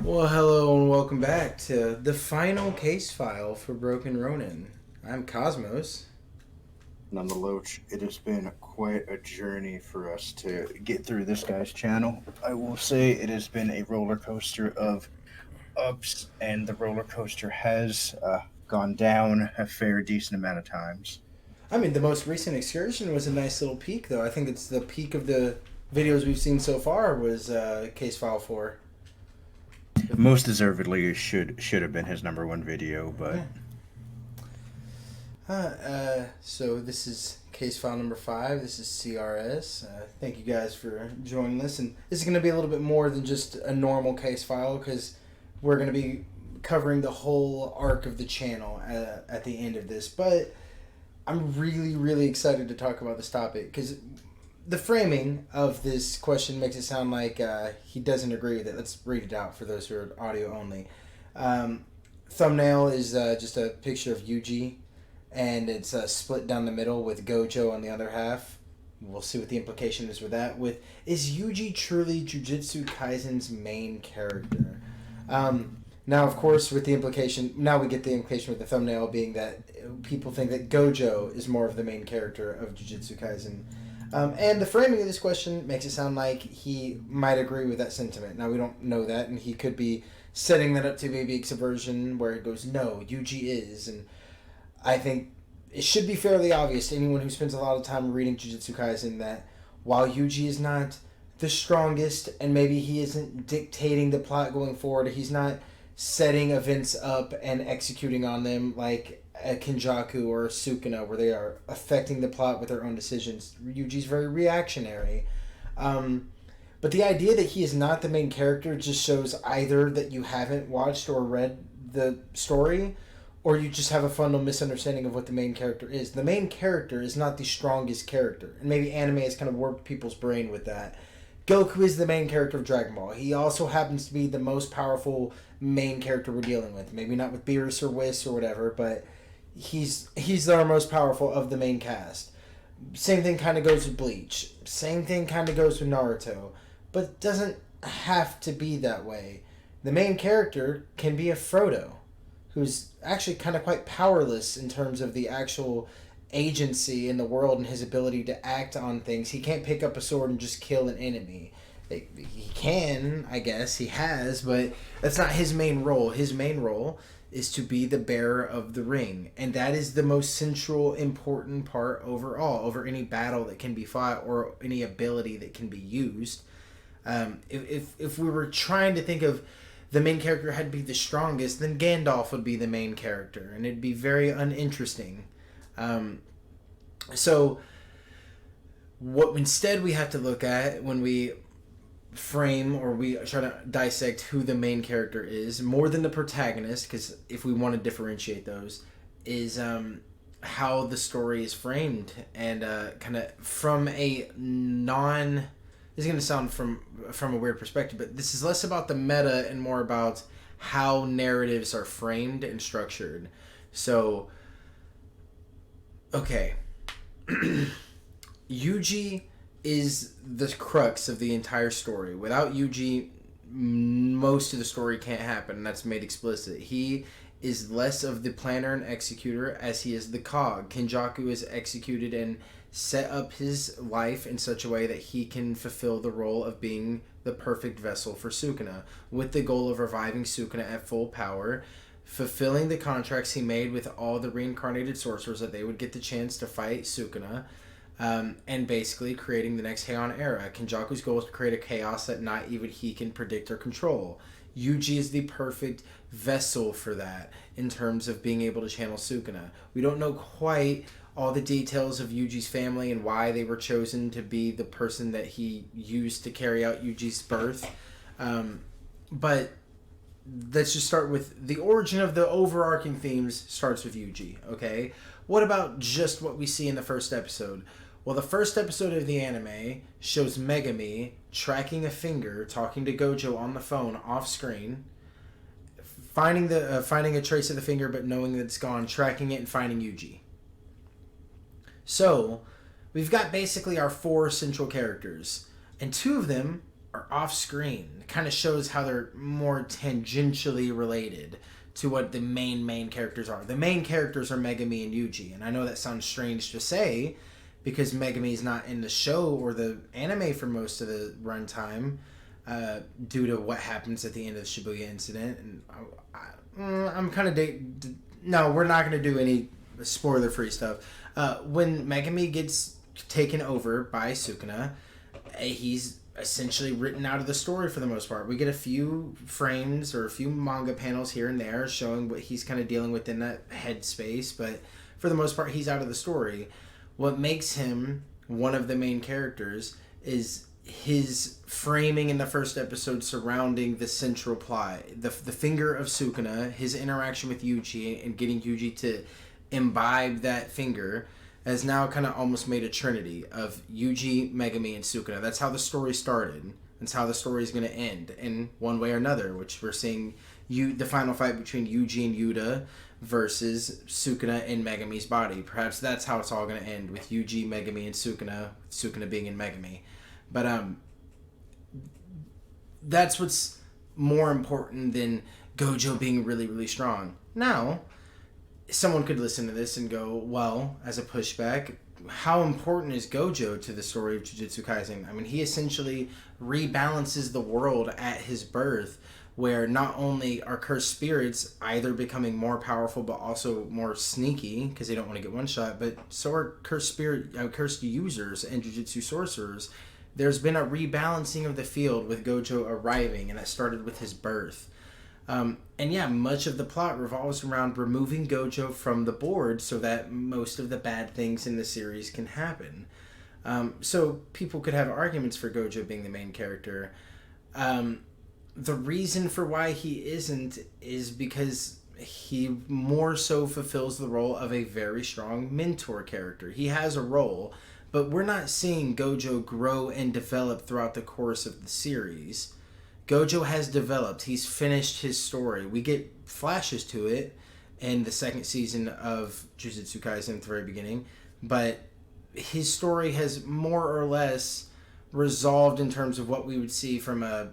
Well, hello and welcome back to the final case file for Broken Ronin. I'm Cosmos. And I'm the Loach. It has been quite a journey for us to get through this guy's channel. I will say it has been a roller coaster of ups, and the roller coaster has gone down a fair decent amount of times. I mean, the most recent excursion was a nice little peak, though. I think it's the peak of the videos we've seen so far was case file 4. Most deservedly, it should have been his number one video, but Yeah. So this is case file number 5. This is CRS. Thank you guys for joining us. And this is going to be a little bit more than just a normal case file because we're going to be covering the whole arc of the channel at the end of this. But I'm really, really excited to talk about this topic because the framing of this question makes it sound like he doesn't agree with it. Let's read it out for those who are audio only. Thumbnail is just a picture of Yuji, and it's split down the middle with Gojo on the other half. We'll see what the implication is with that. Is Yuji truly Jujutsu Kaisen's main character? Now, of course, with the implication, now we get the implication with the thumbnail being that people think that Gojo is more of the main character of Jujutsu Kaisen. And the framing of this question makes it sound like he might agree with that sentiment. Now, we don't know that, and he could be setting that up to maybe a subversion where it goes, no, Yuji is. And I think it should be fairly obvious to anyone who spends a lot of time reading Jujutsu Kaisen that while Yuji is not the strongest and maybe he isn't dictating the plot going forward, he's not setting events up and executing on them like a Kenjaku or a Sukuna where they are affecting the plot with their own decisions. Yuji's very reactionary. But the idea that he is not the main character just shows either that you haven't watched or read the story, or you just have a fundamental misunderstanding of what the main character is. The main character is not the strongest character, and maybe anime has kind of warped people's brain with that. Goku is the main character of Dragon Ball. He also happens to be the most powerful main character we're dealing with. Maybe not with Beerus or Whis or whatever, but he's our most powerful of the main cast. Same thing kind of goes with Bleach. Same thing kind of goes with Naruto. But it doesn't have to be that way. The main character can be a Frodo, who's actually kind of quite powerless in terms of the actual agency in the world and his ability to act on things. He can't pick up a sword and just kill an enemy. He can, I guess, he has, but that's not his main role. His main role is to be the bearer of the ring, and that is the most central, important part overall, over any battle that can be fought or any ability that can be used. If we were trying to think of the main character had to be the strongest, then Gandalf would be the main character, and it'd be very uninteresting. So, what instead we have to look at when we frame or we try to dissect who the main character is, more than the protagonist, because if we want to differentiate those, is how the story is framed and kind of from a non. This is going to sound from a weird perspective, but this is less about the meta and more about how narratives are framed and structured. So, okay. Yuji is the crux of the entire story. Without Yuji, most of the story can't happen, and that's made explicit. He is less of the planner and executor as he is the cog. Kenjaku is executed and set up his life in such a way that he can fulfill the role of being the perfect vessel for Sukuna, with the goal of reviving Sukuna at full power, fulfilling the contracts he made with all the reincarnated sorcerers that they would get the chance to fight Sukuna, and basically creating the next Heian era. Kenjaku's goal is to create a chaos that not even he can predict or control. Yuji is the perfect vessel for that in terms of being able to channel Sukuna. We don't know quite all the details of Yuji's family and why they were chosen to be the person that he used to carry out Yuji's birth. But let's just start with the origin of the overarching themes starts with Yuji, okay? What about just what we see in the first episode? Well, the first episode of the anime shows Megami tracking a finger, talking to Gojo on the phone off screen, finding a trace of the finger but knowing that it's gone, tracking it and finding Yuji. So, we've got basically our 4 central characters, and 2 of them are off screen. It kind of shows how they're more tangentially related to what the main characters are. The main characters are Megami and Yuji, and I know that sounds strange to say because Megami's not in the show or the anime for most of the runtime due to what happens at the end of the Shibuya incident. And I'm kind of no, we're not going to do any spoiler-free stuff. When Megami gets taken over by Sukuna, he's essentially written out of the story for the most part. We get a few frames or a few manga panels here and there showing what he's kind of dealing with in that headspace, but for the most part, he's out of the story. What makes him one of the main characters is his framing in the first episode surrounding the central plot. The finger of Sukuna, his interaction with Yuji, and getting Yuji to imbibe that finger has now kind of almost made a trinity of Yuji, Megami, and Sukuna. That's how the story started. That's how the story is going to end in one way or another, which we're seeing the final fight between Yuji and Yuta versus Sukuna in Megami's body. Perhaps that's how it's all going to end, with Yuji, Megami, and Sukuna being in Megami. But that's what's more important than Gojo being really, really strong. Now, someone could listen to this and go, well, as a pushback, how important is Gojo to the story of Jujutsu Kaisen? I mean, he essentially rebalances the world at his birth, where not only are cursed spirits either becoming more powerful but also more sneaky because they don't want to get one shot, but so are cursed users and Jujutsu sorcerers. There's been a rebalancing of the field with Gojo arriving, and that started with his birth. And yeah, much of the plot revolves around removing Gojo from the board so that most of the bad things in the series can happen. So people could have arguments for Gojo being the main character. The reason for why he isn't is because he more so fulfills the role of a very strong mentor character. He has a role, but we're not seeing Gojo grow and develop throughout the course of the series. Gojo has developed. He's finished his story. We get flashes to it in the second season of Jujutsu Kaisen at the very beginning, but his story has more or less resolved in terms of what we would see from a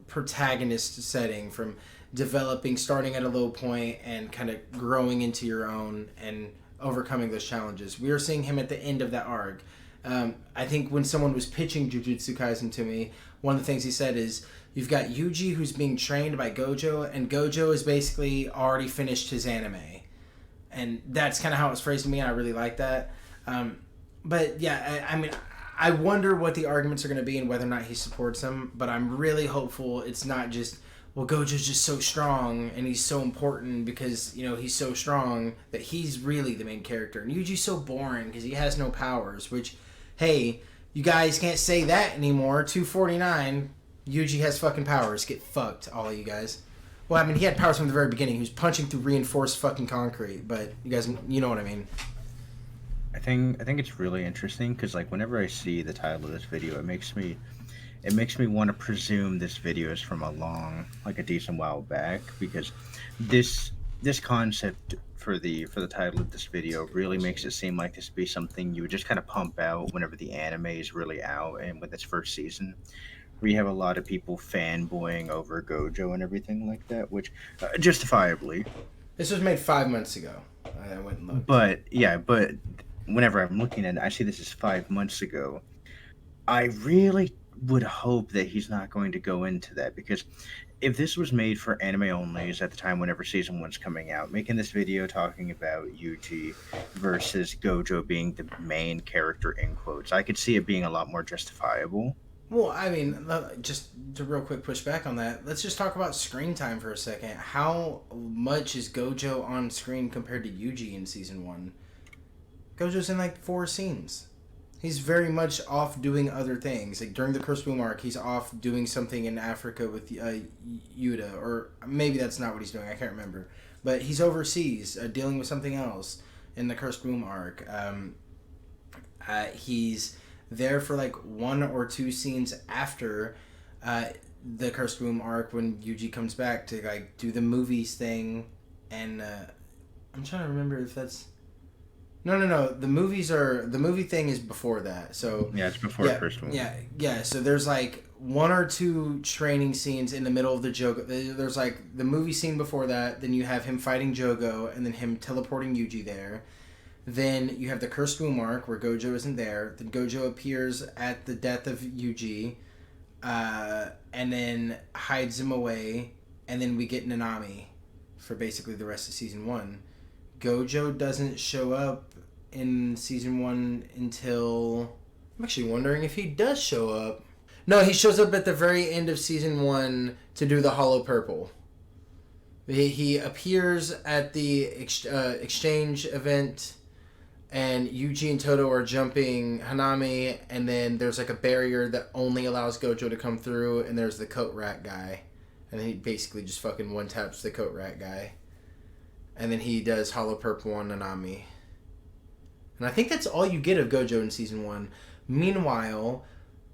protagonist setting, from developing, starting at a low point and kind of growing into your own and overcoming those challenges. We are seeing him at the end of that arc. I think when someone was pitching Jujutsu Kaisen to me, one of the things he said is, you've got Yuji who's being trained by Gojo, and Gojo is basically already finished his anime. And that's kind of how it was phrased to me, and I really like that. But yeah, I mean, I wonder what the arguments are going to be and whether or not he supports them, but I'm really hopeful it's not just, well, Gojo's just so strong and he's so important because, you know, he's so strong that he's really the main character. And Yuji's so boring because he has no powers, which, hey, you guys can't say that anymore. 249, Yuji has fucking powers. Get fucked, all of you guys. Well, I mean, he had powers from the very beginning. He was punching through reinforced fucking concrete, but you guys, you know what I mean. I think it's really interesting because, like, whenever I see the title of this video, it makes me want to presume this video is from a decent while back, because this concept for the title of this video really makes it seem like this would be something you would just kind of pump out whenever the anime is really out and with its first season, where you have a lot of people fanboying over Gojo and everything like that, which justifiably. This was made 5 months ago. I went and looked. But whenever I'm looking at it, I see this is 5 months ago. I really would hope that he's not going to go into that, because if this was made for anime onlys at the time whenever season 1's coming out, making this video talking about Yuji versus Gojo being the main character in quotes, I could see it being a lot more justifiable. Well, I mean, just to real quick push back on that, let's just talk about screen time for a second. How much is Gojo on screen compared to Yuji in season 1? Gojo's in like 4 scenes. He's very much off doing other things. Like during the Cursed Moon arc, he's off doing something in Africa with Yuta, or maybe that's not what he's doing. I can't remember. But he's overseas dealing with something else in the Cursed Moon arc. He's there for like 1 or 2 scenes after the Cursed Moon arc when Yuji comes back to like do the movies thing, and I'm trying to remember if that's. No. The movie thing is before that. So yeah, it's before the first one. Yeah. So there's like one or two training scenes in the middle of the Jogo. There's like the movie scene before that. Then you have him fighting Jogo, and then him teleporting Yuji there. Then you have the Cursed Moon arc where Gojo isn't there. Then Gojo appears at the death of Yuji, and then hides him away. And then we get Nanami for basically the rest of season 1. Gojo doesn't show up in season 1 until... I'm actually wondering if he does show up. No, he shows up at the very end of season 1 to do the Hollow Purple. He appears at the exchange event, and Yuji and Todo are jumping Hanami, and then there's like a barrier that only allows Gojo to come through, and there's the coat rack guy. And he basically just fucking one-taps the coat rack guy. And then he does Hollow Purple on Nanami. And I think that's all you get of Gojo in season 1. Meanwhile,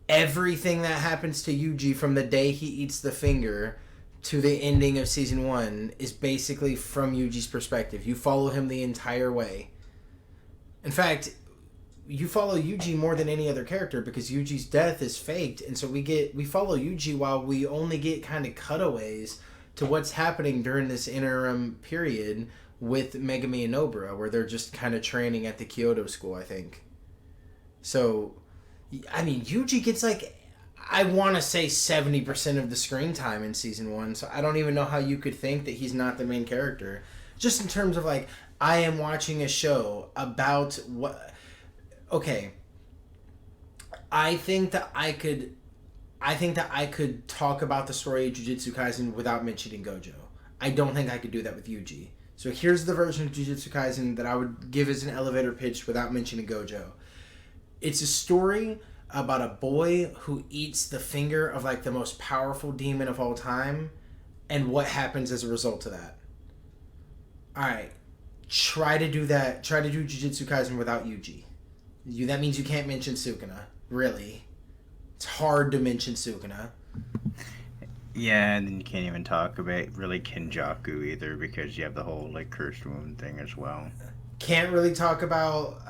everything that happens to Yuji from the day he eats the finger to the ending of season 1 is basically from Yuji's perspective. You follow him the entire way. In fact, you follow Yuji more than any other character because Yuji's death is faked, and so we follow Yuji while we only get kind of cutaways to what's happening during this interim period with Megumi and Nobara, where they're just kind of training at the Kyoto school, I think. So, I mean, Yuji gets like, I want to say 70% of the screen time in season 1, so I don't even know how you could think that he's not the main character. Just in terms of like, I am watching a show about what... Okay, I think that I could talk about the story of Jujutsu Kaisen without mentioning Gojo. I don't think I could do that with Yuji. So here's the version of Jujutsu Kaisen that I would give as an elevator pitch without mentioning Gojo. It's a story about a boy who eats the finger of like the most powerful demon of all time, and what happens as a result of that. Alright, try to do that. Try to do Jujutsu Kaisen without Yuji. That means you can't mention Sukuna. Really. It's hard to mention Sukuna. Yeah, and then you can't even talk about really Kenjaku either because you have the whole like cursed wound thing as well. Can't really talk about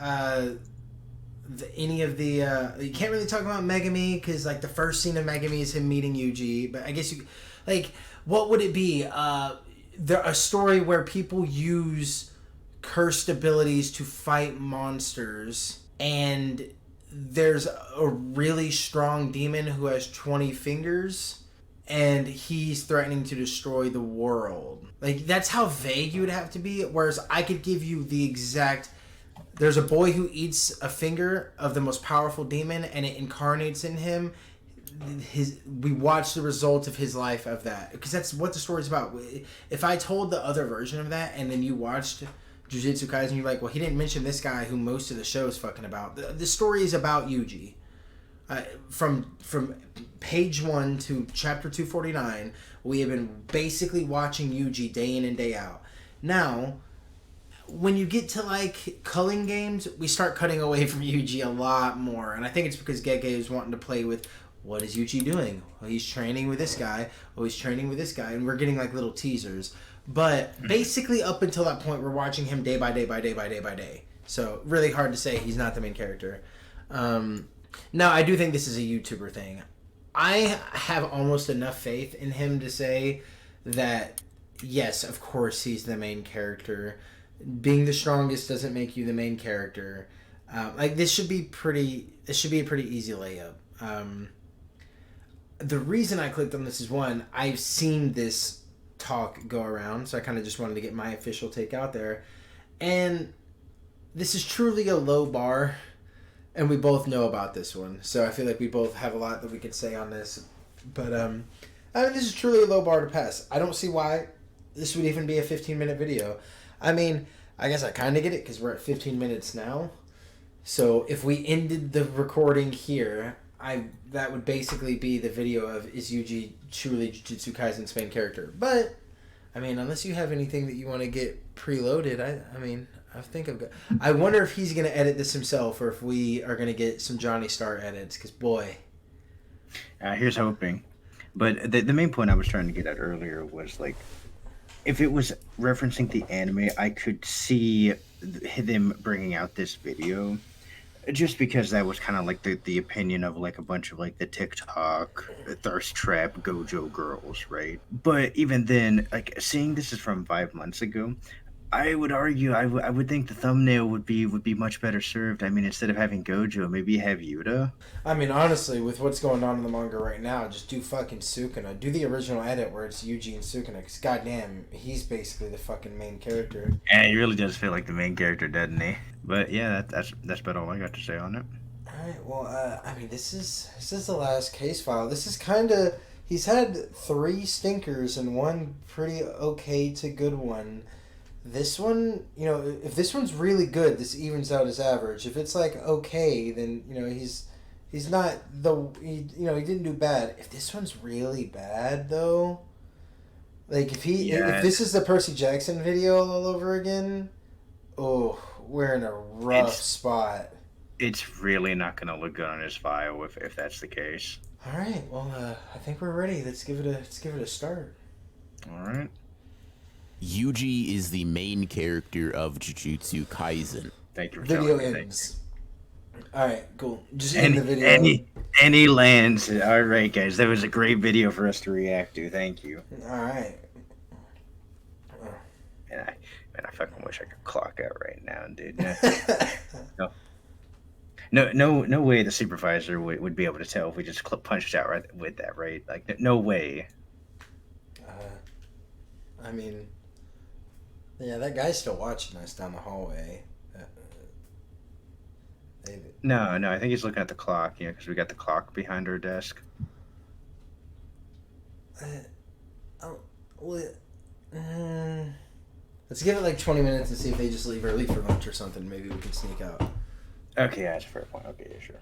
any of the... you can't really talk about Megumi because like the first scene of Megumi is him meeting Yuji. But I guess you... Like, what would it be? A story where people use cursed abilities to fight monsters, and there's a really strong demon who has 20 fingers, and he's threatening to destroy the world. Like, that's how vague you would have to be, whereas I could give you the exact... There's a boy who eats a finger of the most powerful demon, and it incarnates in him. We watch the result of his life of that, because that's what the story's about. If I told the other version of that, and then you watched Jujutsu Kaisen, you're like, well, he didn't mention this guy who most of the show is fucking about. The story is about Yuji. From page 1 to chapter 249, we have been basically watching Yuji day in and day out. Now, when you get to like culling games, we start cutting away from Yuji a lot more, and I think it's because Gege is wanting to play with, what is Yuji doing? Well, he's training with this guy. Oh, he's training with this guy, and we're getting like little teasers. But basically, up until that point, we're watching him day by day by day by day by day. So really hard to say he's not the main character. Now, I do think this is a YouTuber thing. I have almost enough faith in him to say that, yes, of course, he's the main character. Being the strongest doesn't make you the main character. This should be a pretty easy layup. The reason I clicked on this is, one, I've seen this talk go around, so I kind of just wanted to get my official take out there. And this is truly a low bar, and we both know about this one, so I feel like we both have a lot that we could say on this. But this is truly a low bar to pass. I don't see why this would even be a 15-minute video. I mean, I guess I kind of get it because we're at 15 minutes now. So if we ended the recording here, that would basically be the video of, is Yuji truly Jujutsu Kaisen's main character? But, I mean, unless you have anything that you want to get preloaded, I think I've got... I wonder if he's going to edit this himself, or if we are going to get some Johnny Star edits, because boy... Here's hoping. But the main point I was trying to get at earlier was, like, if it was referencing the anime, I could see them bringing out this video Just because that was kind of like the opinion of like a bunch of like the TikTok thirst trap Gojo girls, right? But even then, like seeing this is from 5 months ago, I would argue I would think the thumbnail would be much better served. I mean, instead of having Gojo, maybe have Yuta. I mean, honestly, with what's going on in the manga right now, just do fucking Sukuna. Do the original edit where it's Yuji and Sukuna, because goddamn, he's basically the fucking main character. And he really does feel like the main character, doesn't he? But yeah, that's about all I got to say on it. Alright, well, I mean, this is the last case file. This is kind of... He's had 3 stinkers and 1 pretty okay to good one. This one, if this one's really good, this evens out his average. If it's like okay, then he's not he didn't do bad. If this one's really bad though, like if this is the Percy Jackson video all over again, oh, we're in a rough spot. It's really not going to look good on his file if that's the case. All right, well, I think we're ready. Let's give it a start. All right. Yuji is the main character of Jujutsu Kaisen. Thank you for Video telling me. ends. All right, cool. Just end the video. And he lands. All right, guys, that was a great video for us to react to. Thank you. All right. And I fucking wish I could clock out right now, dude. No way the supervisor would be able to tell if we just punched out right with that, right? Like, no way. I mean, yeah, that guy's still watching us down the hallway. No, I think he's looking at the clock, because we got the clock behind our desk. Let's give it like 20 minutes and see if they just leave early for lunch or something. Maybe we can sneak out. Okay, yeah, that's a fair point. Okay, yeah, sure.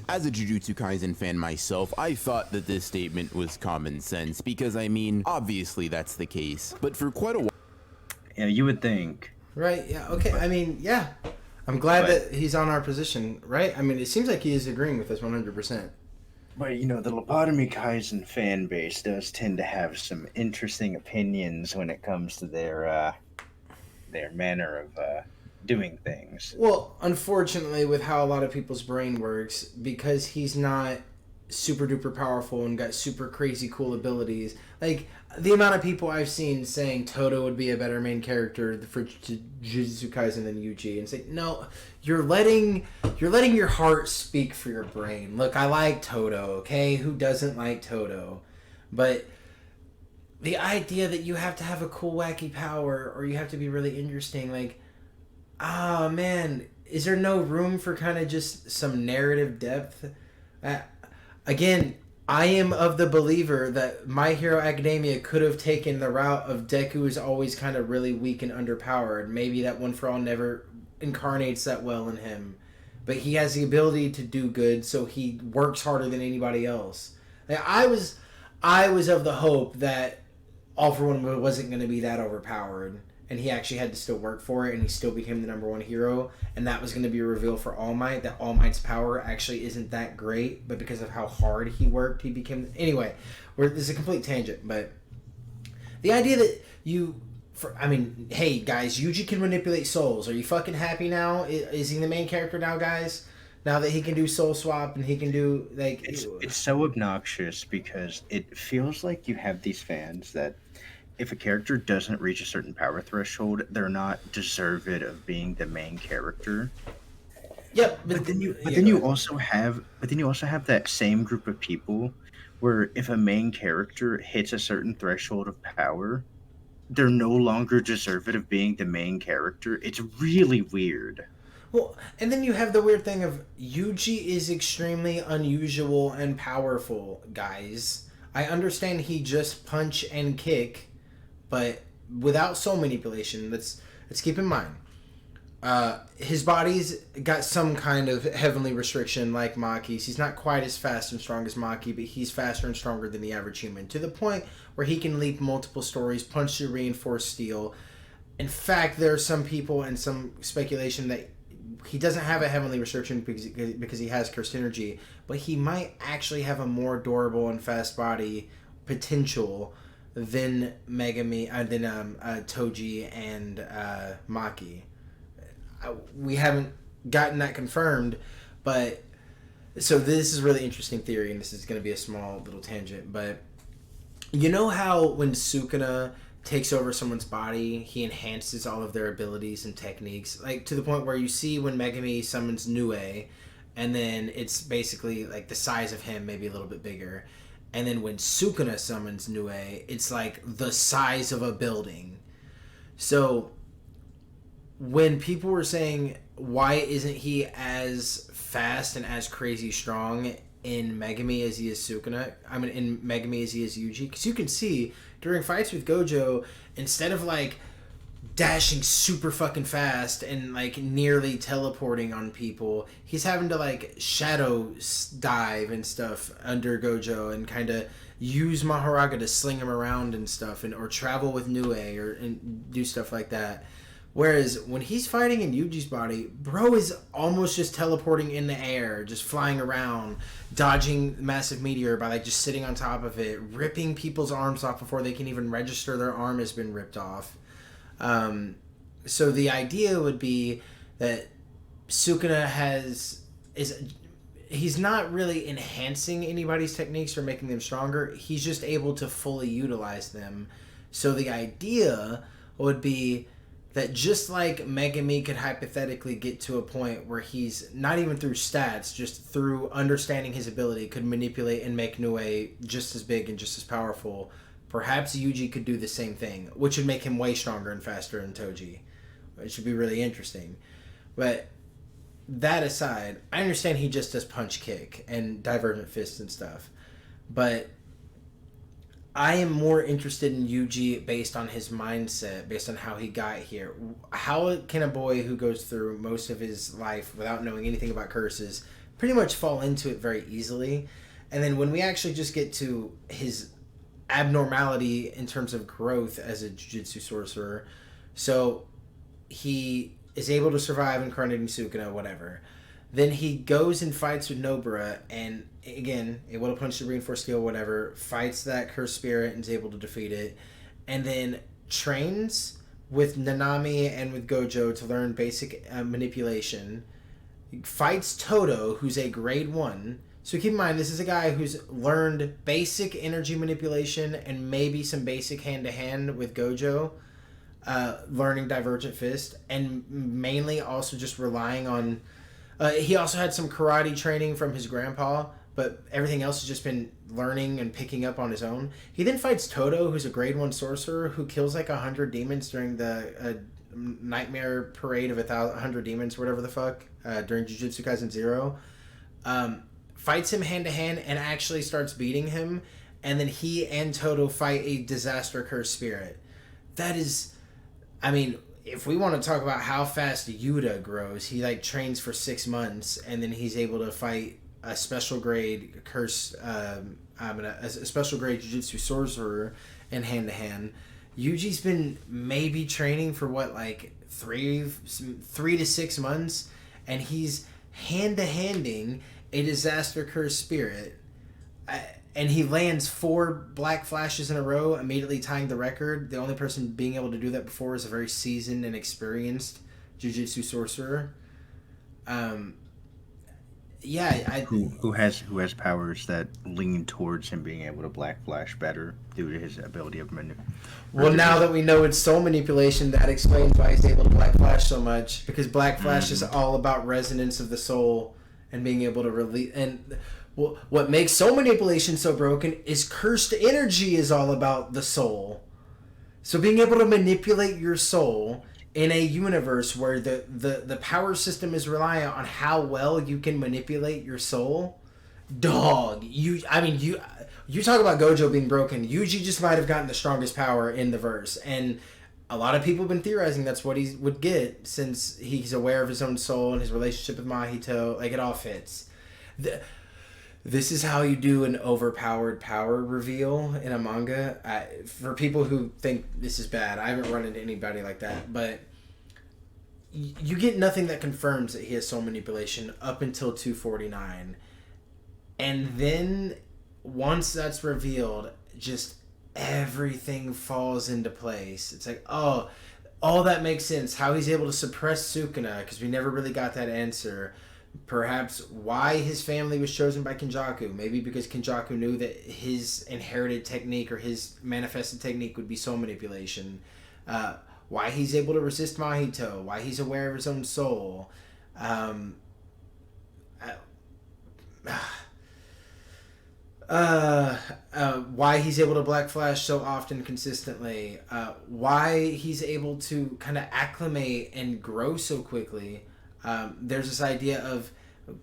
As a Jujutsu Kaisen fan myself, I thought that this statement was common sense because, I mean, obviously that's the case. But for quite a while... Yeah, you would think. Right, yeah, okay. I mean, yeah. I'm glad that he's on our position, right? I mean, it seems like he is agreeing with us 100%. But, the Lobotomy Kaisen fan base does tend to have some interesting opinions when it comes to their manner of doing things. Well, unfortunately, with how a lot of people's brain works, because he's not super duper powerful and got super crazy cool abilities, like the amount of people I've seen saying Toto would be a better main character for Jujutsu Kaisen than Yuji, and say, no, you're letting your heart speak for your brain. Look, I like Toto, okay? Who doesn't like Toto? But the idea that you have to have a cool wacky power or you have to be really interesting, like, ah, man, is there no room for kind of just some narrative depth? Again, I am of the believer that My Hero Academia could have taken the route of Deku is always kind of really weak and underpowered. Maybe that One For All never incarnates that well in him. But he has the ability to do good, so he works harder than anybody else. Like, I was of the hope that All For One wasn't going to be that overpowered. And he actually had to still work for it, and he still became the number 1 hero. And that was going to be a reveal for All Might, that All Might's power actually isn't that great, but because of how hard he worked, he became... Anyway, this is a complete tangent, but the idea that hey, guys, Yuji can manipulate souls. Are you fucking happy now? Is he the main character now, guys? Now that he can do soul swap and he can do, like... It's so obnoxious because it feels like you have these fans that if a character doesn't reach a certain power threshold, they're not deserved of being the main character. Yep, but then you also have that same group of people where if a main character hits a certain threshold of power, they're no longer deserved of being the main character. It's really weird. Well, and then you have the weird thing of Yuji is extremely unusual and powerful, guys. I understand he just punch and kick, but without soul manipulation, let's keep in mind, his body's got some kind of heavenly restriction like Maki's. He's not quite as fast and strong as Maki, but he's faster and stronger than the average human, to the point where he can leap multiple stories, punch through reinforced steel. In fact, there are some people and some speculation that he doesn't have a heavenly restriction because he has cursed energy, but he might actually have a more durable and fast body potential than Toji and Maki. We haven't gotten that confirmed, but so this is a really interesting theory, and this is going to be a small little tangent, but you know how when Sukuna takes over someone's body, he enhances all of their abilities and techniques, like to the point where you see when Megami summons Nue, and then it's basically like the size of him, maybe a little bit bigger, and then when Sukuna summons Nue, it's like the size of a building. So when people were saying, why isn't he as fast and as crazy strong in Megami as he is Sukuna, I mean in Megami as he is Yuji, because you can see during fights with Gojo, instead of like dashing super fucking fast and like nearly teleporting on people, he's having to like shadow dive and stuff under Gojo and kind of use Mahoraga to sling him around and stuff, and or travel with Nue and do stuff like that. Whereas when he's fighting in Yuji's body, bro is almost just teleporting in the air, just flying around, dodging massive meteor by like just sitting on top of it, ripping people's arms off before they can even register their arm has been ripped off. So the idea would be that Sukuna he's not really enhancing anybody's techniques or making them stronger. He's just able to fully utilize them. So the idea would be that just like Megami could hypothetically get to a point where he's, not even through stats, just through understanding his ability, could manipulate and make Nue just as big and just as powerful, perhaps Yuji could do the same thing, which would make him way stronger and faster than Toji. It should be really interesting. But that aside, I understand he just does punch kick and divergent fists and stuff. But I am more interested in Yuji based on his mindset, based on how he got here. How can a boy who goes through most of his life without knowing anything about curses pretty much fall into it very easily? And then when we actually just get to his abnormality in terms of growth as a Jujutsu sorcerer, so he is able to survive incarnating Sukuna, whatever. Then he goes and fights with Nobara, and again, able to punch the reinforced skill, whatever, fights that cursed spirit and is able to defeat it, and then trains with Nanami and with Gojo to learn basic manipulation, fights Todo, who's a grade 1. So keep in mind, this is a guy who's learned basic energy manipulation and maybe some basic hand-to-hand with Gojo, learning Divergent Fist, and mainly also just relying on... he also had some karate training from his grandpa, but everything else has just been learning and picking up on his own. He then fights Todo, who's a grade 1 sorcerer who kills like 100 demons during the nightmare parade of 100 demons, whatever the fuck, during Jujutsu Kaisen 0. Fights him hand to hand and actually starts beating him, and then he and Todo fight a disaster cursed spirit. That is, I mean, if we want to talk about how fast Yuta grows, he like trains for 6 months and then he's able to fight a special grade a special grade Jujutsu sorcerer in hand to hand. Yuji's been maybe training for what, like 3 to 6 months, and he's hand to handing a disaster cursed spirit. And he lands 4 black flashes in a row, immediately tying the record. The only person being able to do that before is a very seasoned and experienced Jujutsu sorcerer. Who has powers that lean towards him being able to black flash better due to his ability of manipulation. Well, now that we know it's soul manipulation, that explains why he's able to black flash so much. Because black flash is all about resonance of the soul and being able to release. And well, what makes soul manipulation so broken is cursed energy is all about the soul. So being able to manipulate your soul in a universe where the power system is reliant on how well you can manipulate your soul, dog. You talk about Gojo being broken. Yuji just might have gotten the strongest power in the verse, and a lot of people have been theorizing that's what he would get since he's aware of his own soul and his relationship with Mahito. Like, it all fits. This is how you do an overpowered power reveal in a manga. For people who think this is bad, I haven't run into anybody like that, but you get nothing that confirms that he has soul manipulation up until 249. And then once that's revealed, just everything falls into place. It's like, oh, all that makes sense. How he's able to suppress Sukuna, because we never really got that answer. Perhaps why his family was chosen by Kenjaku. Maybe because Kenjaku knew that his inherited technique or his manifested technique would be soul manipulation. Why he's able to resist Mahito. Why he's aware of his own soul. Why he's able to Black Flash so often consistently, why he's able to kind of acclimate and grow so quickly. There's this idea of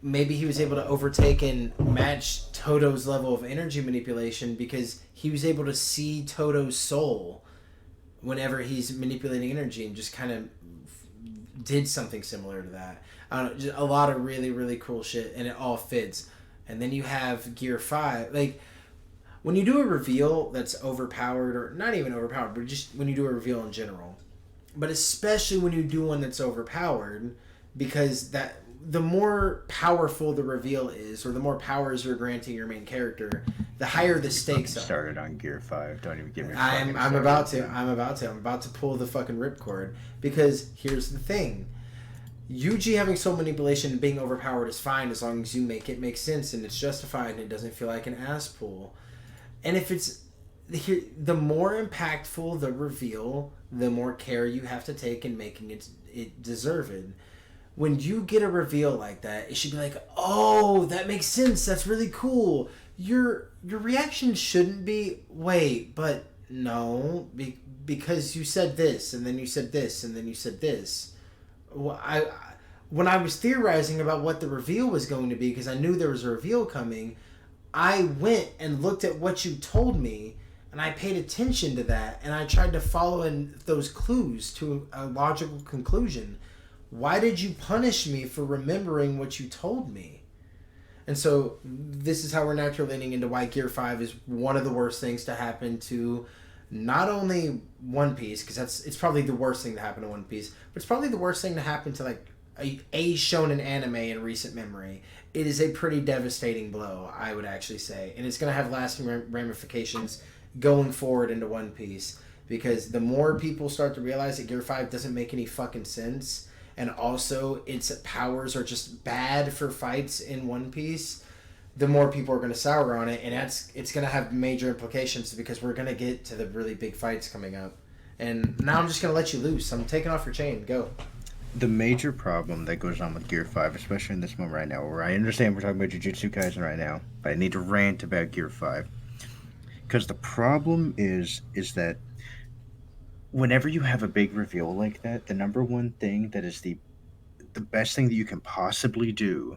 maybe he was able to overtake and match Toto's level of energy manipulation because he was able to see Toto's soul whenever he's manipulating energy and just kind of did something similar to that. I don't know, just a lot of really, really cool shit, and it all fits. And then you have Gear 5. Like, when you do a reveal that's overpowered, or not even overpowered, but just when you do a reveal in general, but especially when you do one that's overpowered, because that the more powerful the reveal is, or the more powers you're granting your main character, the higher the stakes are. Started on Gear 5. Don't even give me. I'm about to pull the fucking ripcord, because here's the thing. Yuji having soul manipulation and being overpowered is fine as long as you make it make sense and it's justified and it doesn't feel like an ass pull. And if it's the more impactful the reveal, the more care you have to take in making it deserved. When you get a reveal like that, it should be like, oh, that makes sense. That's really cool. Your reaction shouldn't be, wait, but no, because you said this and then you said this and then you said this. When I was theorizing about what the reveal was going to be, because I knew there was a reveal coming, I went and looked at what you told me, and I paid attention to that, and I tried to follow in those clues to a logical conclusion. Why did you punish me for remembering what you told me? And so this is how we're naturally leaning into why Gear 5 is one of the worst things to happen to not only One Piece, because it's probably the worst thing to happen to One Piece, but it's probably the worst thing to happen to like a shonen anime in recent memory. It is a pretty devastating blow, I would actually say, and it's going to have lasting ramifications going forward into One Piece, because the more people start to realize that Gear 5 doesn't make any fucking sense, and also its powers are just bad for fights in One Piece, the more people are going to sour on it, and it's going to have major implications, because we're going to get to the really big fights coming up. And now I'm just going to let you loose. I'm taking off your chain. Go. The major problem that goes on with Gear 5, especially in this moment right now, where I understand we're talking about Jujutsu Kaisen right now, but I need to rant about Gear 5. Because the problem is that whenever you have a big reveal like that, the number one thing that is the best thing that you can possibly do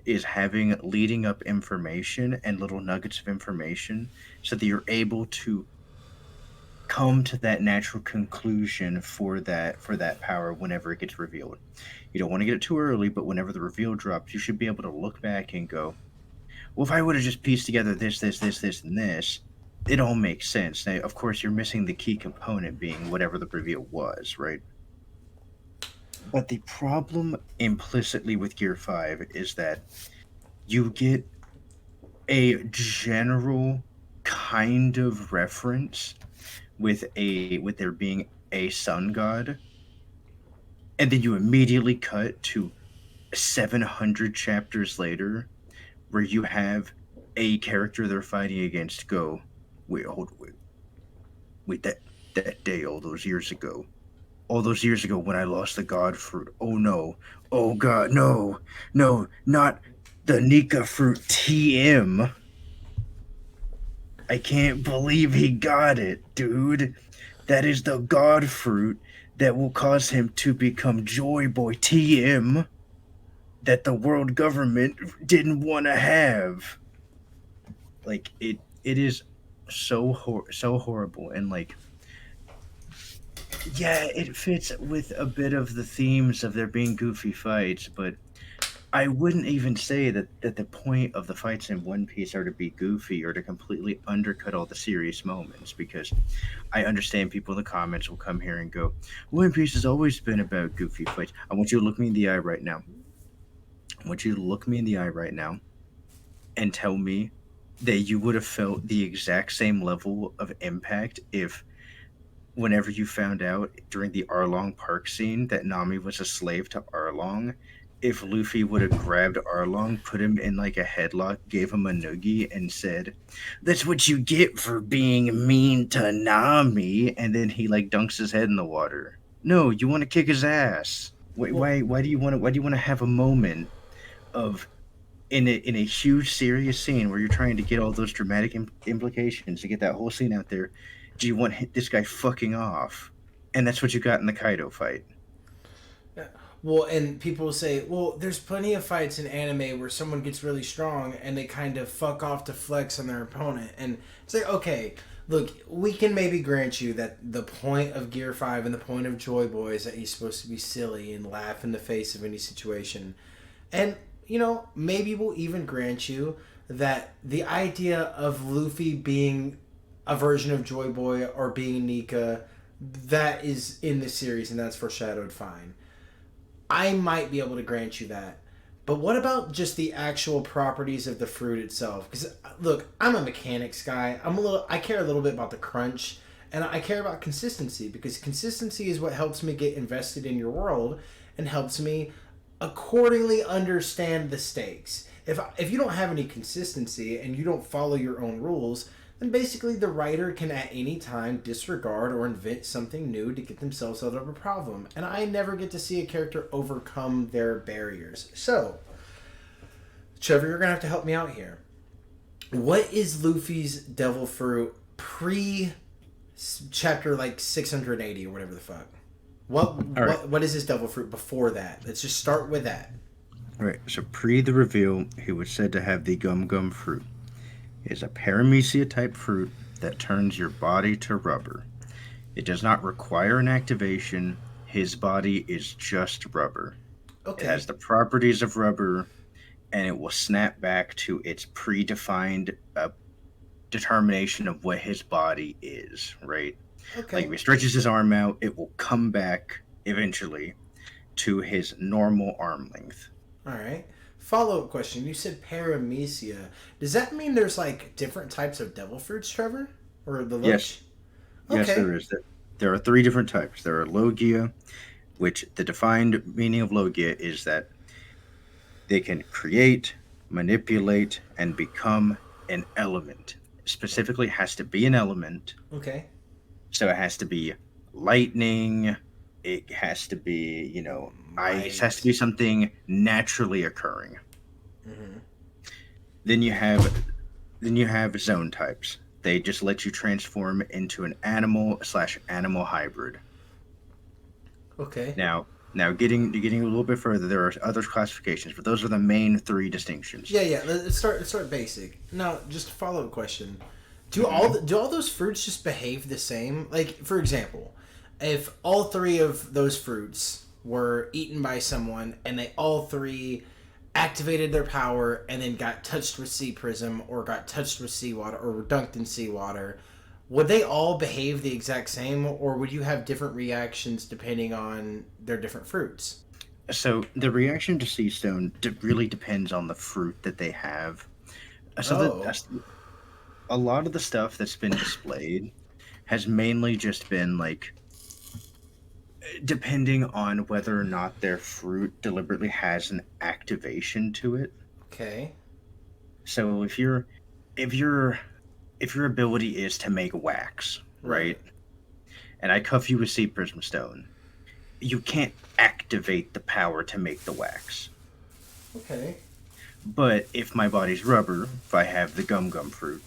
is having leading up information and little nuggets of information so that you're able to come to that natural conclusion for that power whenever it gets revealed. You don't want to get it too early, but whenever the reveal drops, you should be able to look back and go, well, if I would have just pieced together this, and this, it all makes sense. Now, of course, you're missing the key component being whatever the reveal was, right? But the problem implicitly with Gear 5 is that you get a general kind of reference with there being a sun god, and then you immediately cut to 700 chapters later where you have a character they're fighting against go, wait, that day all those years ago when I lost the god fruit. Oh no. Oh god, no, not the Nika fruit TM. I can't believe he got it, dude. That is the god fruit that will cause him to become Joy Boy TM that the world government didn't want to have. Like, it is so horrible, and like, yeah, it fits with a bit of the themes of there being goofy fights, but I wouldn't even say that the point of the fights in One Piece are to be goofy or to completely undercut all the serious moments, because I understand people in the comments will come here and go, One Piece has always been about goofy fights. I want you to look me in the eye right now. And tell me that you would have felt the exact same level of impact if whenever you found out during the Arlong Park scene that Nami was a slave to Arlong, if Luffy would have grabbed Arlong, put him in like a headlock, gave him a noogie, and said, "That's what you get for being mean to Nami," and then he like dunks his head in the water. No, you want to kick his ass. Wait, Well, why do you want to? Why do you want to have a moment of in a huge serious scene where you're trying to get all those dramatic implications to get that whole scene out there? Do you want this guy fucking off? And that's what you got in the Kaido fight. well, and people will say, well, there's plenty of fights in anime where someone gets really strong and they kind of fuck off to flex on their opponent. And it's like, okay, look, we can maybe grant you that the point of Gear 5 and the point of Joy Boy is that he's supposed to be silly and laugh in the face of any situation. And, you know, maybe we'll even grant you that the idea of Luffy being a version of Joy Boy or being Nika, that is in the series and that's foreshadowed fine. I might be able to grant you that. But what about just the actual properties of the fruit itself? Because look, I'm a mechanics guy. I care a little bit about the crunch, and I care about consistency because consistency is what helps me get invested in your world and helps me accordingly understand the stakes. If you don't have any consistency and you don't follow your own rules, then basically the writer can at any time disregard or invent something new to get themselves out of a problem. And I never get to see a character overcome their barriers. So, Trevor, you're going to have to help me out here. What is Luffy's devil fruit pre chapter like 680 or whatever the fuck? What is his devil fruit before that? Let's just start with that. All right. So pre the reveal, he was said to have the Gum Gum fruit. It is a paramecia type fruit that turns your body to rubber. It does not require an activation. His body is just rubber. Okay. It has the properties of rubber, and it will snap back to its predefined determination of what his body is, right? Okay. Like if he stretches his arm out, it will come back eventually to his normal arm length. All right. Follow-up question. You said paramecia. Does that mean there's like different types of devil fruits, Trevor? Or the Yes. Okay. Yes, there is. There are 3 different types. There are Logia, which the defined meaning of Logia is that they can create, manipulate, and become an element. Specifically, has to be an element. Okay. So it has to be lightning. It has to be, ice. It has to be something naturally occurring. Mm-hmm. Then you have zone types. They just let you transform into an animal/animal hybrid. Okay. Now getting a little bit further, there are other classifications, but those are the main 3 distinctions. Yeah. Let's start basic. Now, just a follow-up question. Do all those fruits just behave the same? Like, for example, if all 3 of those fruits were eaten by someone and they all 3 activated their power and then got touched with sea prism or got touched with seawater or were dunked in seawater, would they all behave the exact same, or would you have different reactions depending on their different fruits? So the reaction to sea stone really depends on the fruit that they have. So a lot of the stuff that's been displayed has mainly just been like depending on whether or not their fruit deliberately has an activation to it. Okay. So if your ability is to make wax, right? And I cuff you with Sea Prism Stone, you can't activate the power to make the wax. Okay. But if my body's rubber, if I have the Gum Gum fruit,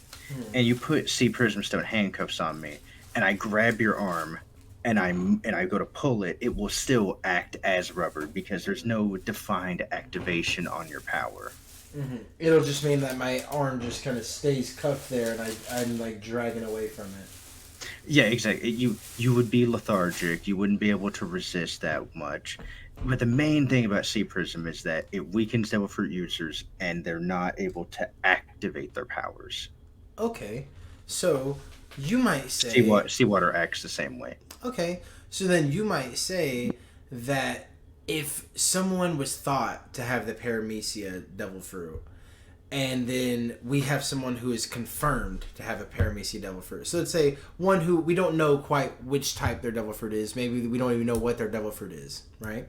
and you put Sea Prism Stone handcuffs on me, and I grab your arm, and I go to pull it, it will still act as rubber because there's no defined activation on your power. Mm-hmm. It'll just mean that my arm just kind of stays cuffed there, and I'm like dragging away from it. Yeah, exactly. You would be lethargic. You wouldn't be able to resist that much. But the main thing about Sea Prism is that it weakens Devil Fruit users, and they're not able to activate their powers. Okay, so you might say Seawater acts the same way. Okay, so then you might say that if someone was thought to have the paramecia devil fruit, and then we have someone who is confirmed to have a paramecia devil fruit. So let's say one who we don't know quite which type their devil fruit is. Maybe we don't even know what their devil fruit is, right?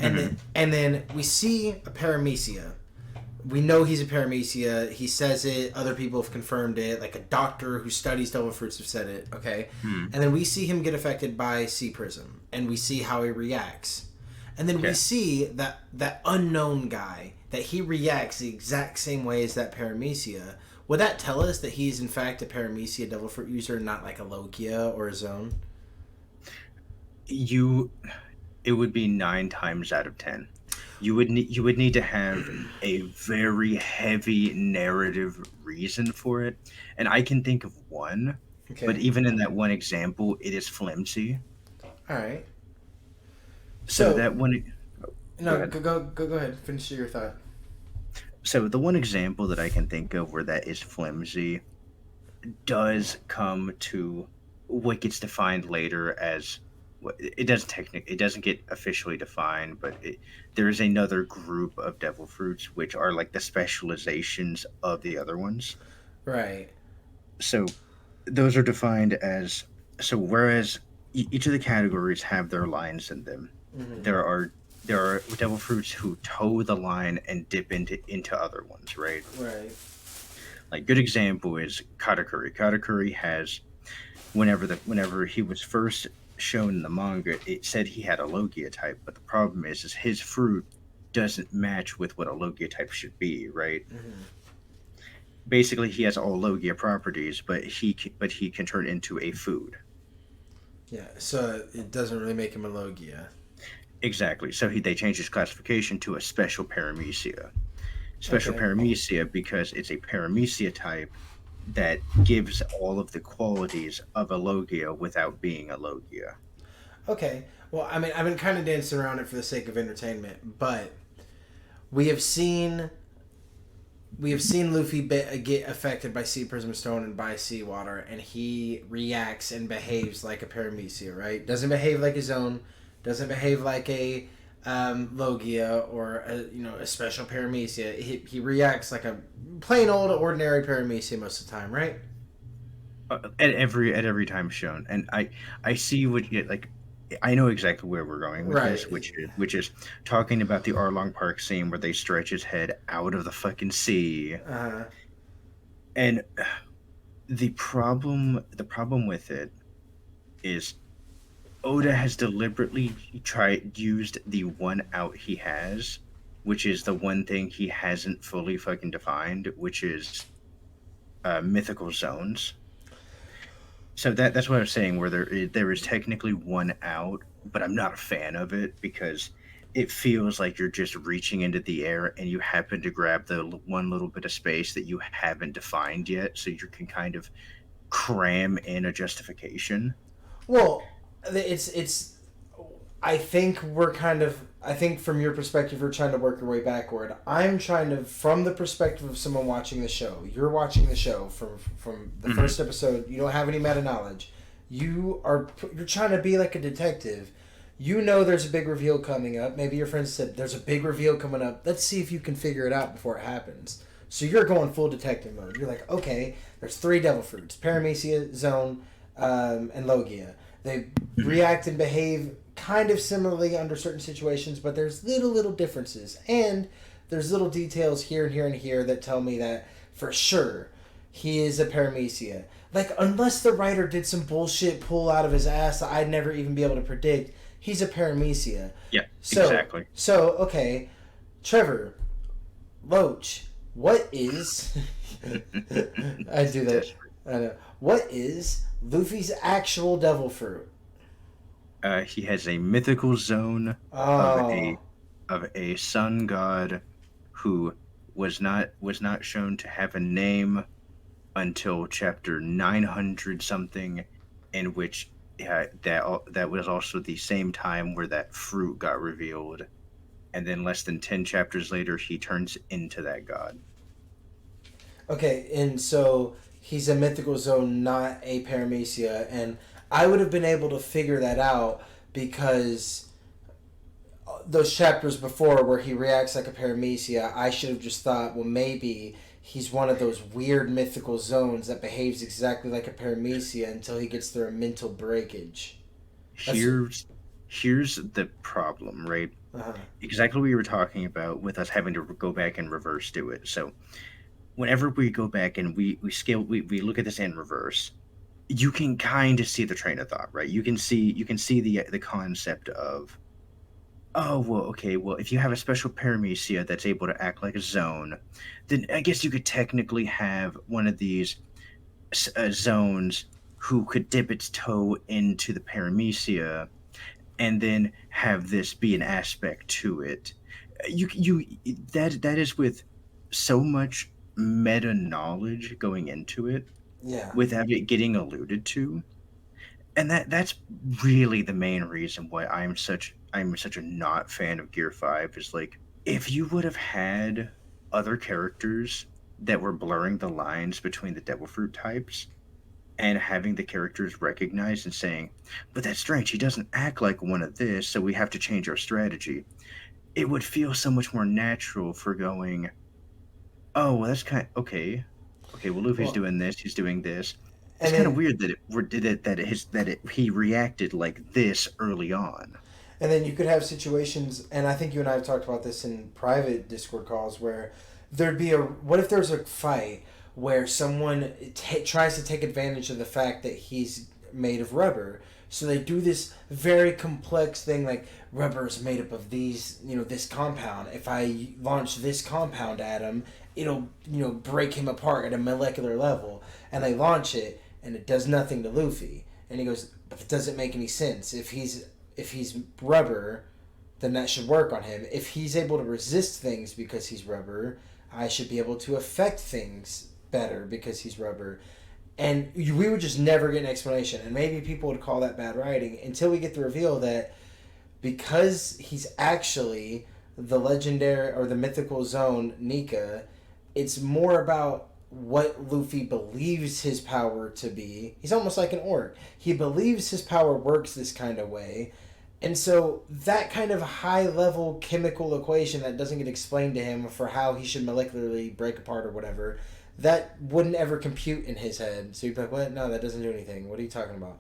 And then we see a paramecia. We know he's a paramecia. He says it. Other people have confirmed it. Like a doctor who studies devil fruits have said it. Okay, and then we see him get affected by C Prism, and we see how he reacts. And then we see that unknown guy, that he reacts the exact same way as that paramecia. Would that tell us that he's in fact a paramecia devil fruit user, not like a Logia or a Zone? It would be 9 times out of 10. You would need to have a very heavy narrative reason for it, and I can think of one. Okay. But even in that one example, it is flimsy. All right. So that one. No, go ahead. Finish your thought. So the one example that I can think of where that is flimsy does come to what gets defined later as it doesn't get officially defined, but there is another group of devil fruits which are like the specializations of the other ones. Right. So those are defined as whereas each of the categories have their lines in them. There are devil fruits who toe the line and dip into other ones, right? Right. Like good example is Katakuri. Katakuri has whenever he was first shown in the manga, it said he had a Logia type, but the problem is his fruit doesn't match with what a Logia type should be, right? Basically, he has all Logia properties, but he can turn into a food. Yeah, so it doesn't really make him a Logia. Exactly. So they changed his classification to a special paramecia. Special paramecia because it's a paramecia type that gives all of the qualities of a Logia without being a Logia. Okay. Well, I mean, I've been kind of dancing around it for the sake of entertainment, but we have seen Luffy get affected by Sea Prism Stone and by seawater, and he reacts and behaves like a paramecia, right? Doesn't behave like his own. Doesn't behave like a Logia or a special paramecia. He reacts like a plain old ordinary paramecia most of the time, right? At every time shown, and I see what you like. I know exactly where we're going with this, which is talking about the Arlong Park scene where they stretch his head out of the fucking sea. And the problem with it is Oda has deliberately used the one out he has, which is the one thing he hasn't fully fucking defined, which is mythical zones. So that's what I was saying, where there is technically one out, but I'm not a fan of it because it feels like you're just reaching into the air and you happen to grab the one little bit of space that you haven't defined yet, so you can kind of cram in a justification. Well, it's. I think from your perspective, you're trying to work your way backward. I'm trying to, from the perspective of someone watching the show. You're watching the show from the first episode. You don't have any meta knowledge. You're trying to be like a detective. You know there's a big reveal coming up. Maybe your friend said there's a big reveal coming up. Let's see if you can figure it out before it happens. So you're going full detective mode. You're like, okay, there's 3 devil fruits: Paramecia, Zone, and Logia. They react and behave kind of similarly under certain situations, but there's little differences, and there's little details here and here and here that tell me that for sure he is a paramecia. Like, unless the writer did some bullshit pull out of his ass that I'd never even be able to predict, he's a paramecia. Yeah, exactly. So okay, Trevor, Loach, what is I do that. I know. What is Luffy's actual devil fruit? He has a mythical zone of a sun god who was not shown to have a name until chapter 900 something, in which that was also the same time where that fruit got revealed, and then less than 10 chapters later he turns into that god. Okay, and so he's a mythical zone, not a paramecia, and I would have been able to figure that out because those chapters before where he reacts like a paramecia, I should have just thought, well, maybe he's one of those weird mythical zones that behaves exactly like a paramecia until he gets through a mental breakage. That's Here's the problem, right? uh Exactly what you were talking about with us having to go back and reverse do it. So whenever we go back and we look at this in reverse, you can kind of see the train of thought, right? You can see the concept of, oh well, okay, well if you have a special paramecia that's able to act like a zone, then I guess you could technically have one of these zones who could dip its toe into the paramecia and then have this be an aspect to it. You that is with so much meta knowledge going into it yeah. without it getting alluded to, and that's really the main reason why I'm such a not fan of Gear 5 is like if you would have had other characters that were blurring the lines between the devil fruit types and having the characters recognize and saying, but that's strange, he doesn't act like one of this, so we have to change our strategy. It would feel so much more natural for going, oh, well, that's kind of okay. Okay, well, Luffy's Well, doing this, he's doing this. It's and kind of then weird that he reacted like this early on. and then you could have situations, and I think you and I have talked about this in private Discord calls, where there'd be what if there's a fight where someone tries to take advantage of the fact that he's made of rubber. So they do this very complex thing like rubber is made up of these, this compound. If I launch this compound at him, it'll, break him apart at a molecular level. And they launch it, and it does nothing to Luffy. And he goes, but it doesn't make any sense. If he's rubber, then that should work on him. If he's able to resist things because he's rubber, I should be able to affect things better because he's rubber. And we would just never get an explanation. And maybe people would call that bad writing until we get the reveal that because he's actually the legendary or the mythical zone Nika, it's more about what Luffy believes his power to be. He's almost like an orc. He believes his power works this kind of way. And so that kind of high level chemical equation that doesn't get explained to him for how he should molecularly break apart or whatever, that wouldn't ever compute in his head. So he'd be like, what? No, that doesn't do anything. What are you talking about?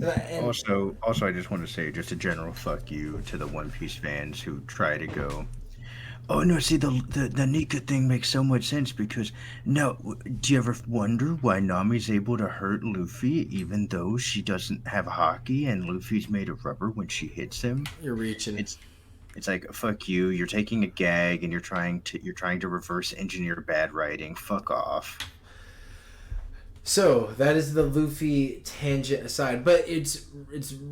And Also, I just want to say just a general fuck you to the One Piece fans who try to go, oh no, see the Nika thing makes so much sense because no, do you ever wonder why Nami's able to hurt Luffy even though she doesn't have hockey and Luffy's made of rubber when she hits him? you're reaching. It's like fuck you. You're taking a gag and you're trying to reverse engineer bad writing. Fuck off. So that is the Luffy tangent aside, but it's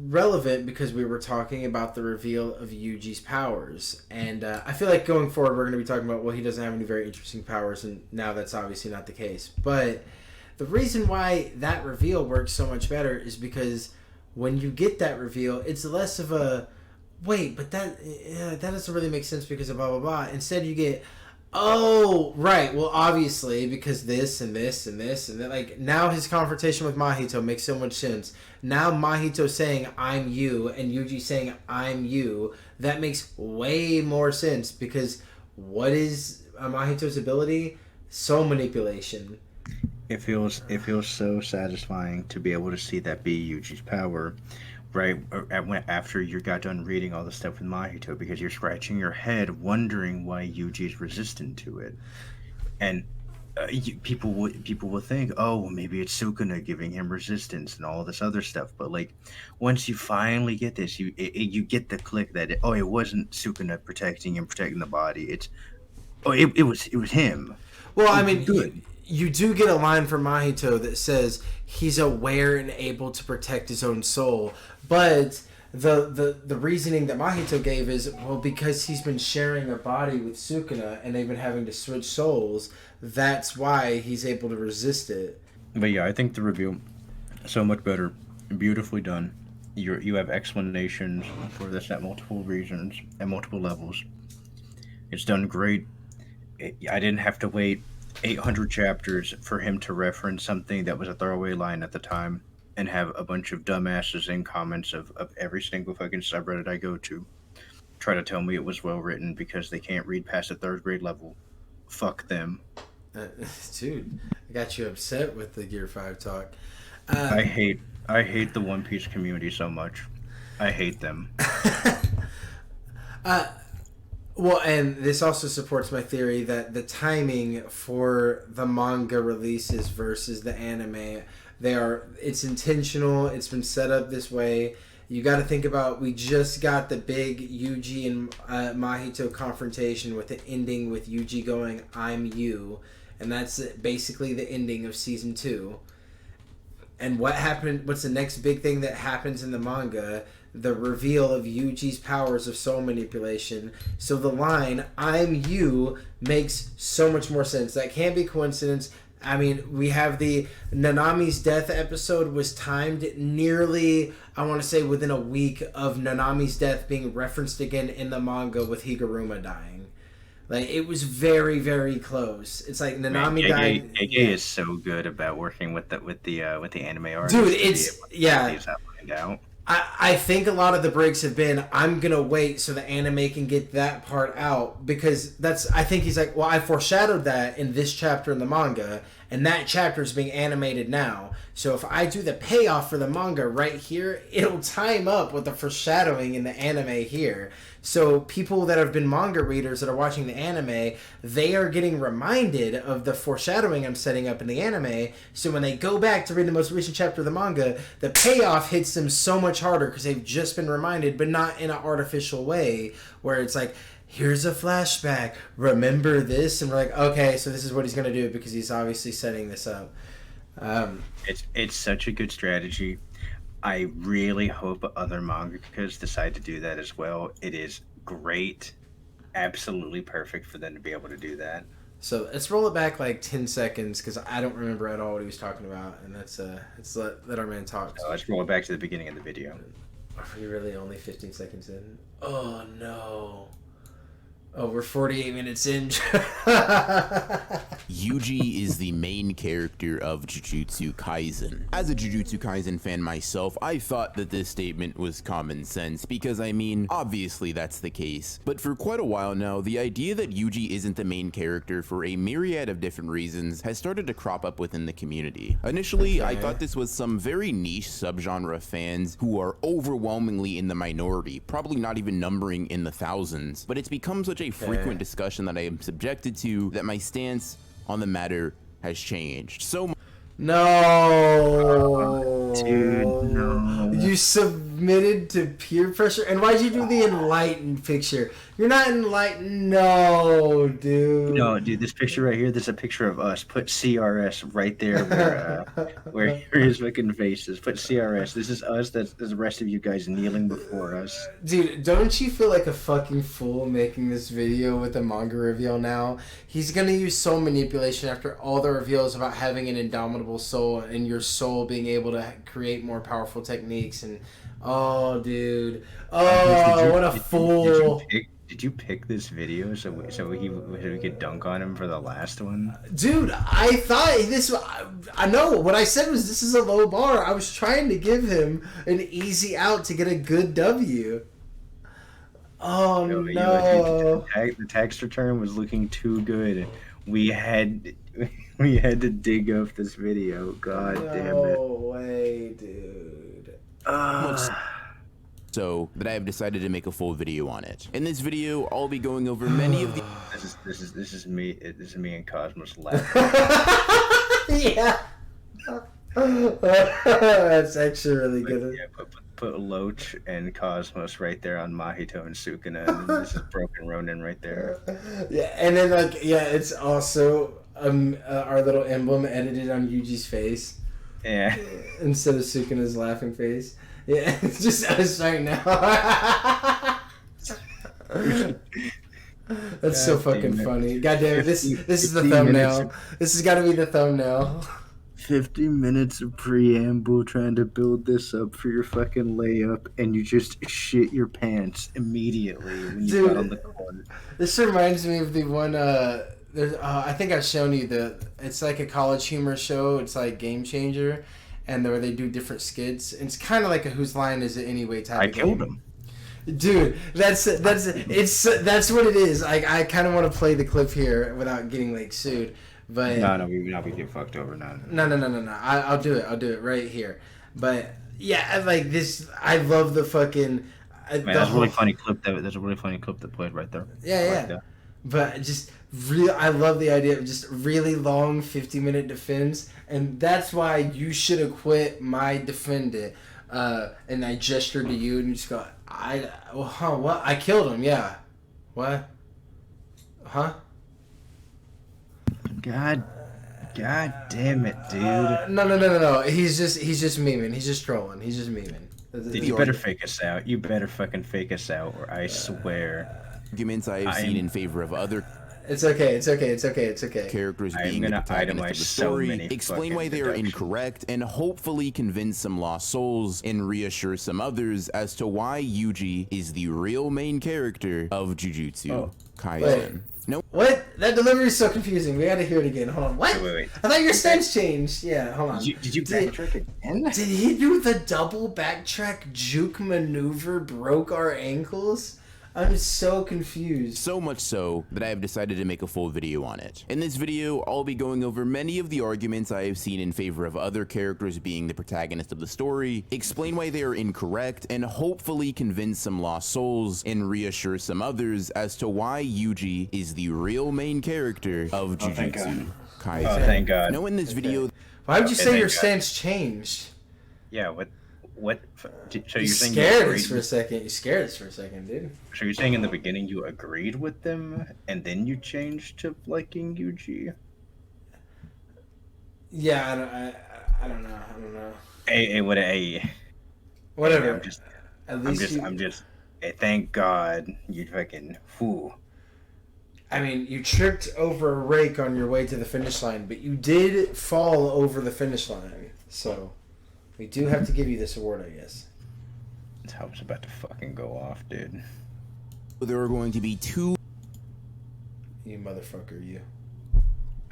relevant because we were talking about the reveal of Yuji's powers, and I feel like going forward we're going to be talking about, well, he doesn't have any very interesting powers, and now that's obviously not the case. But the reason why that reveal works so much better is because when you get that reveal, it's less of a wait, but that doesn't really make sense because of blah blah blah. Instead, you get, oh, right. Well, obviously, because this and this and this and that. Like, now his confrontation with Mahito makes so much sense. Now Mahito saying, I'm you, and Yuji saying, I'm you, that makes way more sense because what is Mahito's ability? Soul manipulation. It feels so satisfying to be able to see that be Yuji's power, right? After you got done reading all the stuff with Mahito, because you're scratching your head wondering why Yuji's resistant to it, and people will think, oh, well, maybe it's Sukuna giving him resistance and all this other stuff. But like, once you finally get this, you get the click that it wasn't Sukuna protecting the body. It was him. Well, I mean, Good. you do get a line from Mahito that says he's aware and able to protect his own soul, but the reasoning that Mahito gave is, well, because he's been sharing a body with Sukuna and they've been having to switch souls, that's why he's able to resist it. But yeah, I think the review so much better, beautifully done. You have explanations for this at multiple reasons, at multiple levels. It's done great. I didn't have to wait 800 chapters for him to reference something that was a throwaway line at the time and have a bunch of dumbasses in comments of every single fucking subreddit I go to try to tell me it was well written because they can't read past the third grade level. Fuck them. Dude, I got you upset with the Gear 5 talk. I hate the One Piece community so much. I hate them. Well, and this also supports my theory that the timing for the manga releases versus the anime, it's intentional. It's been set up this way. You got to think about, we just got the big Yuji and Mahito confrontation with the ending with Yuji going, "I'm you," and that's basically the ending of season 2. And what's the next big thing that happens in the manga? The reveal of Yuji's powers of soul manipulation. So the line, "I'm you," makes so much more sense. That can't be coincidence. I mean, we have the Nanami's death episode was timed nearly, I want to say, within a week of Nanami's death being referenced again in the manga with Higuruma dying. Like, it was very, very close. It's like Nanami died. Gege is so good about working with the anime artists. Dude, it's I think a lot of the breaks have been, I'm gonna wait so the anime can get that part out, because I think he's like, well, I foreshadowed that in this chapter in the manga, and that chapter is being animated now. So if I do the payoff for the manga right here, it'll time up with the foreshadowing in the anime here. So people that have been manga readers that are watching the anime, they are getting reminded of the foreshadowing I'm setting up in the anime. So when they go back to read the most recent chapter of the manga, the payoff hits them so much harder because they've just been reminded, but not in an artificial way where it's like, here's a flashback, remember this? And we're like, okay, so this is what he's going to do because he's obviously setting this up. It's such a good strategy. I really hope other mangakas decide to do that as well. It is great, absolutely perfect for them to be able to do that. So let's roll it back like 10 seconds because I don't remember at all what he was talking about, and let's let our man talk. Let's roll it back to the beginning of the video. Are we really only 15 seconds in? Oh no. Oh, we're 48 minutes in. Yuji is the main character of Jujutsu Kaisen. As a Jujutsu Kaisen fan myself, I thought that this statement was common sense because, I mean, obviously that's the case. But for quite a while now, the idea that Yuji isn't the main character for a myriad of different reasons has started to crop up within the community. Initially, I thought this was some very niche subgenre fans who are overwhelmingly in the minority, probably not even numbering in the thousands, but it's become such a frequent discussion that I am subjected to that my stance on the matter has changed. So no. Dude, no. You submitted to peer pressure? And why'd you do the enlightened picture? You're not enlightened. No, dude. No, dude, this picture right here, there's a picture of us. Put CRS right there where his fucking face is. Put CRS. This is us. That's the rest of you guys kneeling before us. Dude, don't you feel like a fucking fool making this video with a manga reveal now? He's gonna use soul manipulation after all the reveals about having an indomitable soul and your soul being able to create more powerful techniques. And oh, dude. Oh, what a fool. Did you pick this video so we could dunk on him for the last one? Dude, I thought this... I know, what I said was this is a low bar. I was trying to give him an easy out to get a good W. Oh, no. The tax return was looking too good. We had to dig up this video. God damn it. No way, dude. So that I have decided to make a full video on it. In this video, I'll be going over many of the... This is me and Cosmos laughing. Yeah. That's actually really good. Yeah, put Loach and Cosmos right there on Mahito and Sukuna, and this is Broken Ronin right there. Yeah, and then it's also our little emblem edited on Yuji's face. Yeah. Instead of Sukuna's laughing face. Yeah, it's just us right now. That's so fucking funny. God damn it, this is the thumbnail. This has got to be the thumbnail. 50 minutes of preamble trying to build this up for your fucking layup, and you just shit your pants immediately when you got on the court. This reminds me of the one, I think I've shown you it's like a college humor show. It's like Game Changer, and where they do different skits. And it's kind of like a Whose Line Is It Anyway type of game. I killed him. Dude, that's what it is. I kind of want to play the clip here without getting like sued. But No, we get fucked over. No. I'll do it. I'll do it right here. But yeah, I like this. I love the fucking. Man, that's a really funny clip. There's a really funny clip that played right there. Yeah. But just I love the idea of just really long 50-minute defense, and that's why you should have quit my defendant. And I gestured to you, and you just go, what? I killed him. Yeah. What? Huh? God damn it, dude. No. He's just memeing. He's just trolling. He's just memeing. Dude, you better fake us out. You better fucking fake us out, or I swear. Arguments I have seen in favor of other It's okay. characters being the protagonist of the story, explain why they are incorrect, and hopefully convince some lost souls and reassure some others as to why Yuji is the real main character of Jujutsu Kaisen. Wait. No. What? That delivery is so confusing. We gotta hear it again. Hold on. What? Wait. I thought your stance changed. Yeah, hold on. Did you backtrack again? Did he do the double backtrack juke maneuver, broke our ankles? I'm so confused. So much so that I have decided to make a full video on it. In this video, I'll be going over many of the arguments I have seen in favor of other characters being the protagonist of the story, explain why they are incorrect, and hopefully convince some lost souls and reassure some others as to why Yuji is the real main character of Jujutsu Kaisen. Oh, thank God. Now in this video... Why would you say your stance changed? Yeah, what? So You you're saying scared us for a second. You scared us for a second, dude. So you're saying in the beginning you agreed with them, and then you changed to liking Yuji? Yeah, I don't know. Hey, Whatever. I'm just. Hey, thank God you fucking fool. I mean, you tripped over a rake on your way to the finish line, but you did fall over the finish line. So, we do have to give you this award, I guess. I was about to fucking go off, dude. There are going to be two... You motherfucker, you.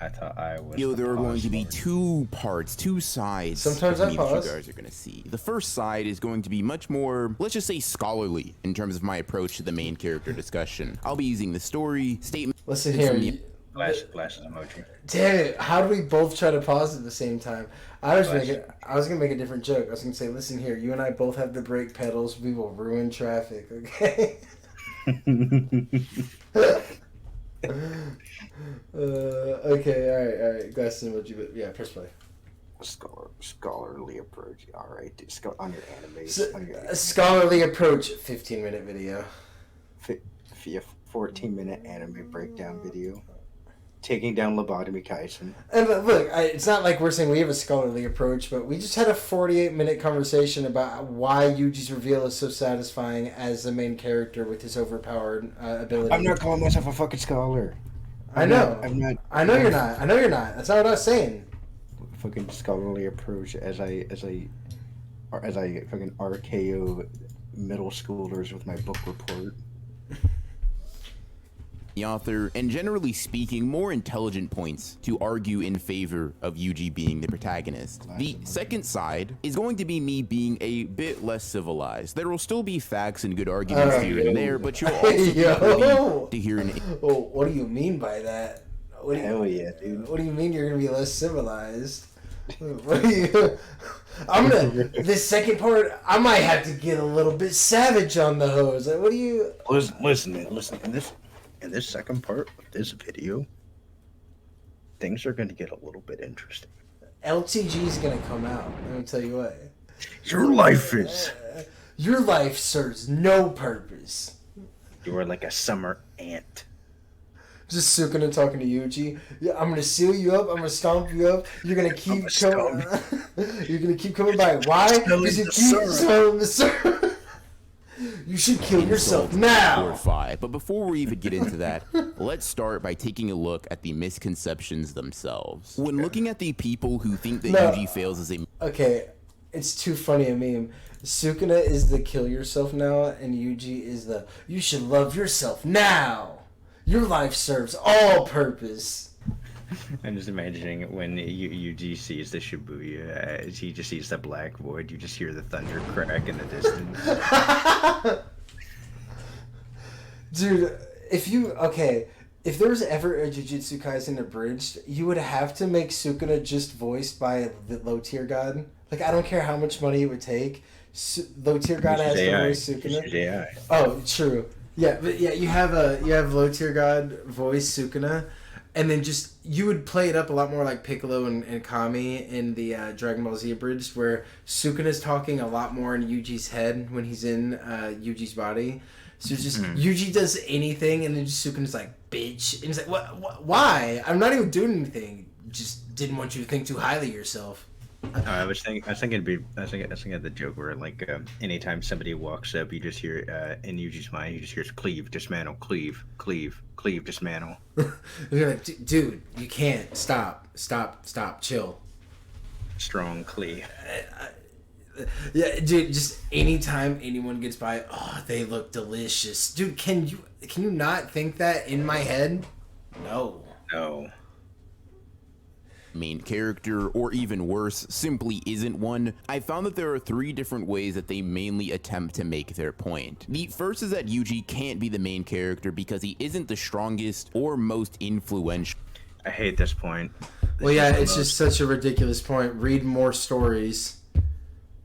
I thought I was. There are going to be two parts, two sides. Sometimes of I me that pause. you guys are going to see. The first side is going to be much more, let's just say, scholarly in terms of my approach to the main character discussion. I'll be using the story statement. Listen here. Glasses emoji. Damn it! How do we both try to pause at the same time? I was gonna make a different joke. I was gonna say, listen here. You and I both have the brake pedals. We will ruin traffic. Okay. Okay. All right. Glasses emoji. But yeah, press play. Scholarly approach. All right, on your anime. A scholarly approach. 15-minute video. 14-minute anime breakdown video. Taking down Lobotomy Kaisen. And look, it's not like we're saying we have a scholarly approach, but we just had a 48-minute conversation about why Yuji's reveal is so satisfying as the main character with his overpowered ability. I'm not calling myself a fucking scholar. I'm not. I know you're not. That's not what I was saying. Fucking scholarly approach as I fucking RKO middle schoolers with my book report. The author, and generally speaking, more intelligent points to argue in favor of Yuji being the protagonist. The second side is going to be me being a bit less civilized. There will still be facts and good arguments here and there, but you'll also be to hear an... Oh, what do you mean by that? Hell yeah, dude. What do you mean you're going to be less civilized? This second part, I might have to get a little bit savage on the hose. Like, what do you... Listen, man, in this second part of this video, things are going to get a little bit interesting. LTG is going to come out. Let me tell you what. Your life serves no purpose. You are like a summer ant. Just Sukuna talking to Yuji. Yeah, I'm gonna seal you up. I'm gonna stomp you up. You're gonna keep coming. You're gonna keep coming by. Why? Because you keep smelling the syrup. You should kill yourself now. 4 or 5. But before we even get into that, let's start by taking a look at the misconceptions themselves. When looking at the people who think that Yuji fails as a... Okay, it's too funny a meme. Sukuna is the kill yourself now, and Yuji is the you should love yourself now. Your life serves all purpose. I'm just imagining when Yuji sees the Shibuya, as he just sees the black void, you just hear the thunder crack in the distance. Dude, if you... Okay, If there was ever a Jujutsu Kaisen abridged, you would have to make Sukuna just voiced by the low tier god. Like, I don't care how much money it would take. Low tier god has to voice Sukuna. AI. Oh, true. Yeah, but yeah, you have low tier god voice Sukuna, and then just you would play it up a lot more like Piccolo and Kami in the Dragon Ball Z abridged, where Sukuna's talking a lot more in Yuji's head when he's in Yuji's body. So it's just Yuji does anything, and then just Sukuna's like, "Bitch," and he's like, "What? Why? I'm not even doing anything. Just didn't want you to think too highly of yourself." I was thinking of the joke where like anytime somebody walks up, you just hear in Yuji's mind, you just hear cleave, dismantle, cleave, cleave, cleave, dismantle. You're like, dude, you can't stop, chill. Strong cleave. Yeah, dude. Just anytime anyone gets by, oh, they look delicious, dude. Can you not think that in my head? No. Main character, or even worse, simply isn't one. I found that there are 3 different ways that they mainly attempt to make their point. The first is that Yuji can't be the main character because he isn't the strongest or most influential. I hate this point. Well, yeah, it's just such a ridiculous point. Read more stories.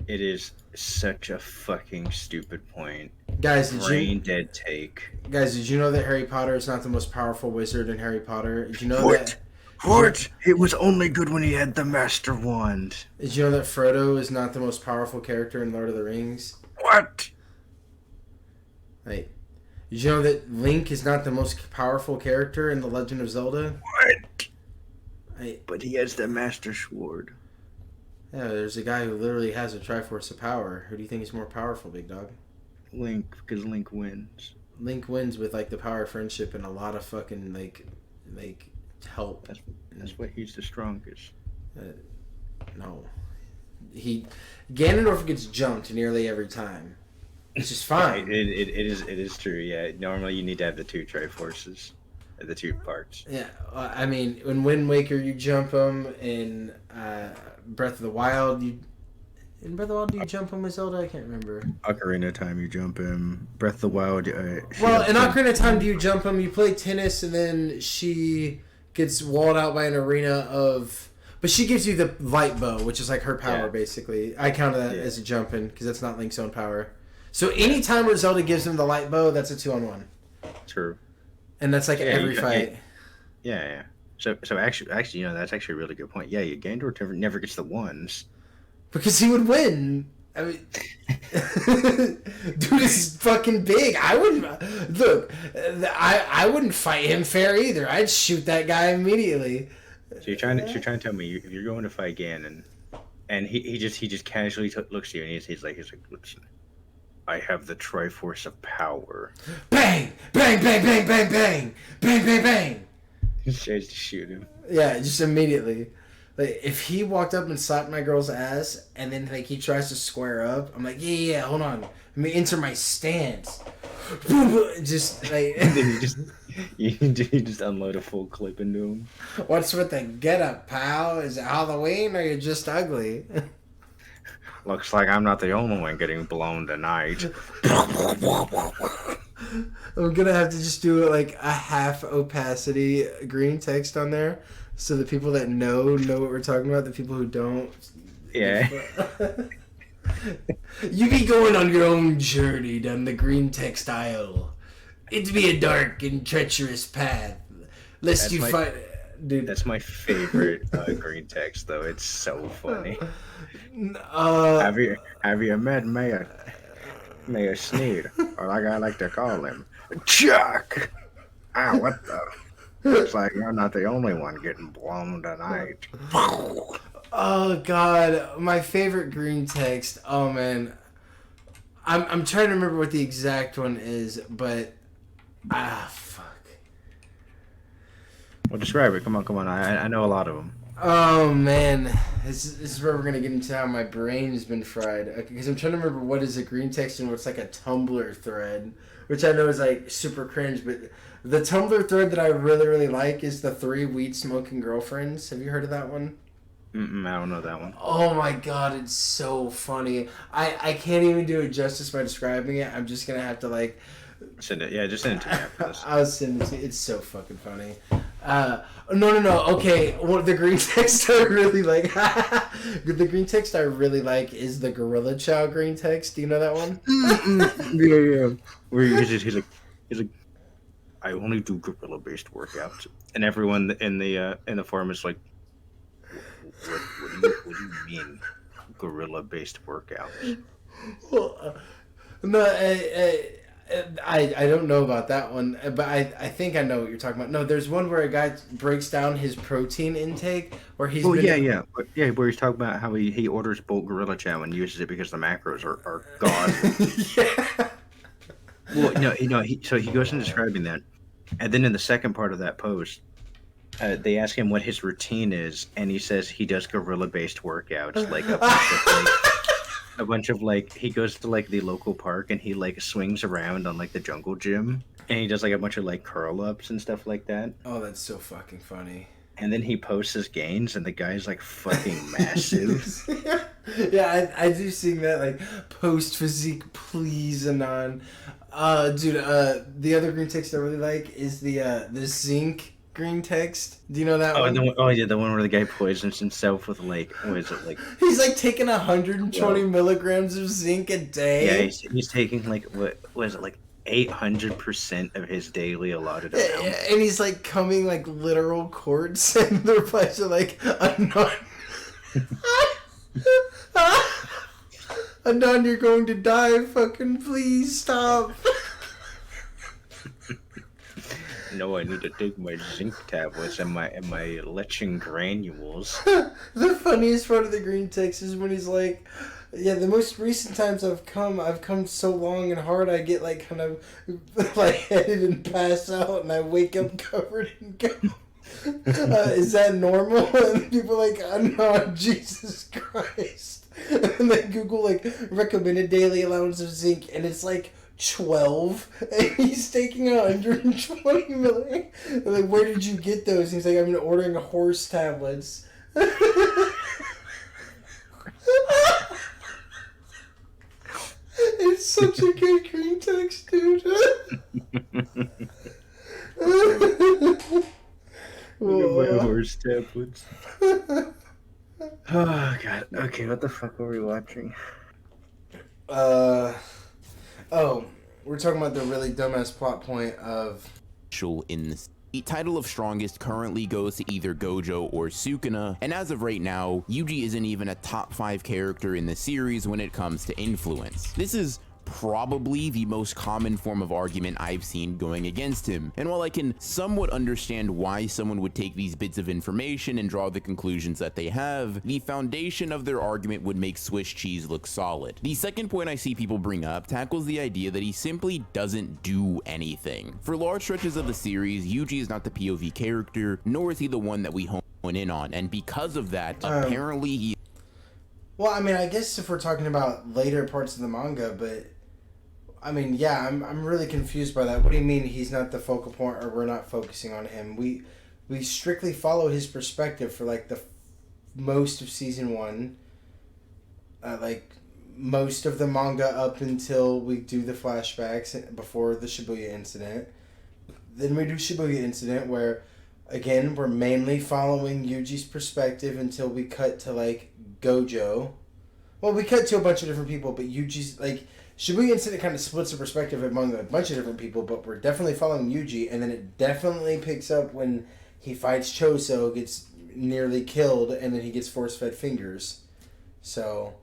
It is such a fucking stupid point. Guys, Brain dead take. Guys, did you know that Harry Potter is not the most powerful wizard in Harry Potter? Did you know that? What? It was only good when he had the Master Wand. Did you know that Frodo is not the most powerful character in Lord of the Rings? What? Did you know that Link is not the most powerful character in The Legend of Zelda? What? But he has the Master Sword. Yeah, there's a guy who literally has a Triforce of Power. Who do you think is more powerful, big dog? Link, because Link wins. Link wins with like the power of friendship and a lot of fucking like help. That's why he's the strongest. No, Ganondorf gets jumped nearly every time. It's just fine. It is true. Yeah, normally you need to have the 2 Triforces, the 2 parts. Yeah, I mean, in Wind Waker you jump them. In Breath of the Wild, do you jump him with Zelda? I can't remember. Ocarina of Time, you jump him. Breath of the Wild. Well, in Ocarina of Time, do you jump him? You play tennis, and then she gets walled out by an arena of... But she gives you the light bow, which is like her power, basically. I count that as a jumping, because that's not Link's own power. So any time where Zelda gives him the light bow, that's a 2-on-1. True. And that's like every fight. Yeah. So actually, that's actually a really good point. Yeah, Ganondorf never gets the ones. Because he would win. I mean, dude is fucking big. I wouldn't look. I wouldn't fight him fair either. I'd shoot that guy immediately. So you're trying to tell me if you're going to fight Ganon, and he just casually looks at you and he's like, listen, I have the Triforce of Power. Bang, bang, bang, bang, bang, bang, bang, bang, bang. He tries to shoot him. Yeah, just immediately. Like, if he walked up and slapped my girl's ass, and then like he tries to square up, I'm like, yeah, hold on, let me enter my stance. Just like, and then you just unload a full clip into him. What's with the get up, pal? Is it Halloween or you're just ugly? Looks like I'm not the only one getting blown tonight. I'm gonna have to just do like a half opacity green text on there. So the people that know what we're talking about. The people who don't, yeah. You be going on your own journey down the green text aisle. It'd be a dark and treacherous path, lest you find. Dude, that's my favorite green text, though. It's so funny. Have you met Mayor Sneed, or like I like to call him, Chuck? Ah, what the. Looks like you're not the only one getting blown tonight. Oh God, my favorite green text. Oh man, I'm trying to remember what the exact one is, but fuck. Well, describe it. Come on. I know a lot of them. Oh man, this is where we're gonna get into how my brain's been fried. Because I'm trying to remember what is a green text and what's like a Tumblr thread, which I know is like super cringe, but. The Tumblr thread that I really, really like is the 3 weed-smoking girlfriends. Have you heard of that one? I don't know that one. Oh my god, it's so funny. I can't even do it justice by describing it. I'm just going to have to, like, Send it. Yeah, just send it to me after this. I'll send it to you. It's so fucking funny. No. Okay, well, the green text I really like. The green text I really like is the Gorilla Chow green text. Do you know that one? Yeah. Where he's like, I only do gorilla based workouts, and everyone in the forum is like, what do you mean gorilla based workouts? Well, no, I don't know about that one, but I think I know what you're talking about. No, there's one where a guy breaks down his protein intake, where he's Where he's talking about how he orders bulk gorilla chow and uses it because the macros are gone. Yeah. Well, no, so he goes in describing that, and then in the second part of that post, they ask him what his routine is, and he says he does gorilla-based workouts, like a bunch of he goes to the local park and he swings around on the jungle gym, and he does a bunch of curl-ups and stuff like that. Oh, that's so fucking funny. And then he posts his gains, and the guy's fucking massive. Yeah, I do see that post physique, please, Anon. Dude, the other green text I really like is the zinc green text. Do you know that one? The one where the guy poisons himself with what is it He's taking 120 milligrams of zinc a day. Yeah, he's taking what is it 800% of his daily allotted amount. And he's coming literal quarts, and the replies are Anon. Anon, you're going to die. Fucking please stop. No, I need to take my zinc tablets and my lechin granules. The funniest part of the green text is when he's yeah, the most recent times I've come so long and hard, I get kind of headed and pass out, and I wake up covered in gum. Is that normal? And people are oh no, Jesus Christ. And then Google recommended daily allowance of zinc, and it's 12, and he's taking 120 million. Where did you get those? And he's I've been ordering horse tablets. It's such a good green text, dude. Look at my horse tablets. Oh god. Okay, what the fuck were we watching? Oh, we're talking about the really dumbass plot point of in the title of strongest currently goes to either Gojo or Sukuna, and as of right now, Yuji isn't even a top 5 character in the series when it comes to influence. This is probably the most common form of argument I've seen going against him, and while I can somewhat understand why someone would take these bits of information and draw the conclusions that they have, the foundation of their argument would make Swiss cheese look solid. The second point I see people bring up tackles the idea that he simply doesn't do anything. For large stretches of the series, Yuji is not the POV character, nor is he the one that we hone in on, and because of that, apparently he... Well, I mean, I guess if we're talking about later parts of the manga, but I mean, yeah, I'm really confused by that. What do you mean he's not the focal point, or we're not focusing on him? We strictly follow his perspective for the most of season 1, most of the manga up until we do the flashbacks before the Shibuya incident. Then we do Shibuya incident where, again, we're mainly following Yuji's perspective until we cut to Gojo. Well, we cut to a bunch of different people, but Yuji's Shibuya incident kind of splits the perspective among a bunch of different people, but we're definitely following Yuji, and then it definitely picks up when he fights Choso, gets nearly killed, and then he gets force-fed fingers. So,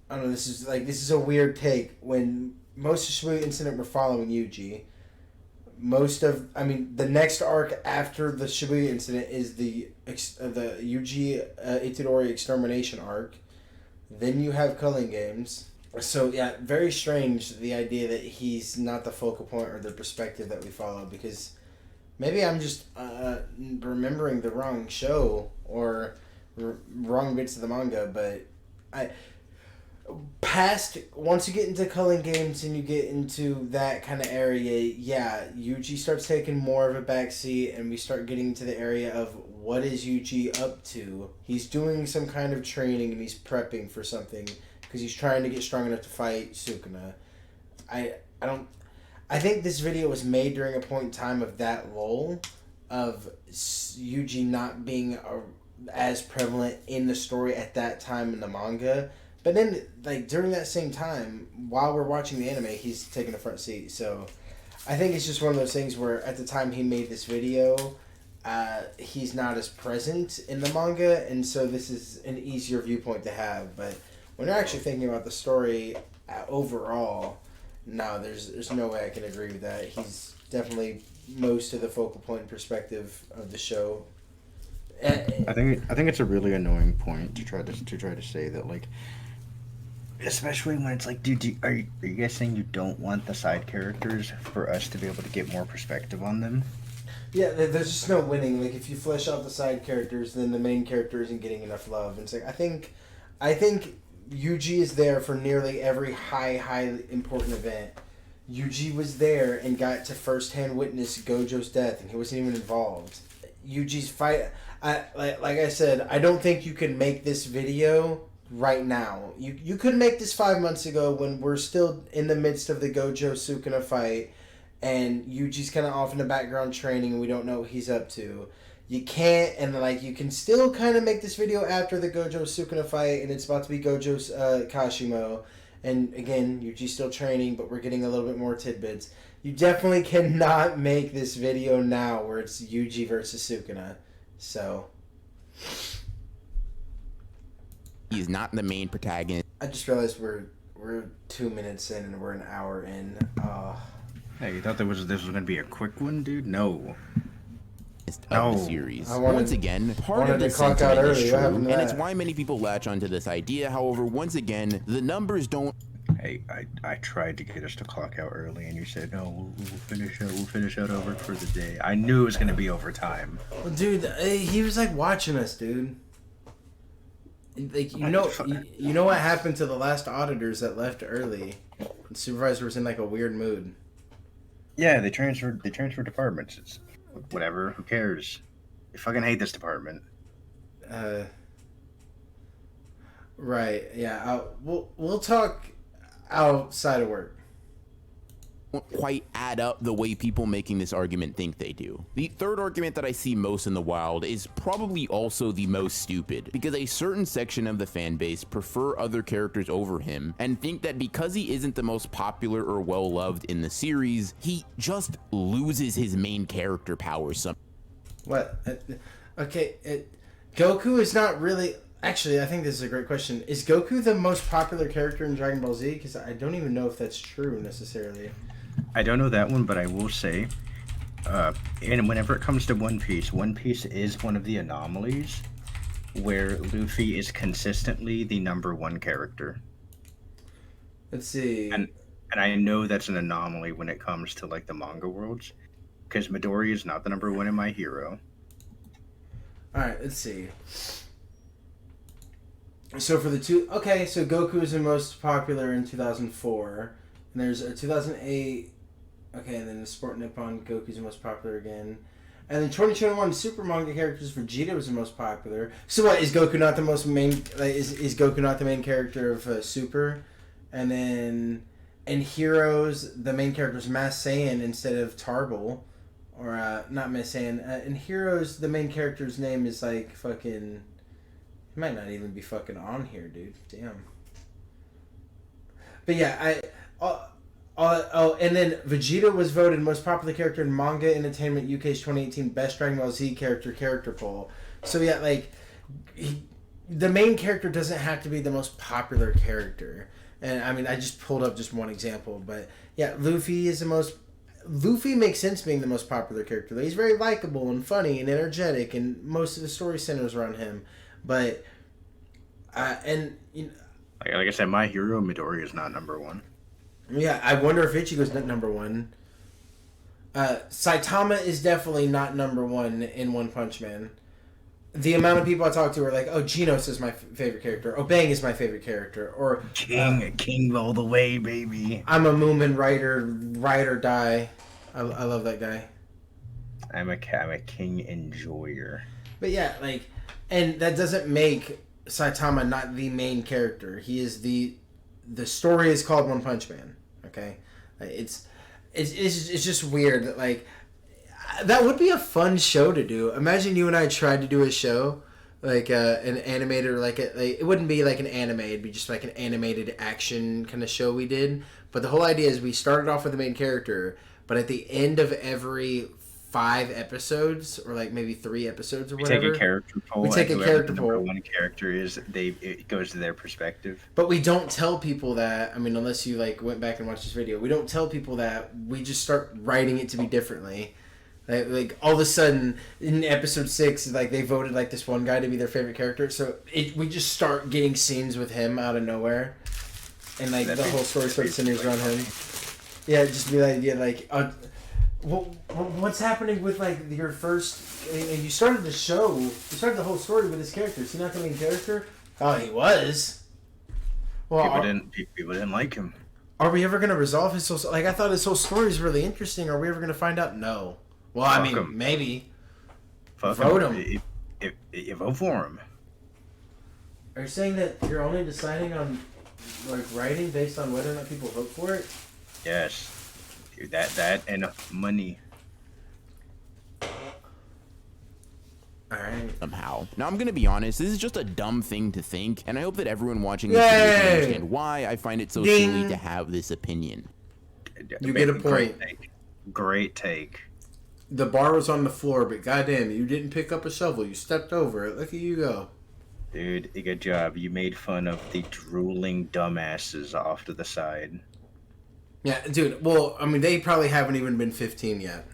I don't know, this is a weird take. When most of Shibuya incident we're following Yuji. The next arc after the Shibuya incident is the Yuji Itadori extermination arc. Then you have Culling Games. So, yeah, very strange, the idea that he's not the focal point or the perspective that we follow, because maybe I'm just remembering the wrong show or wrong bits of the manga, but once you get into Culling Games and you get into that kind of area, yeah, Yuji starts taking more of a backseat, and we start getting into the area of what is Yuji up to. He's doing some kind of training, and he's prepping for something, because he's trying to get strong enough to fight Sukuna. I I think this video was made during a point in time of that lull of Yuji not being as prevalent in the story at that time in the manga. But then, like, during that same time, while we're watching the anime, he's taking a front seat. So I think it's just one of those things where at the time he made this video, he's not as present in the manga, and so this is an easier viewpoint to have. But when you're actually thinking about the story overall, no, there's no way I can agree with that. He's definitely most of the focal point perspective of the show. I think it's a really annoying point to try to say that, like, especially when it's like, dude, are you guys saying you don't want the side characters for us to be able to get more perspective on them? Yeah, there's just no winning. Like, if you flesh out the side characters, then the main character isn't getting enough love. And it's like, I think Yuji is there for nearly every highly important event. Yuji was there and got to firsthand witness Gojo's death, and he wasn't even involved. Yuji's fight, like I said, I don't think you can make this video right now. You could make this 5 months ago when we're still in the midst of the Gojo Sukuna fight, and Yuji's kind of off in the background training, and we don't know what he's up to. You can't, and like, you can still kind of make this video after the Gojo Sukuna fight, and it's about to be Gojo's Kashimo, and again, Yuji's still training, but we're getting a little bit more tidbits. You definitely cannot make this video now where it's Yuji versus Sukuna. So He's not the main protagonist. I just realized we're 2 minutes in and we're an hour in. Hey, you thought this was going to be a quick one, dude? No. Of the series. Once again, part wanted of the to clock out sentiment is early. true, What happened to and it's that? why many people latch onto this idea. However, once again, the numbers don't. Hey, I tried to get us to clock out early, and you said, no, we'll finish out over for the day. I knew it was going to be overtime. Well, dude, he was like watching us, dude. Like, you know what happened to the last auditors that left early? The supervisor was in like a weird mood. Yeah, they transferred departments. It's whatever, who cares? I fucking hate this department. Right, yeah. We'll talk outside of work. Quite add up the way people making this argument think they do. The third argument that I see most in the wild is probably also the most stupid, because a certain section of the fan base prefer other characters over him and think that because he isn't the most popular or well-loved in the series, he just loses his main character powers. What? Goku is not really... Actually, I think this is a great question. Is Goku the most popular character in Dragon Ball Z? Because I don't even know if that's true necessarily. I don't know that one, but I will say, and whenever it comes to One Piece is one of the anomalies where Luffy is consistently the #1 character. Let's see. And I know that's an anomaly when it comes to like the manga worlds, because Midori is not the #1 in My Hero. All right, let's see. So for the two, okay, so Goku is the most popular in 2004, and there's a 2008. Okay, and then the Sport Nippon, Goku's the most popular again, and then 2021 Super Manga characters, Vegeta was the most popular. So what, is Goku not the most main? Like, is Goku not the main character of Super? And then in Heroes, the main character is Mass Saiyan instead of Tarble, or not Mass Saiyan. In Heroes, the main character's name is like fucking. He might not even be fucking on here, dude. Damn. But yeah, and then Vegeta was voted most popular character in Manga Entertainment UK's 2018 Best Dragon Ball Z character poll. So yeah, like, the main character doesn't have to be the most popular character. And I mean, I just pulled up just one example, but yeah, Luffy makes sense being the most popular character. He's very likable and funny and energetic, and most of the story centers around him. But and you know, like I said, My Hero Midori is not #1. Yeah, I wonder if Ichigo's #1. Saitama is definitely not #1 in One Punch Man. The amount of people I talk to are like, "Oh, Genos is my favorite character. Oh, Bang is my favorite character." Or King all the way, baby. I'm a Moomin ride or die. I love that guy. I'm a king enjoyer. But yeah, like, and that doesn't make Saitama not the main character. He is the story is called One Punch Man. Okay, it's it's just weird that, like, that would be a fun show to do. Imagine you and I tried to do a show, like an animated, or like it wouldn't be like an anime, it'd be just like an animated action kind of show we did. But the whole idea is we started off with the main character, but at the end of every 5 episodes, or like maybe 3 episodes or whatever, take a character poll. We take a character poll. One character is it goes to their perspective. But we don't tell people that. I mean, unless you like went back and watched this video, we don't tell people that. We just start writing it to be differently. Like all of a sudden in episode 6, like they voted like this one guy to be their favorite character. So we just start getting scenes with him out of nowhere, and like the whole story starts centers around him. Yeah, just be like, yeah, like. What's happening with like your first? You started the show. You started the whole story with this character. Is he not the main character? Oh, he was. Well, people didn't like him. Are we ever gonna resolve his whole? Like, I thought his whole story is really interesting. Are we ever gonna find out? No. Well, I mean, him. Maybe. Vote him. If vote for him. Are you saying that you're only deciding on like writing based on whether or not people vote for it? Yes. That and money. Alright. Somehow. Now, I'm gonna be honest, this is just a dumb thing to think, and I hope that everyone watching this video can understand why I find it so silly to have this opinion. You get a point. Great take. The bar was on the floor, but goddamn, you didn't pick up a shovel. You stepped over it. Look at you go. Dude, good job. You made fun of the drooling dumbasses off to the side. Yeah, dude. Well, I mean, they probably haven't even been 15 yet.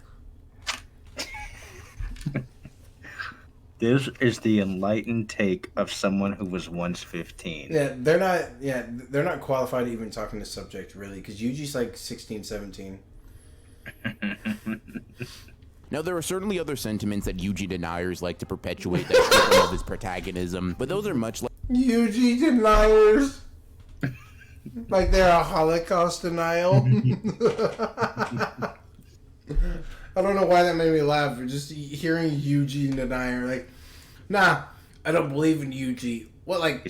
This is the enlightened take of someone who was once 15. Yeah, they're not qualified to even talk on this subject, really, because Yuji's like 16, 17. Now, there are certainly other sentiments that Yuji deniers like to perpetuate that strip of his protagonism, but those are much like Yuji deniers. Like they're a Holocaust denial. I don't know why that made me laugh. Just hearing Yuji denier, like, nah, I don't believe in Yuji. What, like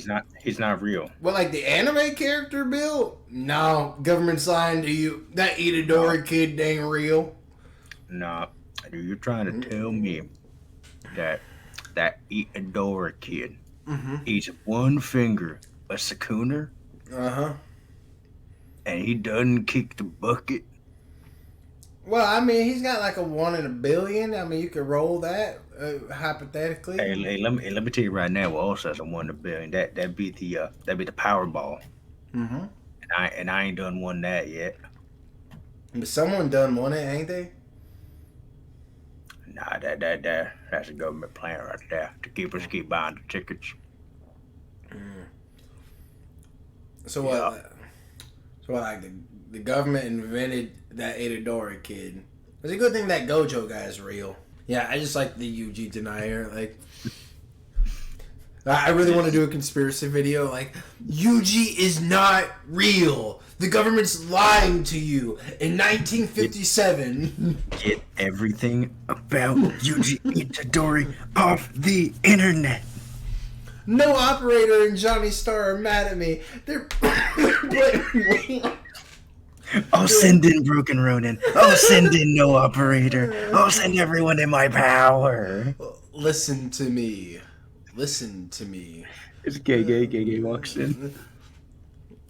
he's not real. What, like the anime character, Bill? No, government's lying to you. That Itadori kid ain't real. Nah, you're trying to tell me that Itadori kid eats one finger a Sakuna? Uh-huh. And he doesn't kick the bucket? Well, I mean, he's got like a 1 in a billion. I mean, you could roll that hypothetically. Hey, let me tell you right now. What also has a 1 in a billion? That'd be the Powerball. Mm-hmm. And I ain't done won that yet. But someone done won it, ain't they? Nah, that's a government plan right there to keep us keep buying the tickets. So what? Yeah. So what? Like the government invented that Itadori kid. It's a good thing that Gojo guy is real. Yeah, I just like the Yuji denier. Like, I really want to do a conspiracy video. Like, Yuji is not real. The government's lying to you in 1957. Get everything about Yuji Itadori off the internet. No operator and Johnny Star are mad at me. They're I'll send in Broken Ronin. I'll send in no operator. I'll send everyone in my power. Listen to me. Listen to me. It's gay walks in.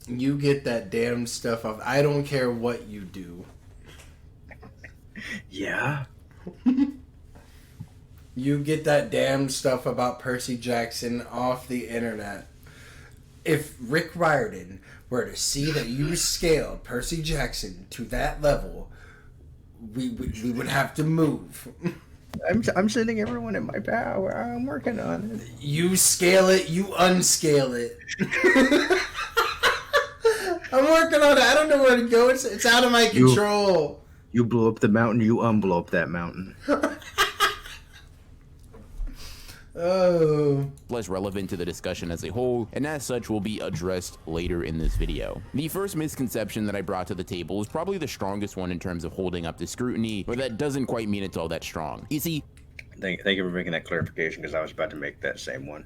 You get that damn stuff off. I don't care what you do. Yeah. You get that damn stuff about Percy Jackson off the internet. If Rick Riordan were to see that you scaled Percy Jackson to that level, we would have to move. I'm sending everyone in my power. I'm working on it. You scale it, you unscale it. I'm working on it. I don't know where to go. It's out of my control. You blow up the mountain, you unblow up that mountain. Oh. Less relevant to the discussion as a whole, and as such will be addressed later in this video. The first misconception that I brought to the table is probably the strongest one in terms of holding up to scrutiny, but that doesn't quite mean it's all that strong. You see, Thank you for making that clarification, because I was about to make that same one.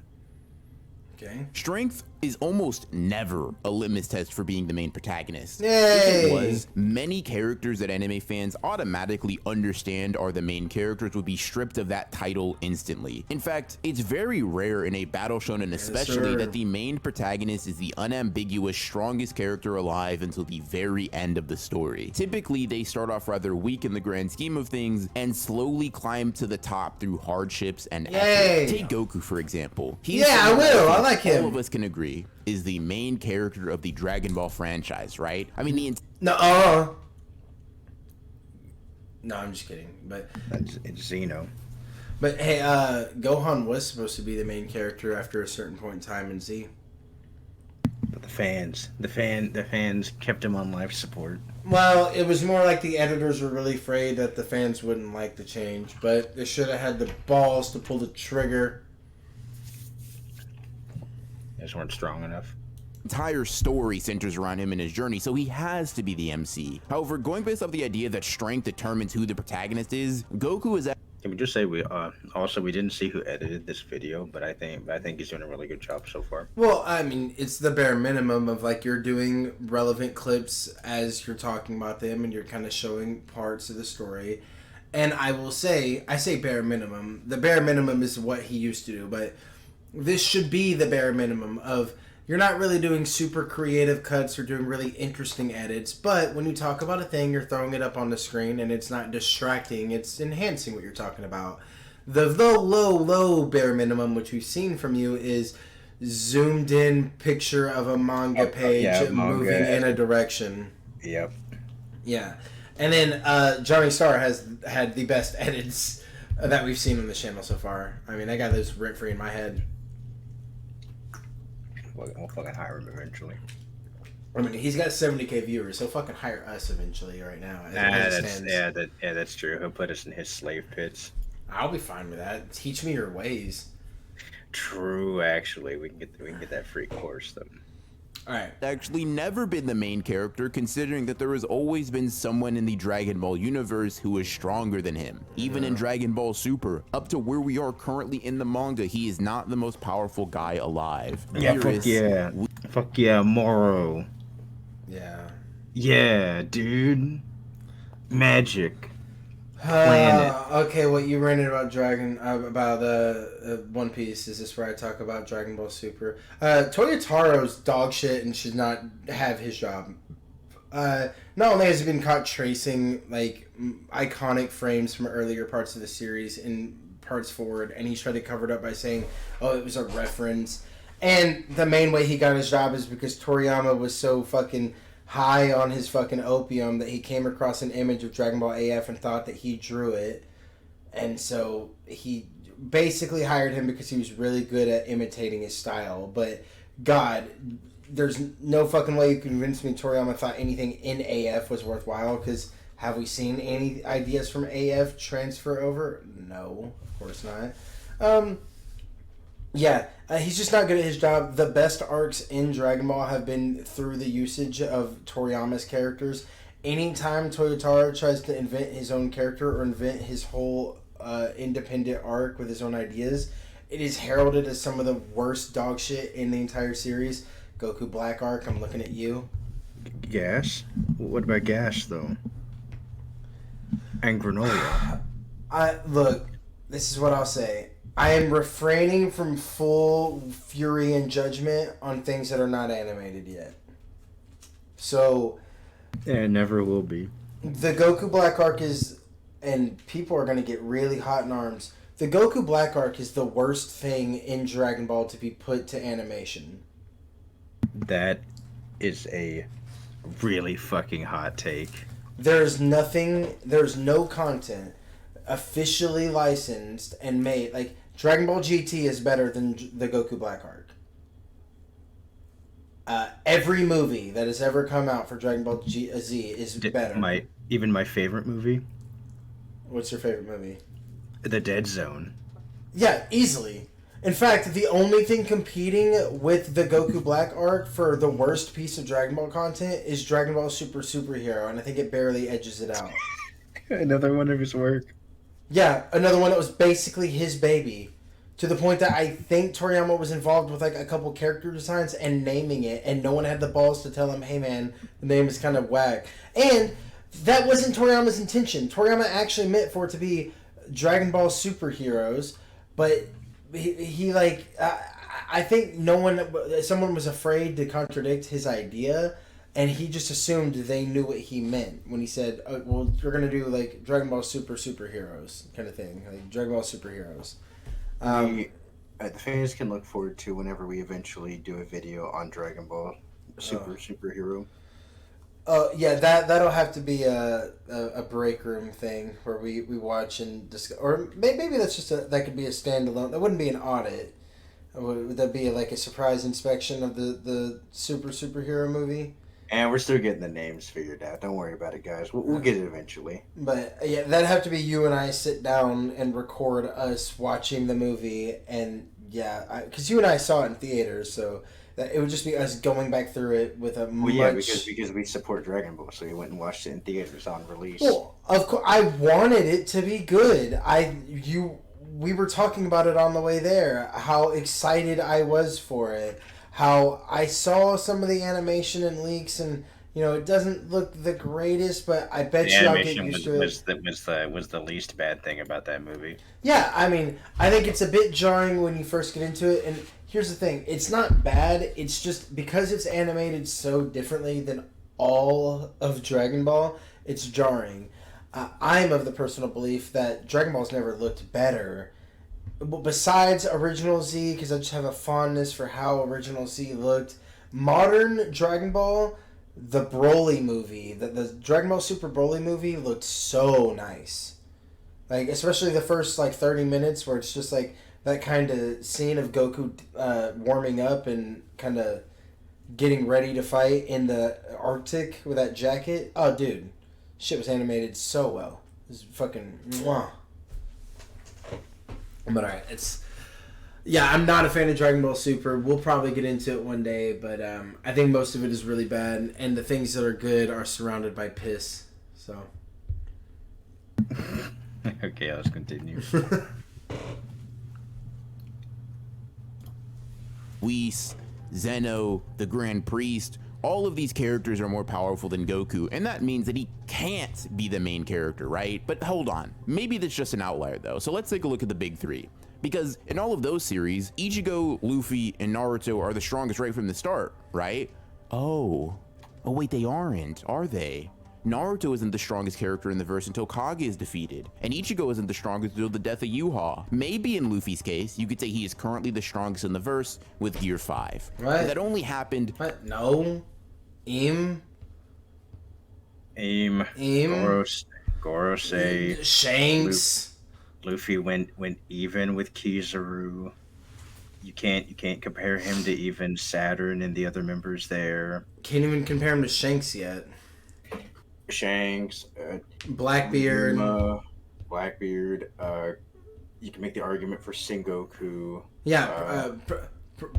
Okay. Strength is almost never a litmus test for being the main protagonist. Yay! If it was, many characters that anime fans automatically understand are the main characters would be stripped of that title instantly. In fact, it's very rare in a battle shonen especially that the main protagonist is the unambiguous strongest character alive until the very end of the story. Typically, they start off rather weak in the grand scheme of things and slowly climb to the top through hardships and effort. Take Goku, for example. I will. I like him. All of us can agree is the main character of the Dragon Ball franchise, right? I mean, No, I'm just kidding. But It's Xeno. But hey, Gohan was supposed to be the main character after a certain point in time in Z. But the fans kept him on life support. Well, it was more like the editors were really afraid that the fans wouldn't like the change, but they should have had the balls to pull the trigger. They just weren't strong enough. Entire story centers around him and his journey, so he has to be the MC. However, going based off the idea that strength determines who the protagonist is, Goku is Can we just say we didn't see who edited this video, but I think he's doing a really good job so far. Well, I mean, it's the bare minimum of like you're doing relevant clips as you're talking about them and you're kind of showing parts of the story. And I will say, I say bare minimum. The bare minimum is what he used to do, but this should be the bare minimum of you're not really doing super creative cuts or doing really interesting edits, but when you talk about a thing, you're throwing it up on the screen and it's not distracting, it's enhancing what you're talking about. The low bare minimum, which we've seen from you, is zoomed in picture of a manga page moving in a direction. Yep. Yeah. And then Johnny Star has had the best edits that we've seen on the channel so far. I mean, I got those rent free in my head. We'll fucking hire him eventually. I mean, he's got 70K viewers. He'll fucking hire us eventually right now. That's true. He'll put us in his slave pits. I'll be fine with that. Teach me your ways. True, actually, we can get that free course then. All right. actually never been the main character, considering that there has always been someone in the Dragon Ball universe who is stronger than him. Even in Dragon Ball Super, up to where we are currently in the manga, he is not the most powerful guy alive. Fuck yeah, Moro. Yeah. Yeah, dude. Magic. Planet. Okay, what you ranted about One Piece. Is this where I talk about Dragon Ball Super? Toyotaro's dog shit and should not have his job. Not only has he been caught tracing like iconic frames from earlier parts of the series in parts forward, and he's tried to cover it up by saying, "Oh, it was a reference." And the main way he got his job is because Toriyama was so fucking high on his fucking opium that he came across an image of Dragon Ball AF and thought that he drew it. And so he basically hired him because he was really good at imitating his style. But God, there's no fucking way you can convince me Toriyama thought anything in AF was worthwhile, because have we seen any ideas from AF transfer over? No, of course not. He's just not good at his job. The best arcs in Dragon Ball have been through the usage of Toriyama's characters. Anytime Toyotaro tries to invent his own character or invent his whole independent arc with his own ideas, it is heralded as some of the worst dog shit in the entire series. Goku Black arc, I'm looking at you. Gas? What about gas, though? And granola? Look, this is what I'll say. I am refraining from full fury and judgment on things that are not animated yet. So... Yeah, it never will be. The Goku Black arc is... And people are going to get really hot in arms. The Goku Black arc is the worst thing in Dragon Ball to be put to animation. That is a really fucking hot take. There's no content officially licensed and made. Like, Dragon Ball GT is better than the Goku Black arc. Every movie that has ever come out for Dragon Ball Z is better. Even my favorite movie? What's your favorite movie? The Dead Zone. Yeah, easily. In fact, the only thing competing with the Goku Black arc for the worst piece of Dragon Ball content is Dragon Ball Super Superhero, and I think it barely edges it out. Another one of his work. Yeah, another one that was basically his baby. To the point that I think Toriyama was involved with like a couple character designs and naming it, and no one had the balls to tell him, "Hey man, the name is kind of whack." And that wasn't Toriyama's intention. Toriyama actually meant for it to be Dragon Ball Superheroes, but he like I think someone was afraid to contradict his idea, and he just assumed they knew what he meant when he said, "Well, you're gonna do like Dragon Ball Superheroes kind of thing, like Dragon Ball Superheroes." The fans can look forward to whenever we eventually do a video on Dragon Ball Superhero. Yeah, that'll have to be a break room thing where we watch and discuss, or maybe that's just that could be a standalone. That wouldn't be an audit. Would that be like a surprise inspection of the superhero movie? And we're still getting the names figured out. Don't worry about it, guys. We'll get it eventually. But yeah, that'd have to be you and I sit down and record us watching the movie, and yeah, because you and I saw it in theaters, so that it would just be us going back through it with a because we support Dragon Ball, so we went and watched it in theaters on release. Well, of course, I wanted it to be good. We were talking about it on the way there. How excited I was for it. How I saw some of the animation and leaks, and it doesn't look the greatest, but I bet you I'll get used to it. Was the least bad thing about that movie. Yeah, I mean, I think it's a bit jarring when you first get into it, and here's the thing: it's not bad. It's just because it's animated so differently than all of Dragon Ball, it's jarring. I'm of the personal belief that Dragon Ball's never looked better. Besides Original Z, because I just have a fondness for how Original Z looked. Modern Dragon Ball, the Broly movie, the Dragon Ball Super Broly movie looked so nice. Like, especially the first, 30 minutes where it's just, that kind of scene of Goku warming up and kind of getting ready to fight in the Arctic with that jacket. Oh, dude. Shit was animated so well. It was fucking mwah. But alright, I'm not a fan of Dragon Ball Super. We'll probably get into it one day, but I think most of it is really bad, and the things that are good are surrounded by piss. So. Okay, let's continue. Whis, Zeno, the Grand Priest, all of these characters are more powerful than Goku, and that means that he can't be the main character, right? But hold on, maybe that's just an outlier though. So let's take a look at the big three. Because in all of those series, Ichigo, Luffy, and Naruto are the strongest right from the start, right? Oh wait, they aren't, are they? Naruto isn't the strongest character in the verse until Kage is defeated, and Ichigo isn't the strongest until the death of Yuha. Maybe in Luffy's case, you could say he is currently the strongest in the verse with Gear 5. What? That only happened... What? No. Gorosei, Shanks. Luffy went even with Kizaru. You can't compare him to even Saturn and the other members there. Can't even compare him to Shanks yet. Shanks, Blackbeard. Blackbeard. You can make the argument for Sengoku. Yeah,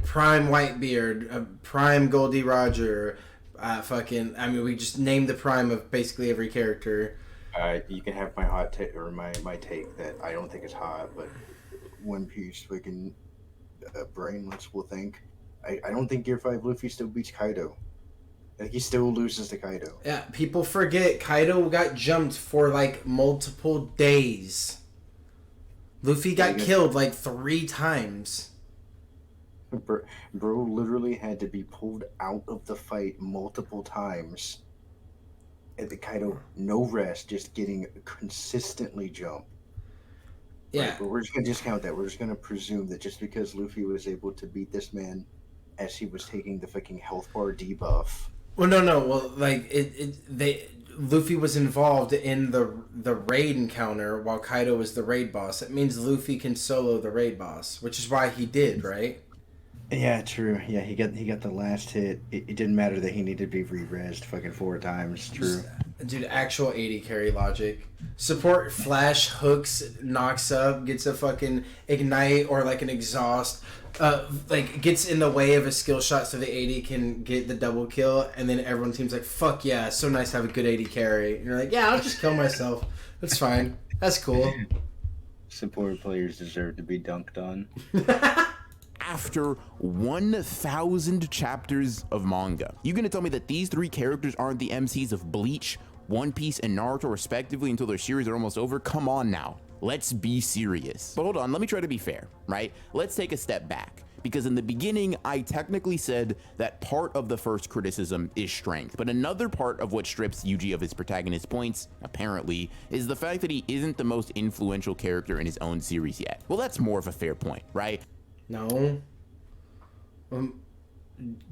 Prime Whitebeard, Prime Goldie Roger. We just named the prime of basically every character. You can have my hot take or my take that I don't think is hot, but One Piece fucking brainless will think. I don't think Gear 5 Luffy still beats Kaido. He still loses to Kaido. Yeah, people forget Kaido got jumped for multiple days. Luffy got killed 3 times. Bro literally had to be pulled out of the fight multiple times. And the Kaido, no rest, just getting consistently jumped. Yeah. Right, but we're just going to discount that. We're just going to presume that just because Luffy was able to beat this man as he was taking the fucking health bar debuff. Well, no. Well, Luffy was involved in the raid encounter while Kaido was the raid boss. It means Luffy can solo the raid boss, which is why he did, right? Yeah, true. Yeah, he got the last hit. It didn't matter that he needed to be re-rezzed fucking 4 times. True. Dude, actual 80 carry logic. Support flash hooks, knocks up, gets a fucking ignite or an exhaust. Gets in the way of a skill shot so the 80 can get the double kill, and then everyone seems like, fuck yeah, it's so nice to have a good 80 carry. And you're like, yeah, I'll just kill myself. That's fine. That's cool. Support players deserve to be dunked on. After 1,000 chapters of manga, you gonna tell me that these three characters aren't the MCs of Bleach, One Piece, and Naruto respectively until their series are almost over? Come on now, let's be serious. But hold on, let me try to be fair, right? Let's take a step back. Because in the beginning, I technically said that part of the first criticism is strength, but another part of what strips Yuji of his protagonist points, apparently, is the fact that he isn't the most influential character in his own series yet. Well, that's more of a fair point, right? No.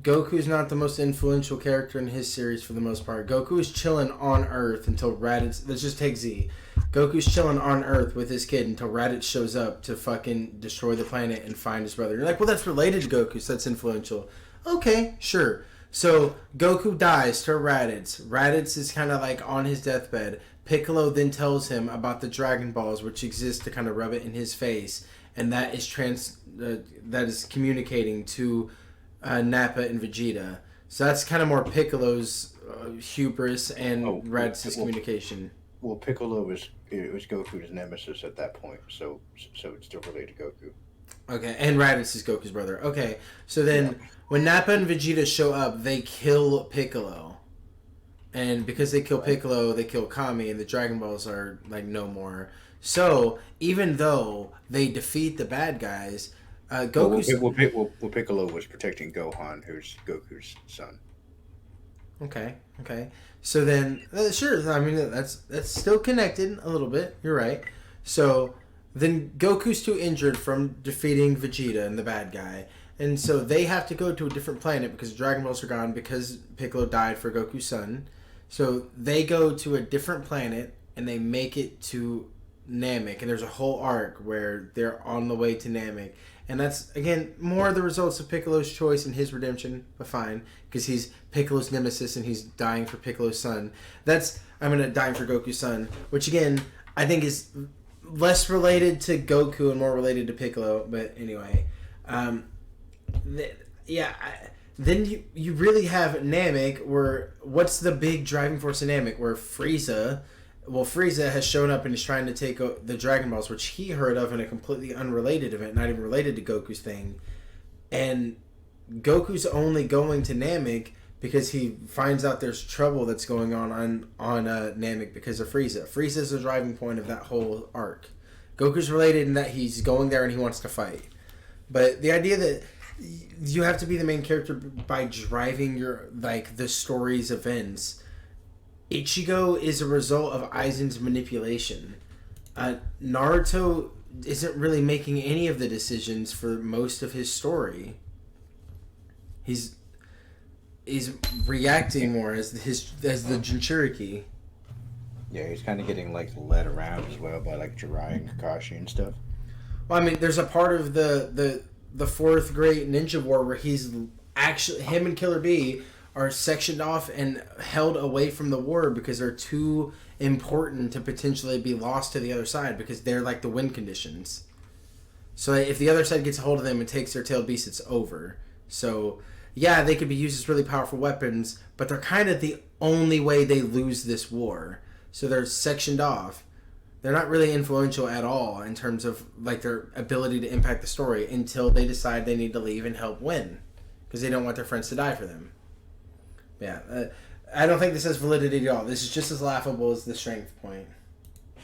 Goku's not the most influential character in his series for the most part. Goku is chilling on Earth until Raditz... Let's just take Z. Goku's chilling on Earth with his kid until Raditz shows up to fucking destroy the planet and find his brother. You're like, well, that's related to Goku, so that's influential. Okay, sure. So, Goku dies to Raditz. Raditz is kind of like on his deathbed. Piccolo then tells him about the Dragon Balls, which exist to kind of rub it in his face. And that is communicating to Nappa and Vegeta. So that's kind of more Piccolo's hubris and Raditz's communication. Well, Piccolo was Goku's nemesis at that point, so it's still related to Goku. Okay, and Raditz is Goku's brother. Okay, so then when Nappa and Vegeta show up, they kill Piccolo. And because they kill Piccolo, they kill Kami, and the Dragon Balls are like no more. So even though they defeat the bad guys, Goku's... Well, Piccolo was protecting Gohan, who's Goku's son. Okay. So then, sure. I mean, that's still connected a little bit. You're right. So then Goku's too injured from defeating Vegeta and the bad guy, and so they have to go to a different planet because the Dragon Balls are gone because Piccolo died for Goku's son. So they go to a different planet and they make it to Namek, and there's a whole arc where they're on the way to Namek. And that's, again, more the results of Piccolo's choice and his redemption, but fine, because he's Piccolo's nemesis and he's dying for Piccolo's son. Dying for Goku's son, which, again, I think is less related to Goku and more related to Piccolo, but anyway. Then you really have Namek, where, what's the big driving force in Namek, where Frieza has shown up and is trying to take the Dragon Balls, which he heard of in a completely unrelated event, not even related to Goku's thing. And Goku's only going to Namek because he finds out there's trouble that's going on Namek because of Frieza. Frieza's the driving point of that whole arc. Goku's related in that he's going there and he wants to fight. But the idea that you have to be the main character by driving the story's events... Ichigo is a result of Aizen's manipulation. Naruto isn't really making any of the decisions for most of his story. He's reacting more as the Jinchuriki. Yeah, he's kind of getting led around as well by Jiraiya and Kakashi and stuff. Well, I mean, there's a part of the fourth great ninja war where he's actually, him and Killer Bee are sectioned off and held away from the war because they're too important to potentially be lost to the other side because they're like the win conditions. So if the other side gets a hold of them and takes their tailed beast, it's over. So yeah, they could be used as really powerful weapons, but they're kind of the only way they lose this war. So they're sectioned off. They're not really influential at all in terms of their ability to impact the story until they decide they need to leave and help win because they don't want their friends to die for them. Yeah, I don't think this has validity at all. This is just as laughable as the strength point.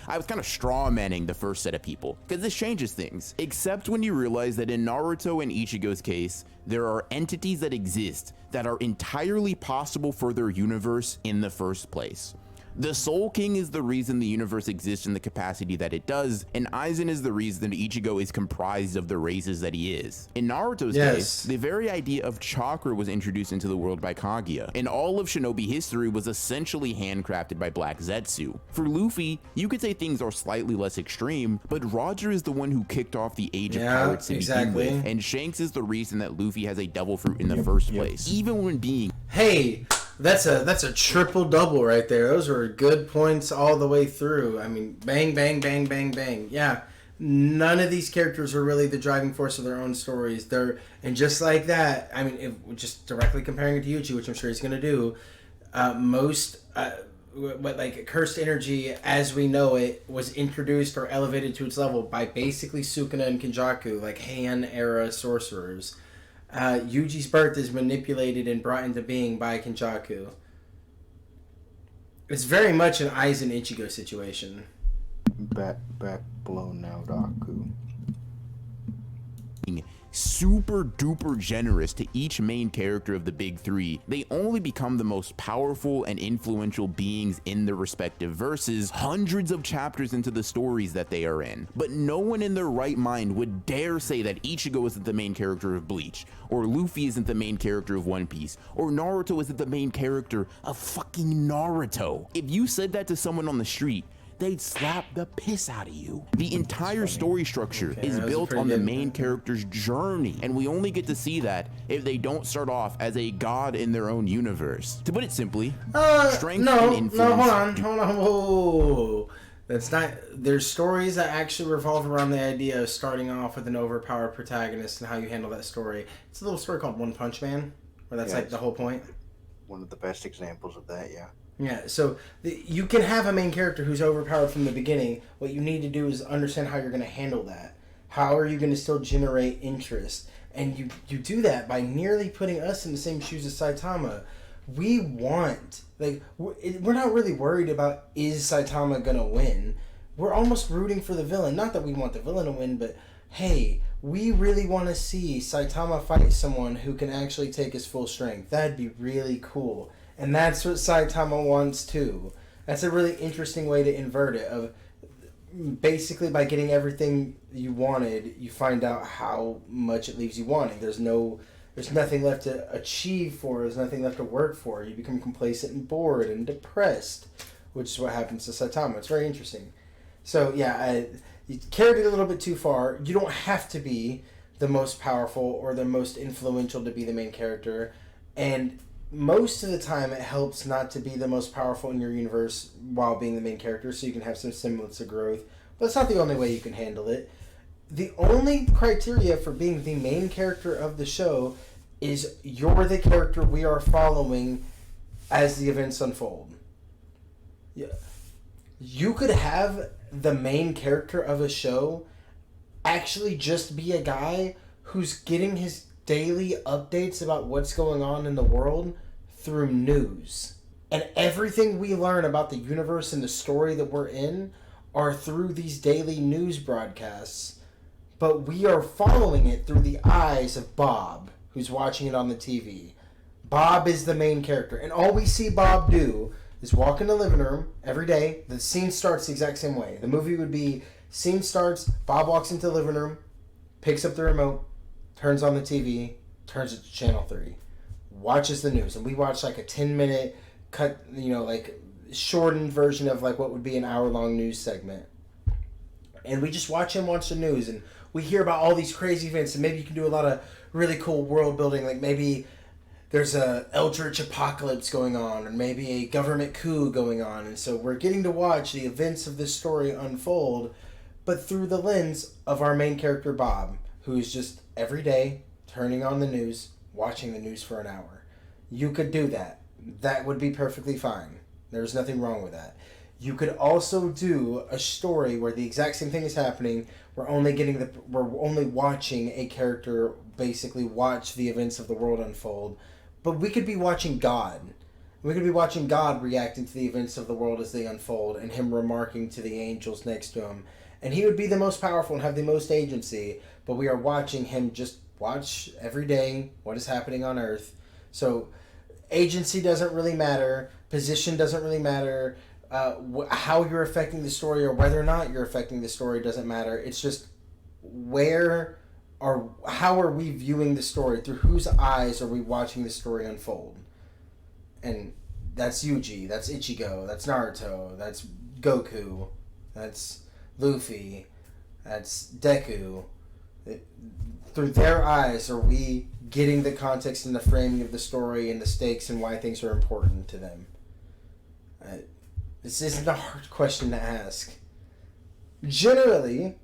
I was kind of straw-manning the first set of people, because this changes things. Except when you realize that in Naruto and Ichigo's case, there are entities that exist that are entirely possible for their universe in the first place. The Soul King is the reason the universe exists in the capacity that it does, and Aizen is the reason Ichigo is comprised of the races that he is. In Naruto's case, the very idea of chakra was introduced into the world by Kaguya, and all of shinobi history was essentially handcrafted by Black Zetsu. For Luffy, you could say things are slightly less extreme, but Roger is the one who kicked off the Age of Pirates to begin with, and Shanks is the reason that Luffy has a devil fruit in the first place, even when being... Hey! That's a triple double right there. Those were good points all the way through. I mean, bang, bang, bang, bang, bang. Yeah, none of these characters are really the driving force of their own stories. And just like that, I mean, just directly comparing it to Yuji, which I'm sure he's going to do, most what like cursed energy as we know it was introduced or elevated to its level by basically Sukuna and Kenjaku, like Han era sorcerers. Yuji's birth is manipulated and brought into being by Kenjaku. It's very much an Aizen Ichigo situation. Back blown now, Daku. Super duper generous to each main character of the big three, they only become the most powerful and influential beings in their respective verses hundreds of chapters into the stories that they are in. But no one in their right mind would dare say that Ichigo isn't the main character of Bleach, or Luffy isn't the main character of One Piece, or Naruto isn't the main character of fucking Naruto. If you said that to someone on the street, they'd slap the piss out of you. The entire story structure is built on the main character's journey, and we only get to see that if they don't start off as a god in their own universe. To put it simply, strength and influence. Hold on, whoa. That's not. There's stories that actually revolve around the idea of starting off with an overpowered protagonist and how you handle that story. It's a little story called One Punch Man, where that's like the whole point. One of the best examples of that, yeah. Yeah, so you can have a main character who's overpowered from the beginning. What you need to do is understand how you're going to handle that. How are you going to still generate interest? And you do that by nearly putting us in the same shoes as Saitama. We want, like, we're not really worried about is Saitama going to win. We're almost rooting for the villain. Not that we want the villain to win, but hey, we really want to see Saitama fight someone who can actually take his full strength. That'd be really cool. And that's what Saitama wants too. That's a really interesting way to invert it. Of basically by getting everything you wanted, you find out how much it leaves you wanting. There's nothing left to achieve for. There's nothing left to work for. You become complacent and bored and depressed, which is what happens to Saitama. It's very interesting. So yeah, you carried it a little bit too far. You don't have to be the most powerful or the most influential to be the main character, and most of the time it helps not to be the most powerful in your universe while being the main character, so you can have some semblance of growth. But it's not the only way you can handle it. The only criteria for being the main character of the show is you're the character we are following as the events unfold. Yeah. You could have the main character of a show actually just be a guy who's getting his daily updates about what's going on in the world through news. And everything we learn about the universe and the story that we're in are through these daily news broadcasts. But we are following it through the eyes of Bob, who's watching it on the TV. Bob is the main character. And all we see Bob do is walk in the living room every day. The scene starts the exact same way. The movie would be, scene starts, Bob walks into the living room, picks up the remote, turns on the TV, turns it to Channel 3, watches the news. And we watch like a 10-minute cut, like shortened version of like what would be an hour-long news segment. And we just watch him watch the news, and we hear about all these crazy events, and maybe you can do a lot of really cool world building, like maybe there's a eldritch apocalypse going on, or maybe a government coup going on. And so we're getting to watch the events of this story unfold, but through the lens of our main character, Bob, who's just every day turning on the news, watching the news for an hour. You could do that. That would be perfectly fine. There's nothing wrong with that. You could also do a story where the exact same thing is happening. We're only watching a character basically watch the events of the world unfold. But we could be watching God. We could be watching God reacting to the events of the world as they unfold, and him remarking to the angels next to him. And he would be the most powerful and have the most agency, but we are watching him just watch every day what is happening on Earth. So agency doesn't really matter. Position doesn't really matter. How you're affecting the story or whether or not you're affecting the story doesn't matter. It's just how are we viewing the story? Through whose eyes are we watching the story unfold? And that's Yuji, that's Ichigo, that's Naruto, that's Goku, that's Luffy, that's Deku. Through their eyes are we getting the context and the framing of the story and the stakes and why things are important to them. This isn't a hard question to ask. Generally,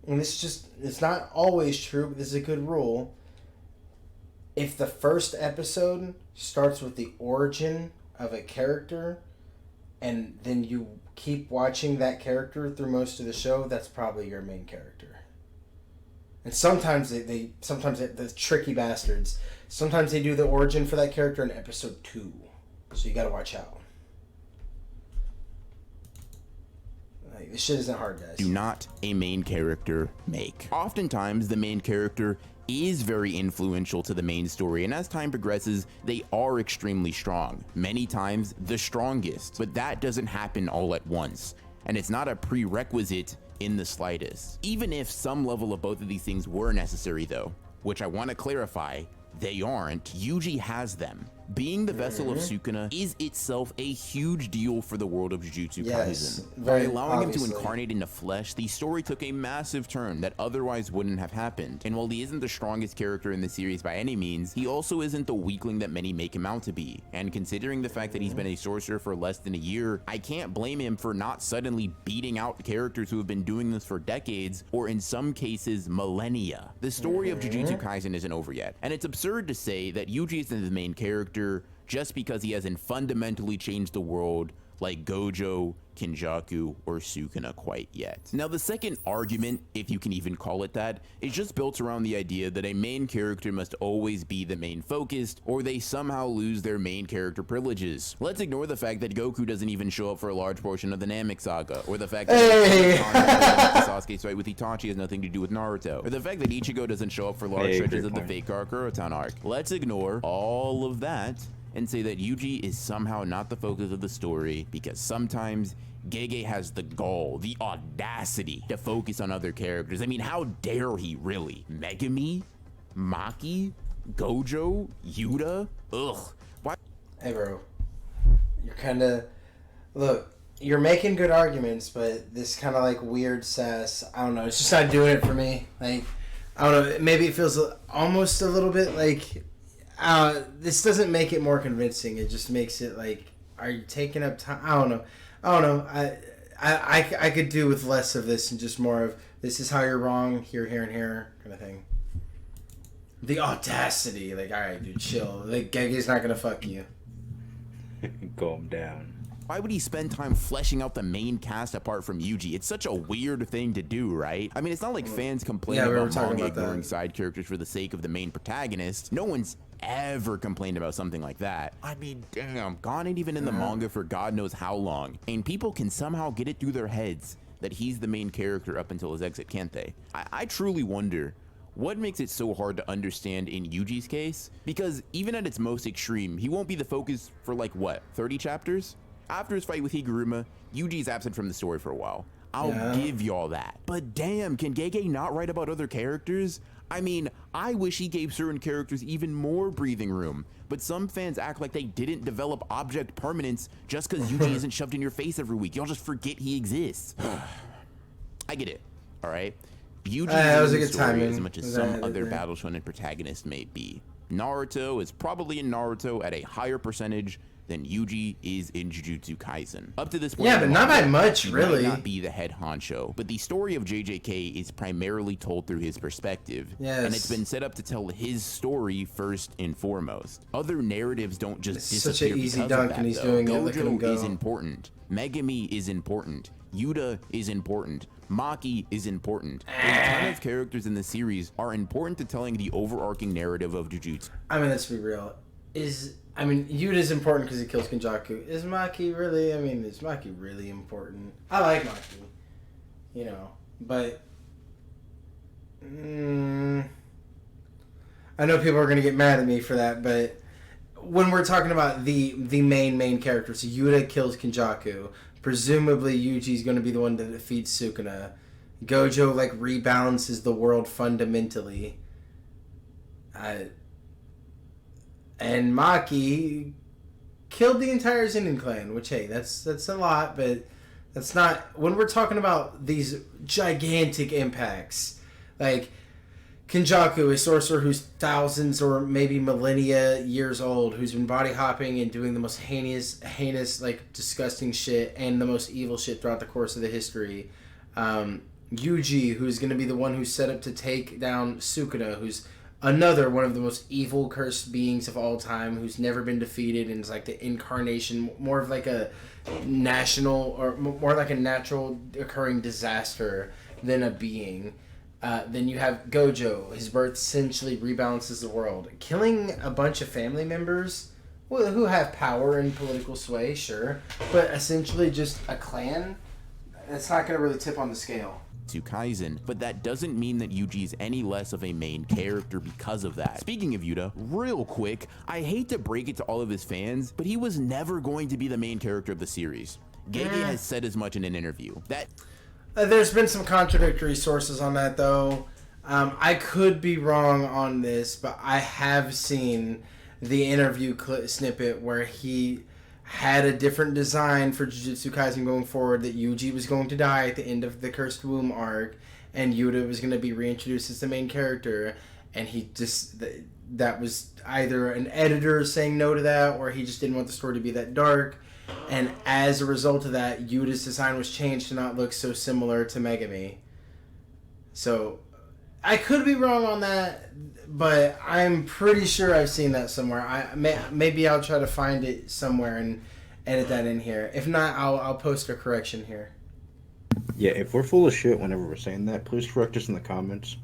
and it's not always true, but this is a good rule, if the first episode starts with the origin of a character and then you keep watching that character through most of the show, that's probably your main character. And sometimes sometimes the tricky bastards, sometimes they do the origin for that character in episode 2. So you gotta watch out. Like, this shit isn't hard, guys. Do not a main character make. Oftentimes, the main character is very influential to the main story, and as time progresses, they are extremely strong. Many times, the strongest. But that doesn't happen all at once, and it's not a prerequisite in the slightest. Even if some level of both of these things were necessary though, which I want to clarify, they aren't, Yuji has them. Being the vessel of Sukuna is itself a huge deal for the world of Jujutsu Kaisen. By allowing him to incarnate into flesh, the story took a massive turn that otherwise wouldn't have happened. And while he isn't the strongest character in the series by any means, he also isn't the weakling that many make him out to be. And considering the fact that he's been a sorcerer for less than a year, I can't blame him for not suddenly beating out characters who have been doing this for decades, or in some cases, millennia. The story of Jujutsu Kaisen isn't over yet, and it's absurd to say that Yuji isn't the main character just because he hasn't fundamentally changed the world like Gojo, Kinjaku, or Sukuna quite yet. Now, the second argument, if you can even call it that, is just built around the idea that a main character must always be the main focus, or they somehow lose their main character privileges. Let's ignore the fact that Goku doesn't even show up for a large portion of the Namek saga, or the fact that Sasuke's fight with Itachi has nothing to do with Naruto, or the fact that Ichigo doesn't show up for large stretches of the fake arc or Urotan arc. Let's ignore all of that and say that Yuji is somehow not the focus of the story because sometimes Gege has the gall, the audacity to focus on other characters. I mean, how dare he really? Megumi? Maki? Gojo? Yuta? Ugh. Why? Hey, bro. You're kind of... Look, you're making good arguments, but this kind of like weird sass, I don't know, it's just not doing it for me. Like, I don't know, maybe it feels almost a little bit like... this doesn't make it more convincing. It just makes it like, are you taking up time? I don't know. I could do with less of this and just more of, this is how you're wrong, here, and here, kind of thing. The audacity. Like, alright, dude, chill. Like, Gege's not gonna fuck you. Calm down. Why would he spend time fleshing out the main cast apart from Yuji? It's such a weird thing to do, right? I mean, it's not like fans complain about manga ignoring side characters for the sake of the main protagonist. No one's ever complained about something like that. I mean, damn, gone ain't even in the manga for God knows how long. And people can somehow get it through their heads that he's the main character up until his exit, can't they? I truly wonder what makes it so hard to understand in Yuji's case? Because even at its most extreme, he won't be the focus for like, what, 30 chapters? After his fight with Higuruma, Yuji's absent from the story for a while. I'll give y'all that. But damn, can Gege not write about other characters? I mean, I wish he gave certain characters even more breathing room, but some fans act like they didn't develop object permanence just because Yuji isn't shoved in your face every week. Y'all just forget he exists. I get it, all right? Yuji is in the story as much as some other Battle Shonen protagonists may be. Naruto is probably in Naruto at a higher percentage than Yuji is in Jujutsu Kaisen. Up to this point, yeah, but not by much, really. He might not be the head honcho, but the story of JJK is primarily told through his perspective, and it's been set up to tell his story first and foremost. Other narratives don't just disappear such an easy dunk, and he's doing it. Look at him go. Gojo is important. Megumi is important. Yuta is important. Maki is important. A ton of characters in the series are important to telling the overarching narrative of Jujutsu. I mean, let's be real. Yuta's important because he kills Kenjaku. Is Maki really? Is Maki really important? I like Maki, but I know people are gonna get mad at me for that. But when we're talking about the main character, so Yuta kills Kenjaku. Presumably, Yuji's gonna be the one that defeats Sukuna. Gojo rebalances the world fundamentally. And Maki killed the entire Zenin clan, which, hey, that's a lot, but that's not... When we're talking about these gigantic impacts, like Kenjaku, a sorcerer who's thousands or maybe millennia years old, who's been body hopping and doing the most heinous, disgusting shit and the most evil shit throughout the course of the history. Yuji, who's going to be the one who's set up to take down Sukuna, who's another one of the most evil cursed beings of all time who's never been defeated and is like the incarnation, more of like a national or more like a natural occurring disaster than a being. Then you have Gojo. His birth essentially rebalances the world. Killing a bunch of family members who have power and political sway, sure, but essentially just a clan, that's not going to really tip on the scale. To Kaisen, but that doesn't mean that Yuji is any less of a main character because of that. Speaking of Yuta, real quick, I hate to break it to all of his fans, but he was never going to be the main character of the series. Gege has said as much in an interview. There's been some contradictory sources on that, though. I could be wrong on this, but I have seen the interview snippet where he had a different design for Jujutsu Kaisen going forward, that Yuji was going to die at the end of the Cursed Womb arc, and Yuta was going to be reintroduced as the main character, and he just... that was either an editor saying no to that, or he just didn't want the story to be that dark, and as a result of that, Yuta's design was changed to not look so similar to Megami. So, I could be wrong on that, but I'm pretty sure I've seen that somewhere. Maybe I'll try to find it somewhere and edit that in here. If not, I'll post a correction here. Yeah, if we're full of shit whenever we're saying that, please correct us in the comments.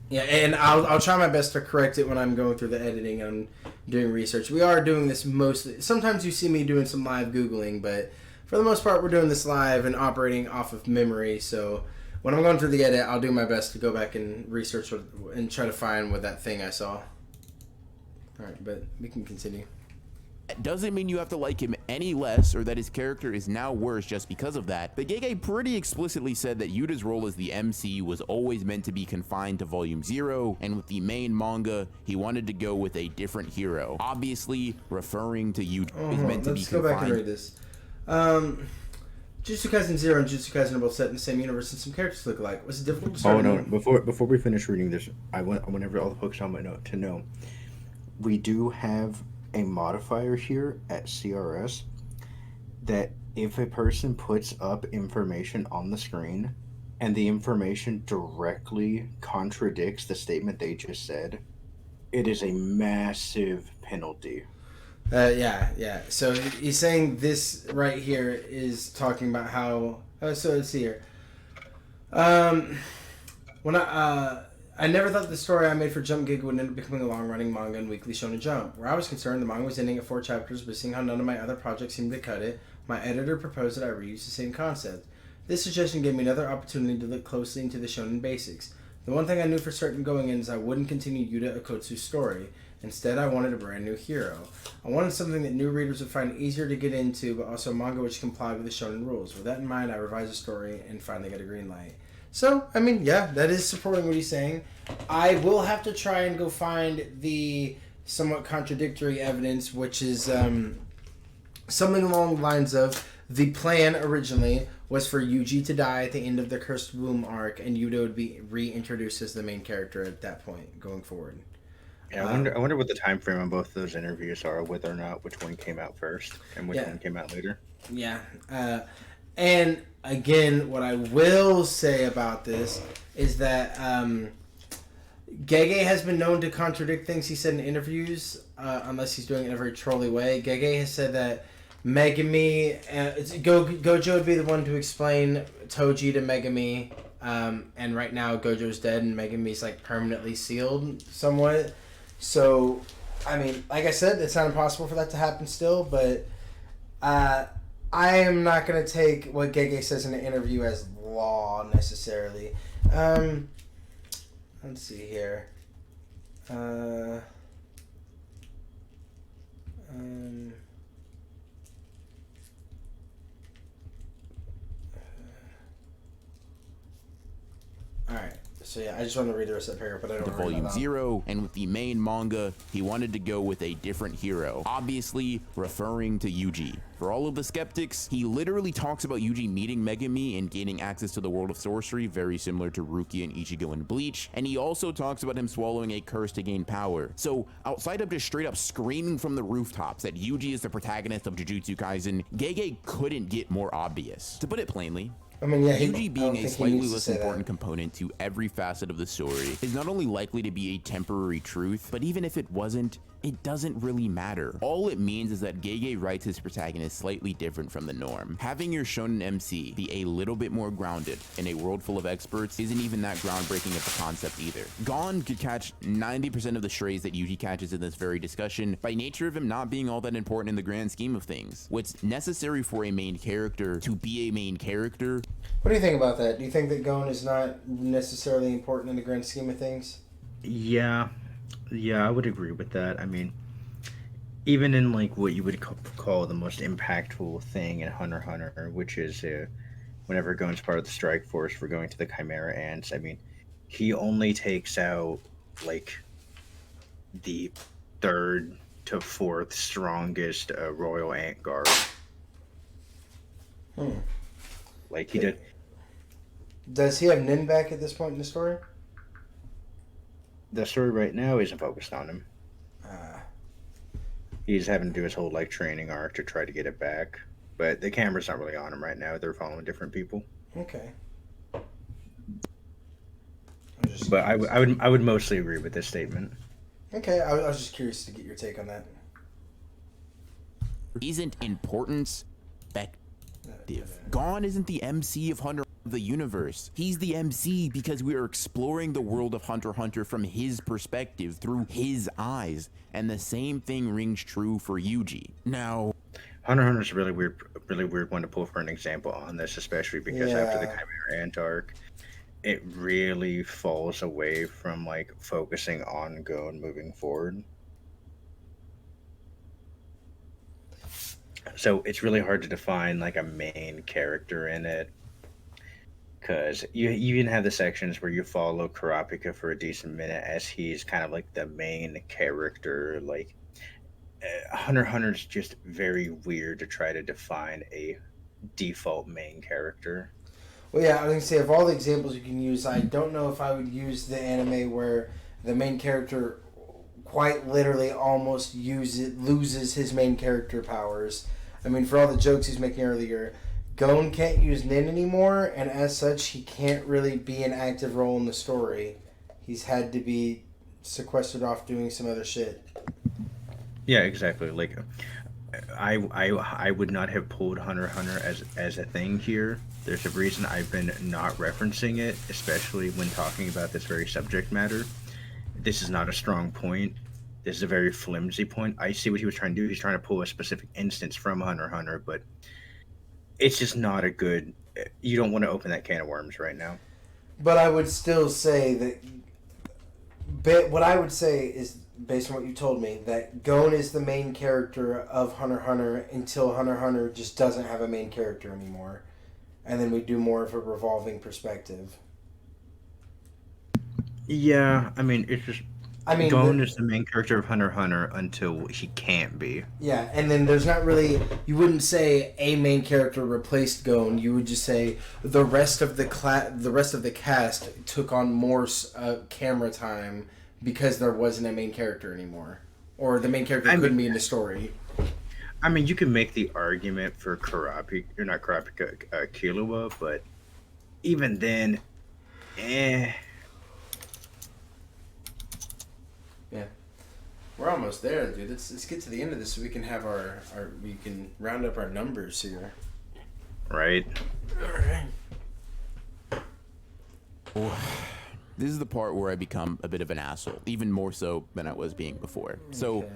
Yeah, and I'll try my best to correct it when I'm going through the editing and doing research. We are doing this mostly. Sometimes you see me doing some live Googling, but for the most part, we're doing this live and operating off of memory, so... when I'm going through the edit, I'll do my best to go back and research and try to find what that thing I saw. Alright, but we can continue. That doesn't mean you have to like him any less or that his character is now worse just because of that. But Gege pretty explicitly said that Yuta's role as the MC was always meant to be confined to Volume 0, and with the main manga, he wanted to go with a different hero. Obviously, referring to Yuji is meant to be confined. Let's go back and read this. Jujutsu Kaisen 0 and Jujutsu Kaisen are both set in the same universe and some characters look alike. Was it difficult to start? Oh, no. Before we finish reading this, I whenever all the books on my note to know, we do have a modifier here at CRS that if a person puts up information on the screen and the information directly contradicts the statement they just said, it is a massive penalty. Yeah. So he's saying this right here is talking about how... so let's see here. When I never thought the story I made for Jump Gig would end up becoming a long-running manga and weekly Shonen Jump. Where I was concerned, the manga was ending at 4 chapters, but seeing how none of my other projects seemed to cut it, my editor proposed that I reuse the same concept. This suggestion gave me another opportunity to look closely into the shonen basics. The one thing I knew for certain going in is I wouldn't continue Yuta Okotsu's story. Instead, I wanted a brand new hero. I wanted something that new readers would find easier to get into, but also manga which complied with the shonen rules. With that in mind, I revised the story and finally got a green light. So, I mean, yeah, that is supporting what he's saying. I will have to try and go find the somewhat contradictory evidence, which is something along the lines of the plan originally was for Yuji to die at the end of the Cursed Womb arc, and Yuta would be reintroduced as the main character at that point, going forward. Yeah, I wonder what the time frame on both those interviews are, whether or not which one came out first and which one came out later. Yeah. And again, what I will say about this is that Gege has been known to contradict things he said in interviews, unless he's doing it in a very trolly way. Gege has said that Megami, Gojo would be the one to explain Toji to Megami, and right now Gojo's dead and Megami's like permanently sealed somewhat. So, I mean, like I said, it's not impossible for that to happen still, but I am not going to take what Gege says in an interview as law necessarily. Let's see here. Alright, so yeah, I just want to read the rest of that paragraph, but I don't remember Volume 0, and with the main manga, he wanted to go with a different hero, obviously referring to Yuji. For all of the skeptics, he literally talks about Yuji meeting Megami and gaining access to the world of sorcery, very similar to Rukia and Ichigo in Bleach, and he also talks about him swallowing a curse to gain power. So, outside of just straight up screaming from the rooftops that Yuji is the protagonist of Jujutsu Kaisen, Gege couldn't get more obvious. To put it plainly, I mean, yeah, Yuji being a slightly less important that. component to every facet of the story is not only likely to be a temporary truth, but even if it wasn't, it doesn't really matter. All it means is that Gege writes his protagonist slightly different from the norm. Having your shonen MC be a little bit more grounded in a world full of experts isn't even that groundbreaking of a concept either. Gon could catch 90% of the strays that Yuji catches in this very discussion by nature of him not being all that important in the grand scheme of things. What's necessary for a main character to be a main character. What do you think about that? Do you think that Gon is not necessarily important in the grand scheme of things? Yeah, I would agree with that. I mean, even in like what you would call the most impactful thing in Hunter x Hunter, which is whenever Gon's part of the strike force for going to the Chimera Ants, I mean, he only takes out like the third to fourth strongest Royal Ant Guard. Like he did. Does he have Nin back at this point in the story? The story right now isn't focused on him. He's having to do his whole like training arc to try to get it back, but the camera's not really on him right now. They're following different people. Okay. But I would mostly agree with this statement. Okay, I was just curious to get your take on that. Isn't importance effective? Gon isn't the MC of Hunter of the universe. He's the MC because we are exploring the world of Hunter x Hunter from his perspective, through his eyes. And the same thing rings true for Yuji. Now, Hunter x Hunter's a really weird one to pull for an example on this, especially because after the Chimera Ant arc, it really falls away from like focusing on Gon moving forward. So it's really hard to define like a main character in it, because you even have the sections where you follow Kurapika for a decent minute as he's kind of like the main character. Like Hunter x Hunter's just very weird to try to define a default main character. Well, yeah, I was going to say, of all the examples you can use, I don't know if I would use the anime where the main character quite literally almost loses his main character powers. I mean, for all the jokes he's making earlier, Gon can't use Nin anymore, and as such, he can't really be an active role in the story. He's had to be sequestered off doing some other shit. Yeah, exactly. Like, I would not have pulled Hunter x Hunter as a thing here. There's a reason I've been not referencing it, especially when talking about this very subject matter. This is not a strong point. This is a very flimsy point. I see what he was trying to do. He's trying to pull a specific instance from Hunter x Hunter, but it's just not a good... You don't want to open that can of worms right now. But I would still say that... What I would say is, based on what you told me, that Gon is the main character of Hunter x Hunter until Hunter x Hunter just doesn't have a main character anymore. And then we do more of a revolving perspective. Yeah, I mean, it's just... Gon is the main character of Hunter x Hunter until he can't be. Yeah, and then there's not really... You wouldn't say a main character replaced Gon. You would just say the rest of the cast took on more camera time because there wasn't a main character anymore. Or the main character couldn't be in the story. I mean, you can make the argument for Killua, but even then, Yeah. We're almost there, dude. Let's get to the end of this so we can have we can round up our numbers here. Right. oh, this is the part where I become a bit of an asshole, even more so than I was being before. So,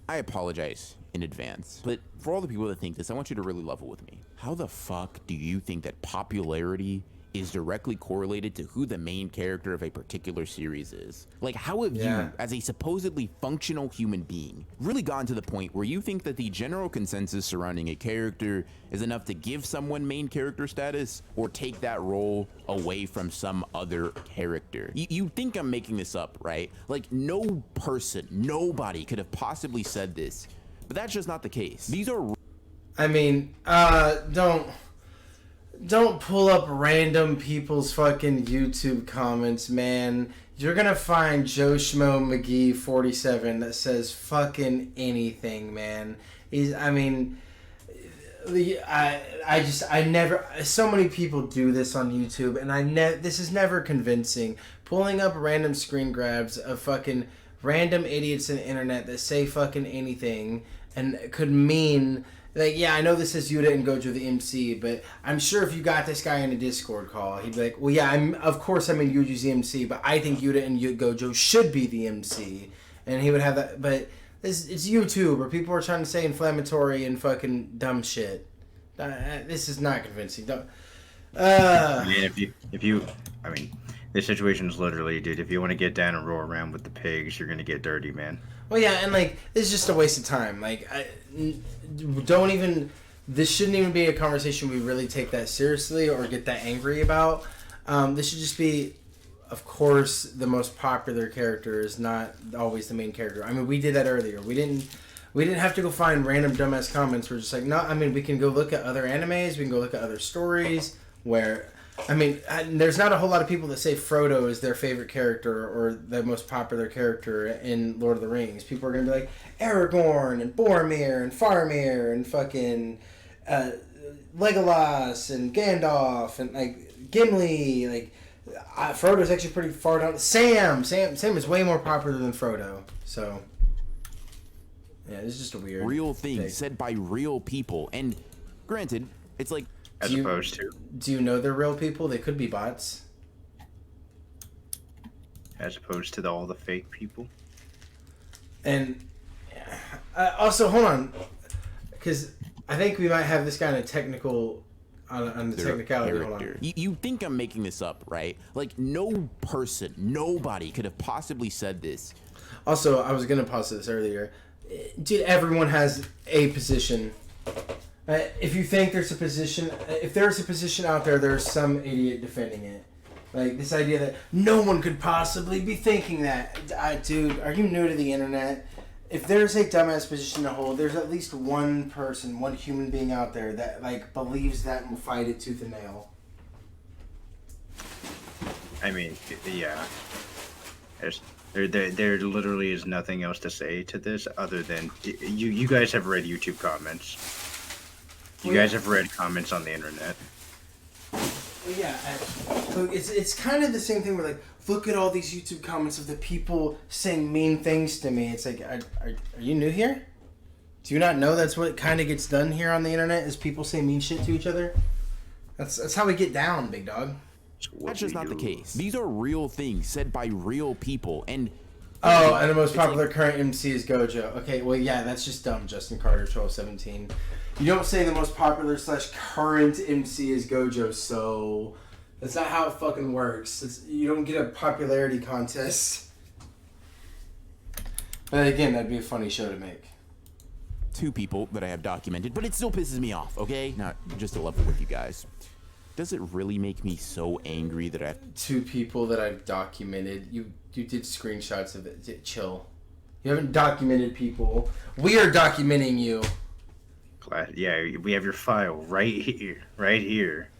I apologize in advance. But for all the people that think this, I want you to really level with me. How the fuck do you think that popularity is directly correlated to who the main character of a particular series is? Like, how have you, as a supposedly functional human being, really gotten to the point where you think that the general consensus surrounding a character is enough to give someone main character status or take that role away from some other character? You think I'm making this up, right? Like, nobody could have possibly said this, but that's just not the case. These are... I mean, Don't pull up random people's fucking YouTube comments, man. You're gonna find Joe Schmo McGee 47 that says fucking anything, man. I never. So many people do this on YouTube, and this is never convincing. Pulling up random screen grabs of fucking random idiots in the internet that say fucking anything and could mean like, yeah, I know this is Yuta and Gojo the MC, but I'm sure if you got this guy in a Discord call, he'd be like, well, yeah, of course I'm in Yuji's the MC, but I think Yuta and Gojo should be the MC, and he would have that. But it's YouTube, where people are trying to say inflammatory and fucking dumb shit. This is not convincing. I mean, I mean, this situation is literally, dude, if you want to get down and roll around with the pigs, you're gonna get dirty, man. Well, yeah, and like, this is just a waste of time. Like, this shouldn't even be a conversation we really take that seriously or get that angry about. This should just be, of course, the most popular character is not always the main character. I mean, we did that earlier. We didn't have to go find random dumbass comments. We're just like, no, I mean, we can go look at other animes, we can go look at other stories where, I mean, there's not a whole lot of people that say Frodo is their favorite character or the most popular character in Lord of the Rings. People are going to be like Aragorn and Boromir and Faramir and fucking Legolas and Gandalf and like Gimli. Like Frodo's actually pretty far down. Sam is way more popular than Frodo. So yeah, it's just a weird real thing thing said by real people. And granted, it's like, Opposed to. Do you know they're real people? They could be bots. As opposed to all the fake people. And also, hold on, because I think we might have this guy on a technical, on the technicality. Hold on. You think I'm making this up, right? Like, nobody could have possibly said this. Also, I was gonna pause this earlier. Dude, everyone has a position. If you think there's a position, if there's a position out there, there's some idiot defending it. Like, this idea that no one could possibly be thinking that. Dude, are you new to the internet? If there's a dumbass position to hold, there's at least one person, one human being out there that, like, believes that and will fight it tooth and nail. I mean, yeah. There literally is nothing else to say to this other than you guys have read YouTube comments. You guys have read comments on the internet. Well, yeah, it's kind of the same thing where, like, look at all these YouTube comments of the people saying mean things to me. It's like, are you new here? Do you not know that's what kind of gets done here on the internet, is people say mean shit to each other? That's how we get down, big dog. That's just not the case. These are real things said by real people, and... Oh, and the most popular current MC is Gojo. Okay, well, yeah, that's just dumb, Justin Carter, 1217. You don't say the most popular / current MC is Gojo, so that's not how it fucking works. You don't get a popularity contest. But again, that'd be a funny show to make. 2 people that I have documented, but it still pisses me off, okay? Not just to level with you guys. Does it really make me so angry that I have 2 people that I've documented? You did screenshots of it. Chill. You haven't documented people. We are documenting you. Yeah, we have your file right here. Right here.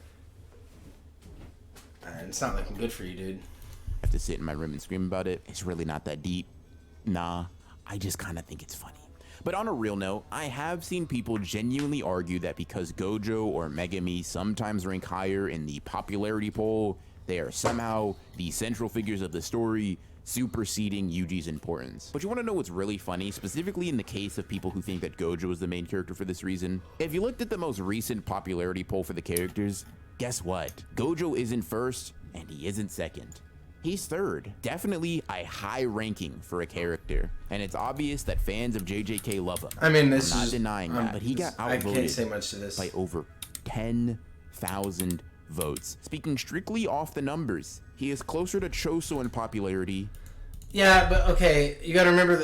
It's not looking good for you, dude. I have to sit in my room and scream about it? It's really not that deep. Nah, I just kind of think it's funny. But on a real note, I have seen people genuinely argue that because Gojo or Megami sometimes rank higher in the popularity poll, they are somehow the central figures of the story, superseding Yuji's importance. But you want to know what's really funny, specifically in the case of people who think that Gojo is the main character for this reason? If you looked at the most recent popularity poll for the characters, guess what? Gojo isn't first, and he isn't second. He's third. Definitely a high ranking for a character. And it's obvious that fans of JJK love him. I mean, I'm not denying that, but he got outvoted I can't say much to this. by over 10,000 votes. Speaking strictly off the numbers, he is closer to Choso in popularity. Yeah, but okay, you gotta remember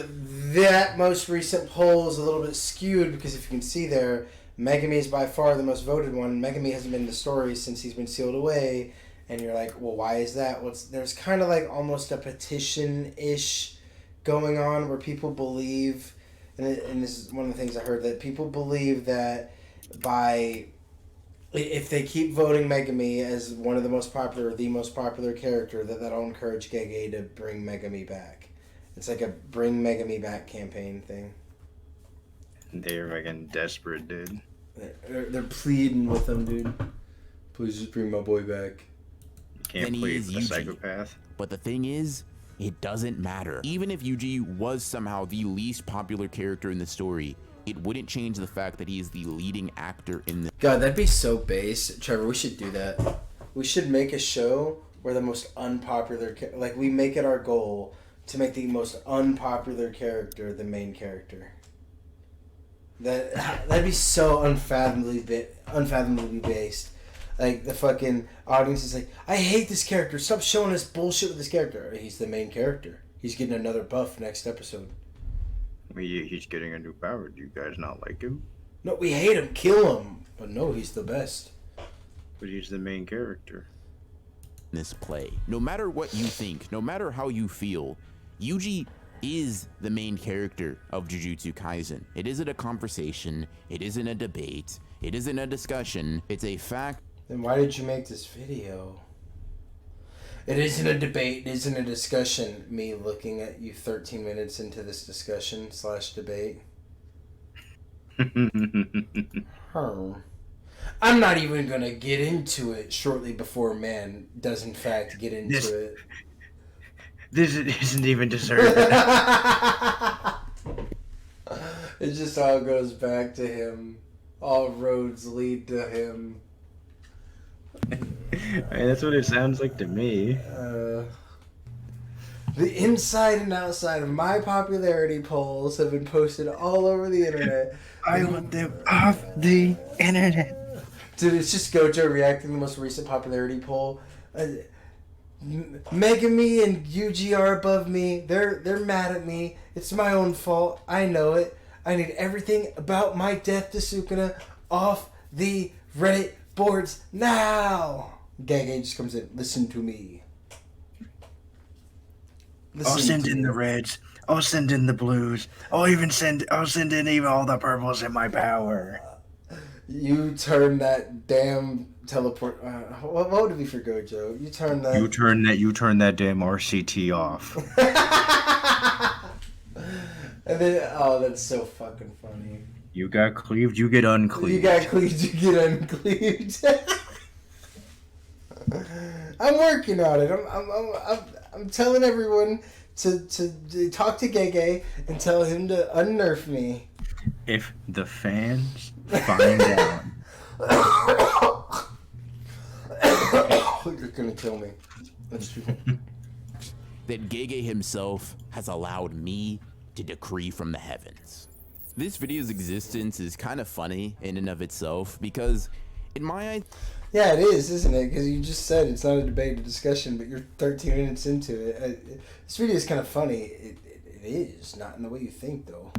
that most recent poll is a little bit skewed because if you can see there, Megami is by far the most voted one. Megami hasn't been in the story since he's been sealed away. And you're like, well, why is that? There's kind of like almost a petition-ish going on where people believe, and this is one of the things I heard, that people believe that if they keep voting Megami as one of the most popular or the most popular character, that'll encourage Gege to bring Megami back. It's like a bring Megami back campaign thing. They're fucking desperate, dude. They're pleading with him, dude. Please just bring my boy back. You can't Then he play is a Yuji. psychopath. But the thing is, it doesn't matter. Even if Yuji was somehow the least popular character in the story, it wouldn't change the fact that he is the leading actor in the. God, that'd be so base. Trevor, we should do that. We should make a show where the most unpopular... Like, we make it our goal to make the most unpopular character the main character. That'd be so unfathomably based. Like, the fucking audience is like, I hate this character. Stop showing us bullshit with this character. He's the main character. He's getting another buff next episode. He's getting a new power. Do you guys not like him? No, we hate him. Kill him. But no, he's the best. But he's the main character. This play. No matter what you think, no matter how you feel, Yuji is the main character of Jujutsu Kaisen. It isn't a conversation. It isn't a debate. It isn't a discussion. It's a fact. Then why did you make this video? It isn't a debate. It isn't a discussion. Me looking at you 13 minutes into this discussion / debate. I'm not even going to get into it shortly before man does in fact get into it. This isn't even deserved. It just all goes back to him. All roads lead to him. Hey, that's what it sounds like to me. The inside and outside of my popularity polls have been posted all over the internet. I want them off the internet. Dude, it's just Gojo reacting to the most recent popularity poll. Megami and Yuji are above me. They're mad at me. It's my own fault. I know it. I need everything about my death to Sukuna off the Reddit boards now. Gege just comes in. Listen to me. I'll send in the reds. I'll send in the blues. I'll send in even all the purples in my power. You turn that damn teleport. What would it be for Gojo? You turn that. You turn that damn RCT off. And then, oh, that's so fucking funny. You got cleaved, you get uncleaved. You got cleaved, you get uncleaved. I'm working on it. I'm telling everyone to talk to Gege and tell him to unnerf me. If the fans find out. You're gonna kill me. That's true. That Gege himself has allowed me to decree from the heavens. This video's existence is kind of funny in and of itself because, in my eyes, Yeah, it is, isn't it? Because you just said it's not a debate, a discussion, but you're 13 minutes into it. This video is kind of funny. It is not in the way you think, though.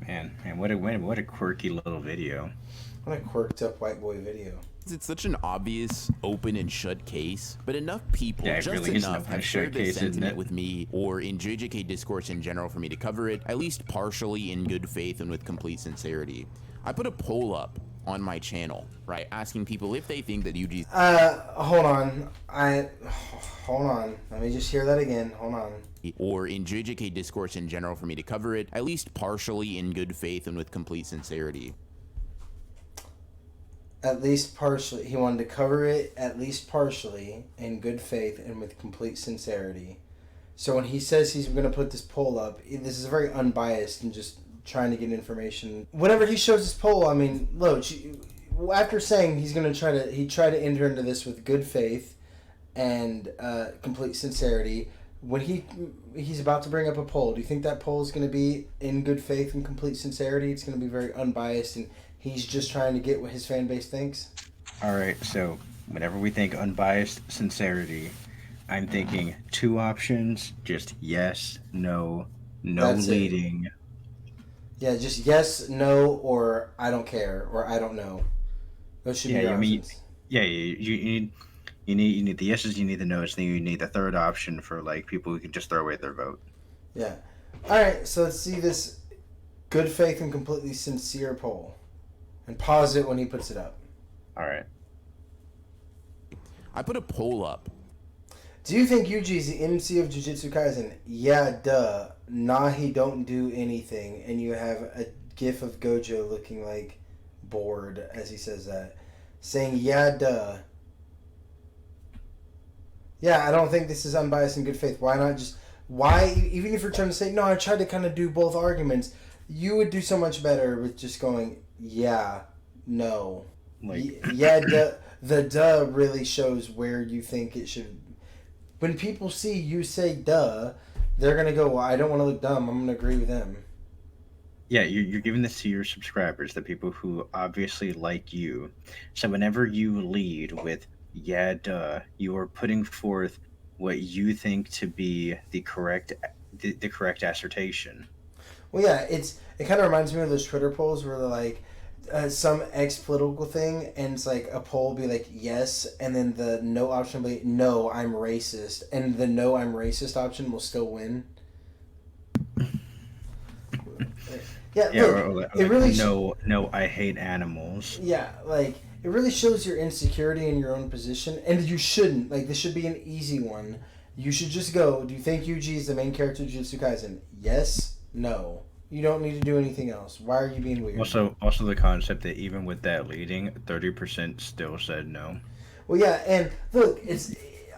Man, what a quirky little video. What a quirked up white boy video. it's such an obvious open and shut case, but enough people, Yeah, it just really is enough, an open have and shared shut this case, isn't sentiment it? with me or in JJK discourse in general for me to cover it, at least partially in good faith and with complete sincerity. I put a poll up on my channel, right, asking people if they think that Yuji's Hold on. Hold on. Let me just hear that again. Hold on. or in JJK discourse in general for me to cover it, at least partially in good faith and with complete sincerity. At least partially. He wanted to cover it at least partially in good faith and with complete sincerity. So when he says he's going to put this poll up, this is very unbiased and just trying to get information. Whenever he shows this poll, I mean, Loach, after saying he tried to enter into this with good faith and complete sincerity, when he's about to bring up a poll, do you think that poll is going to be in good faith and complete sincerity? It's going to be very unbiased and he's just trying to get what his fan base thinks? All right, so whenever we think unbiased sincerity, I'm thinking two options, just yes, no, That's it. leading. Yeah, just yes, no, or I don't care, or I don't know. Those should be your options. You need the yeses, you need the nos, then you need the third option for like people who can just throw away their vote. Yeah. All right, so let's see this good faith and completely sincere poll. And pause it when he puts it up. All right. I put a poll up. Do you think Yuji is the MC of Jujutsu Kaisen? Yeah, duh. Nah, he don't do anything. And you have a gif of Gojo looking like bored as he says that, saying yeah duh. Yeah, I don't think this is unbiased and good faith. Why not just even if you're trying to say no, I tried to kind of do both arguments, you would do so much better with just going yeah, no. Like Yeah, duh. The duh really shows where you think it should. When people see you say duh, they're gonna go, well, I don't want to look dumb, I'm gonna agree with them. yeah, you're giving this to your subscribers, the people who obviously like you. So whenever you lead with "yeah, duh," you are putting forth what you think to be the correct assertion. Well, yeah, it kind of reminds me of those Twitter polls where they're like, some ex-political thing, and it's like a poll be like yes, and then the no option will be no, I'm racist, and the no, I'm racist option will still win. Yeah, Yeah, look, or it really no, I hate animals. yeah, like it really shows your insecurity in your own position, and you shouldn't. Like, this should be an easy one. You should just go, do you think Yuji is the main character of Jujutsu Kaisen? Yes, no. You don't need to do anything else. Why are you being weird? Also the concept that even with that leading, 30% still said no. Well, yeah, and look,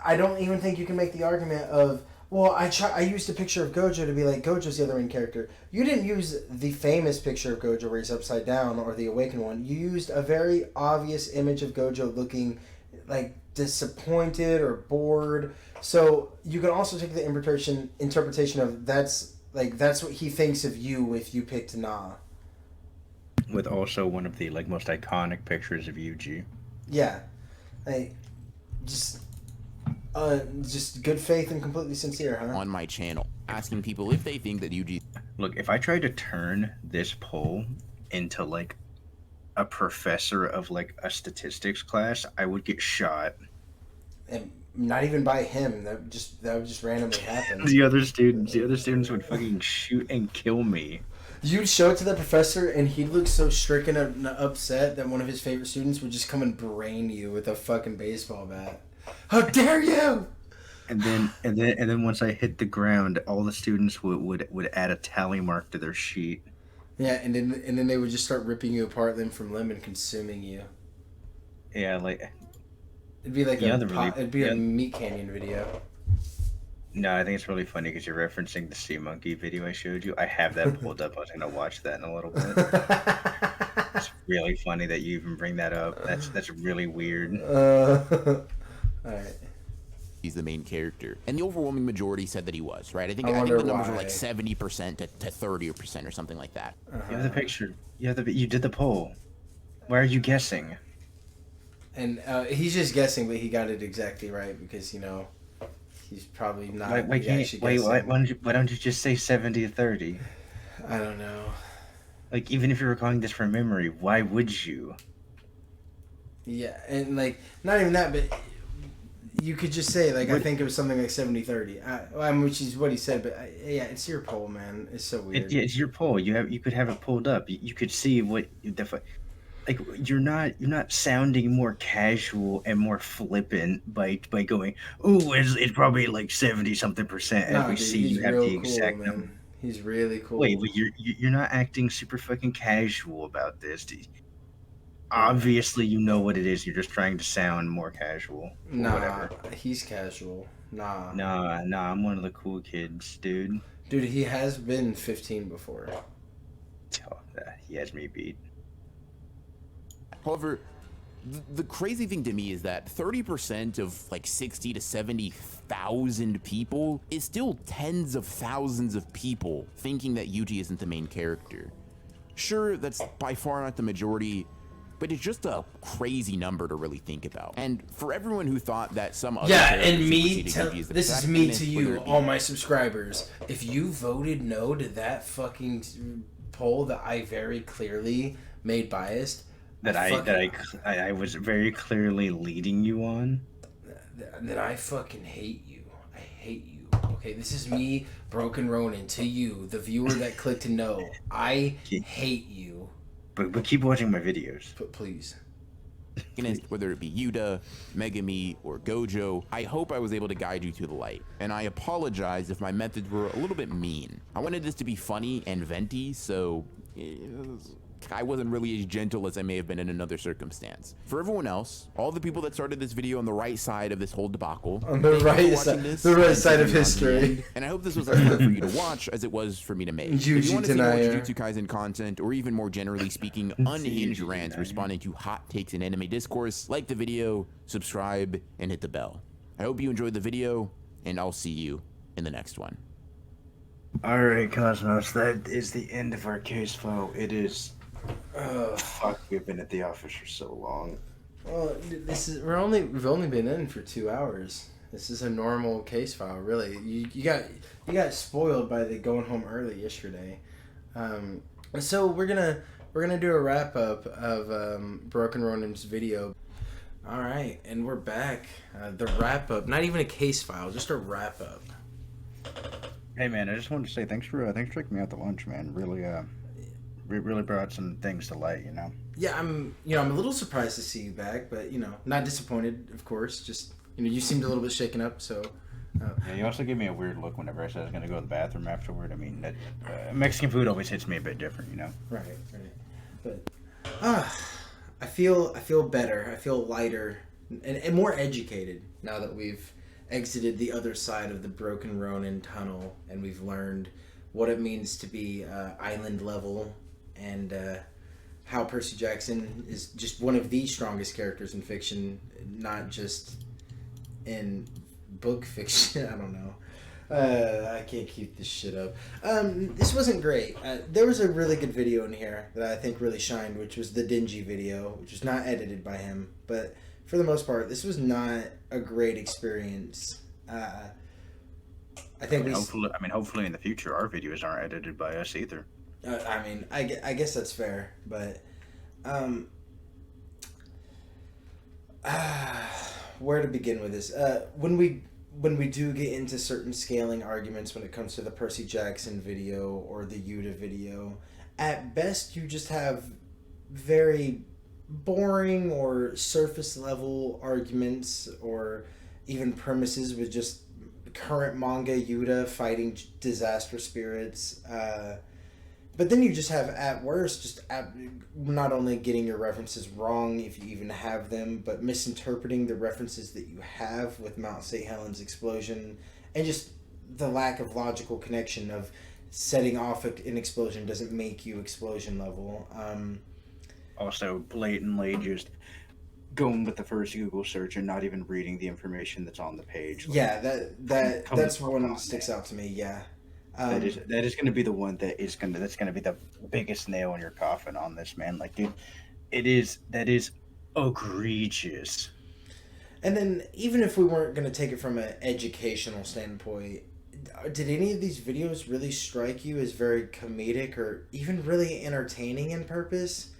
I don't even think you can make the argument of, well, I used a picture of Gojo to be like, Gojo's the other main character. You didn't use the famous picture of Gojo where he's upside down or the awakened one. You used a very obvious image of Gojo looking like disappointed or bored. So you can also take the interpretation of that's what he thinks of you if you picked Na. With also one of the most iconic pictures of Yuji. Yeah, like just good faith and completely sincere, huh? On my channel, asking people if they think that Yuji. Look, if I tried to turn this poll into a professor of a statistics class, I would get shot. And not even by him. That would just randomly happen. The other students would fucking shoot and kill me. You'd show it to the professor, and he'd look so stricken and upset that one of his favorite students would just come and brain you with a fucking baseball bat. How dare you! And then once I hit the ground, all the students would add a tally mark to their sheet. Yeah, and then they would just start ripping you apart limb from limb and consuming you. Yeah, it'd be like a Meat Canyon video. No, I think it's really funny because you're referencing the sea monkey video I showed you. I have that pulled up. I was gonna watch that in a little bit. It's really funny that you even bring that up. That's really weird. All right. He's the main character, and the overwhelming majority said that he was, right? I think the numbers were like 70% to 30% or something like that. You have the picture. You did the poll. Why are you guessing? And he's just guessing, but he got it exactly right because he's probably not. Why don't you just say 70-30? I don't know. Even if you're recalling this from memory, why would you? Yeah, and not even that, but you could just say I think it was something like 70-30, which is what he said. But yeah, it's your poll, man. It's so weird. It's your poll. You could have it pulled up. You could see what you're not sounding more casual and more flippant by going, oh, it's probably 70-something%. No, And we dude, see you have the exact cool, number. He's really cool. Wait, but you're not acting super fucking casual about this. Obviously, you know what it is. You're just trying to sound more casual. Nah, whatever. he's casual. Nah. Nah, I'm one of the cool kids, dude. Dude, he has been 15 before. Oh, he has me beat. However, the crazy thing to me is that 30% of 60 to 70,000 people is still tens of thousands of people thinking that Yuji isn't the main character. Sure, that's by far not the majority, but it's just a crazy number to really think about. And for everyone who thought that some other this is me to you, all my subscribers. If you voted no to that fucking poll that I very clearly made biased, that I was very clearly leading you on, then I fucking hate you. I hate you. Okay, this is me, Broken Ronin, to you, the viewer that clicked no. I hate you. But keep watching my videos. Please. Whether it be Yuta, Megami, or Gojo, I hope I was able to guide you to the light. And I apologize if my methods were a little bit mean. I wanted this to be funny and venti, so I wasn't really as gentle as I may have been in another circumstance. For everyone else, all the people that started this video on the right side of this whole debacle, on the right side of history. And I hope this was as fun for you to watch as it was for me to make. If you want to see more Jujutsu Kaisen content, or even more generally speaking, unhinged rants responding to hot takes in anime discourse, like the video, subscribe, and hit the bell. I hope you enjoyed the video, and I'll see you in the next one. Alright, Cosmos, that is the end of our case file. It is... fuck, we've been at the office for so long. Well, we've only been in for 2 hours. This is a normal case file, really. You got spoiled by the going home early yesterday. So we're gonna do a wrap up of Broken Ronin's video. All right, and we're back. The wrap up, not even a case file, just a wrap up. Hey man, I just wanted to say thanks for taking me out to lunch, man. Really brought some things to light, you know. Yeah, I'm a little surprised to see you back, but not disappointed, of course. Just you seemed a little bit shaken up, so. Yeah, you also gave me a weird look whenever I said I was gonna go to the bathroom afterward. I mean, Mexican food always hits me a bit different, you know. Right. But I feel better. I feel lighter and more educated now that we've exited the other side of the Broken Ronin tunnel and we've learned what it means to be island level and how Percy Jackson is just one of the strongest characters in fiction, not just in book fiction. I don't know. I can't keep this shit up. This wasn't great. There was a really good video in here that I think really shined, which was the Dingy video, which was not edited by him. But for the most part, this was not a great experience. I think hopefully in the future our videos aren't edited by us either. I guess that's fair, but where to begin with this? When we do get into certain scaling arguments when it comes to the Percy Jackson video or the Yuta video, at best you just have very boring or surface level arguments or even premises with just current manga Yuta fighting disaster spirits. But then you just have, at worst, not only getting your references wrong, if you even have them, but misinterpreting the references that you have with Mount St. Helens explosion, and just the lack of logical connection of setting off an explosion doesn't make you explosion level. Also, blatantly just going with the first Google search and not even reading the information that's on the page. Yeah, that's one that sticks out to me. Yeah. That is going to be the one that's going to be the biggest nail in your coffin on this, man. Like, dude, that is egregious. And then even if we weren't going to take it from an educational standpoint, did any of these videos really strike you as very comedic or even really entertaining in purpose?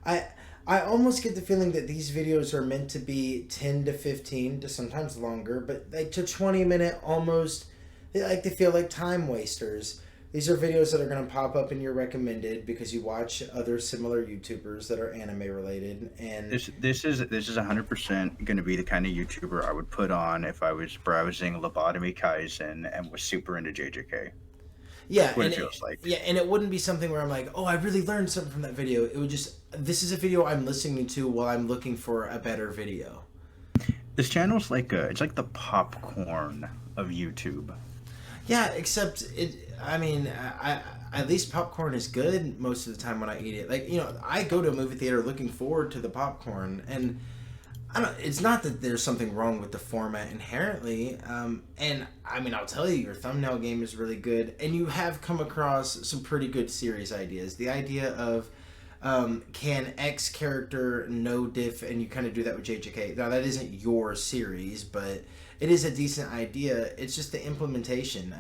I almost get the feeling that these videos are meant to be 10 to 15 to sometimes longer, but like to 20-minute almost. They feel like time wasters. These are videos that are going to pop up in your recommended because you watch other similar YouTubers that are anime related. And this is 100% going to be the kind of YouTuber I would put on if I was browsing Lobotomy Kaisen and was super into JJK. Yeah, what it feels like. Yeah, and it wouldn't be something where I'm like, oh, I really learned something from that video. It would just, this is a video I'm listening to while I'm looking for a better video. This channel's like it's like the popcorn of YouTube. Yeah, except I at least popcorn is good most of the time when I eat it. Like, I go to a movie theater looking forward to the popcorn, and it's not that there's something wrong with the format inherently. And I'll tell you, your thumbnail game is really good, and you have come across some pretty good series ideas. The idea of can X character no diff, and you kind of do that with JJK. Now, that isn't your series, but it is a decent idea. It's just the implementation.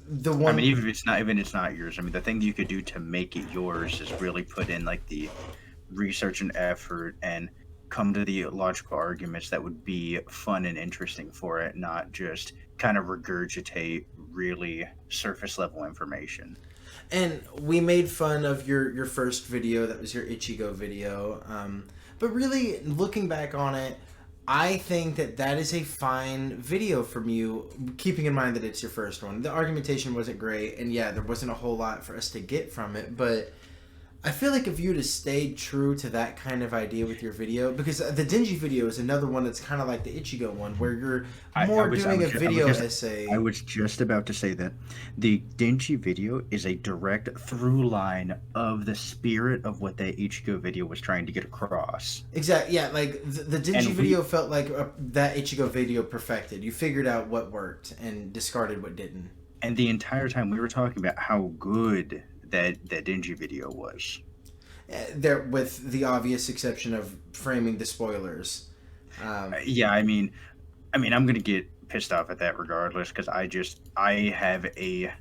even if it's not yours. The thing you could do to make it yours is really put in like the research and effort and come to the logical arguments that would be fun and interesting for it, not just kind of regurgitate really surface level information. And we made fun of your first video, that was your Ichigo video. But really, looking back on it, I think that is a fine video from you, keeping in mind that it's your first one. The argumentation wasn't great, and yeah, there wasn't a whole lot for us to get from it, but I feel like if you'd have stayed true to that kind of idea with your video, because the dingy video is another one that's kind of like the Ichigo one, where you're more doing a video essay. I was just about to say that the dingy video is a direct through line of the spirit of what that Ichigo video was trying to get across. Exactly. Yeah, like the dingy video felt like that Ichigo video perfected. You figured out what worked and discarded what didn't. And the entire time we were talking about how good that dingy video was. There, with the obvious exception of framing the spoilers. Yeah, I mean, I'm gonna get pissed off at that regardless, because I have a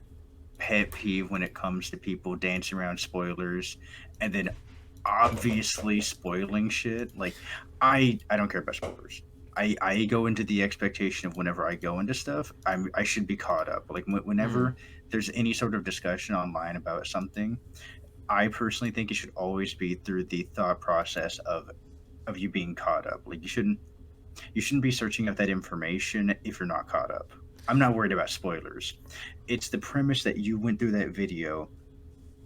pet peeve when it comes to people dancing around spoilers and then obviously spoiling shit. Like, I don't care about spoilers. I go into the expectation of whenever I go into stuff, I should be caught up. Like whenever there's any sort of discussion online about something, I personally think it should always be through the thought process of you being caught up. Like you shouldn't be searching up that information if you're not caught up. I'm not worried about spoilers. It's the premise that you went through that video.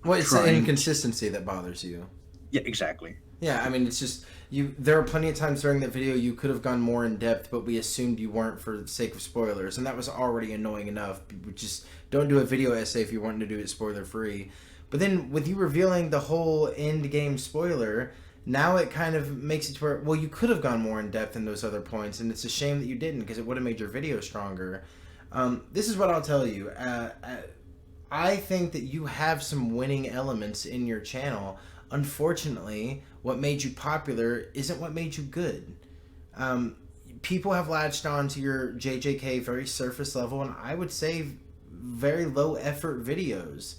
Well, it's the inconsistency that bothers you. Yeah, exactly. Yeah, I mean, it's just there are plenty of times during that video you could have gone more in depth, but we assumed you weren't for the sake of spoilers, and that was already annoying enough. Just don't do a video essay if you want to do it spoiler free. But then with you revealing the whole end game spoiler, now it kind of makes it to where, well, you could have gone more in depth in those other points, and it's a shame that you didn't, because it would have made your video stronger. This is what I'll tell you. I think that you have some winning elements in your channel. Unfortunately, what made you popular isn't what made you good. People have latched on to your JJK very surface level, and I would say very low effort videos.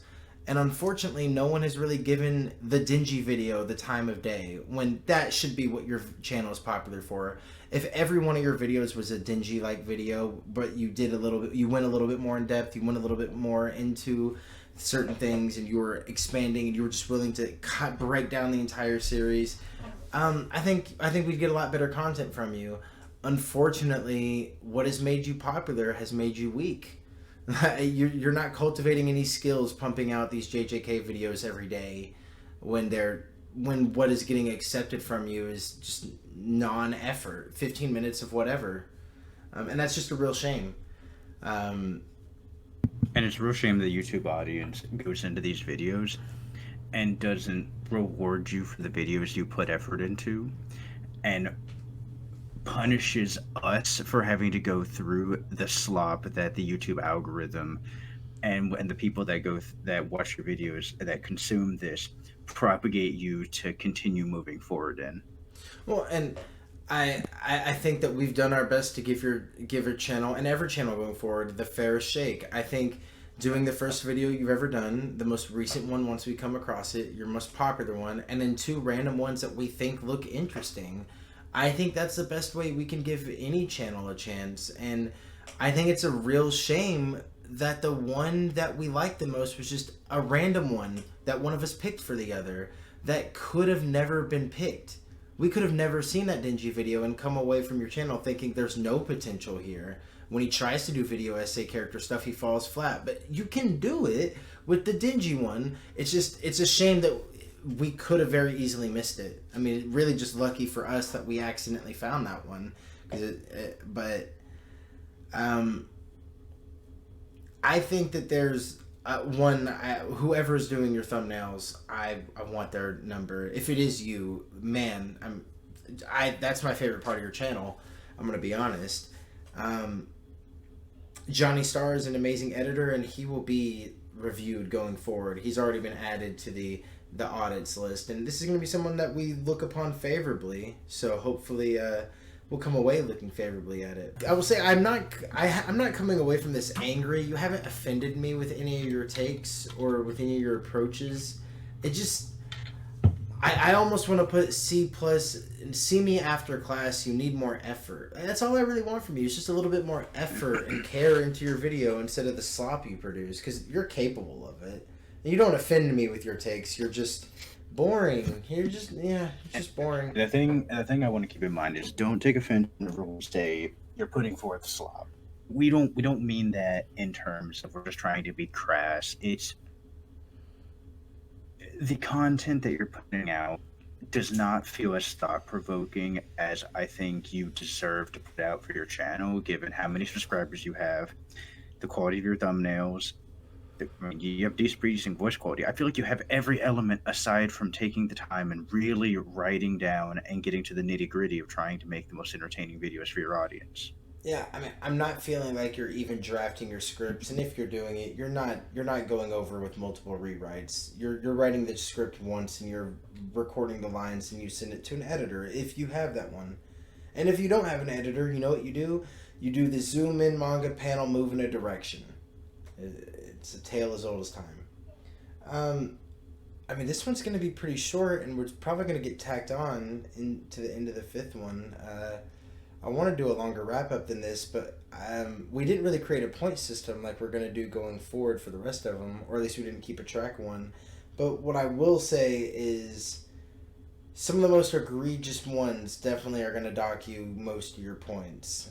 And unfortunately, no one has really given the dingy video the time of day, when that should be what your channel is popular for. If every one of your videos was a dingy like video, but you did you went a little bit more in depth, you went a little bit more into certain things, and you were expanding, and you were just willing to break down the entire series, I think we'd get a lot better content from you. Unfortunately, what has made you popular has made you weak. You're not cultivating any skills pumping out these JJK videos every day when what is getting accepted from you is just non-effort, 15 minutes of whatever, and that's just a real shame. And it's a real shame the YouTube audience goes into these videos and doesn't reward you for the videos you put effort into, and punishes us for having to go through the slop that the YouTube algorithm and the people that watch your videos, that consume this, propagate you to continue moving forward in. Well, and I think that we've done our best to give your channel, and every channel going forward, the fairest shake. I think doing the first video you've ever done, the most recent one once we come across it, your most popular one, and then 2 random ones that we think look interesting, I think that's the best way we can give any channel a chance. And I think it's a real shame that the one that we liked the most was just a random one that one of us picked for the other, that could have never been picked. We could have never seen that dingy video and come away from your channel thinking there's no potential here. When he tries to do video essay character stuff, he falls flat. But you can do it with the dingy one. It's a shame that we could have very easily missed it. I mean, really just lucky for us that we accidentally found that one. I think that there's whoever is doing your thumbnails, I want their number. If it is you, man, that's my favorite part of your channel. I'm gonna be honest. Johnny Starr is an amazing editor, and he will be reviewed going forward. He's already been added to the audits list, and this is going to be someone that we look upon favorably. So hopefully, we'll come away looking favorably at it. I will say I'm not coming away from this angry. You haven't offended me with any of your takes or with any of your approaches. It just, I almost want to put C+. See me after class. You need more effort. That's all I really want from you. It's just a little bit more effort and care into your video instead of the slop you produce, because you're capable of it. And you don't offend me with your takes. You're just boring. It's just boring. The thing I want to keep in mind is, don't take offense whenever we say you're putting forth slop. We don't mean that in terms of we're just trying to be crass. It's the content that you're putting out does not feel as thought-provoking as I think you deserve to put out for your channel, given how many subscribers you have, the quality of your thumbnails. I mean, you have decent voice quality. I feel like you have every element aside from taking the time and really writing down and getting to the nitty-gritty of trying to make the most entertaining videos for your audience. Yeah, I mean, I'm not feeling like you're even drafting your scripts, and if you're doing it, you're not going over with multiple rewrites. You're writing the script once, and you're recording the lines, and you send it to an editor if you have that one. And if you don't have an editor, you know what you do? You do the zoom in manga panel move in a direction. It's a tale as old as time. I mean, this one's going to be pretty short, and we're probably going to get tacked on into the end of the fifth one. I want to do a longer wrap-up than this, but we didn't really create a point system like we're going to do going forward for the rest of them, or at least we didn't keep a track one. But what I will say is some of the most egregious ones definitely are going to dock you most of your points.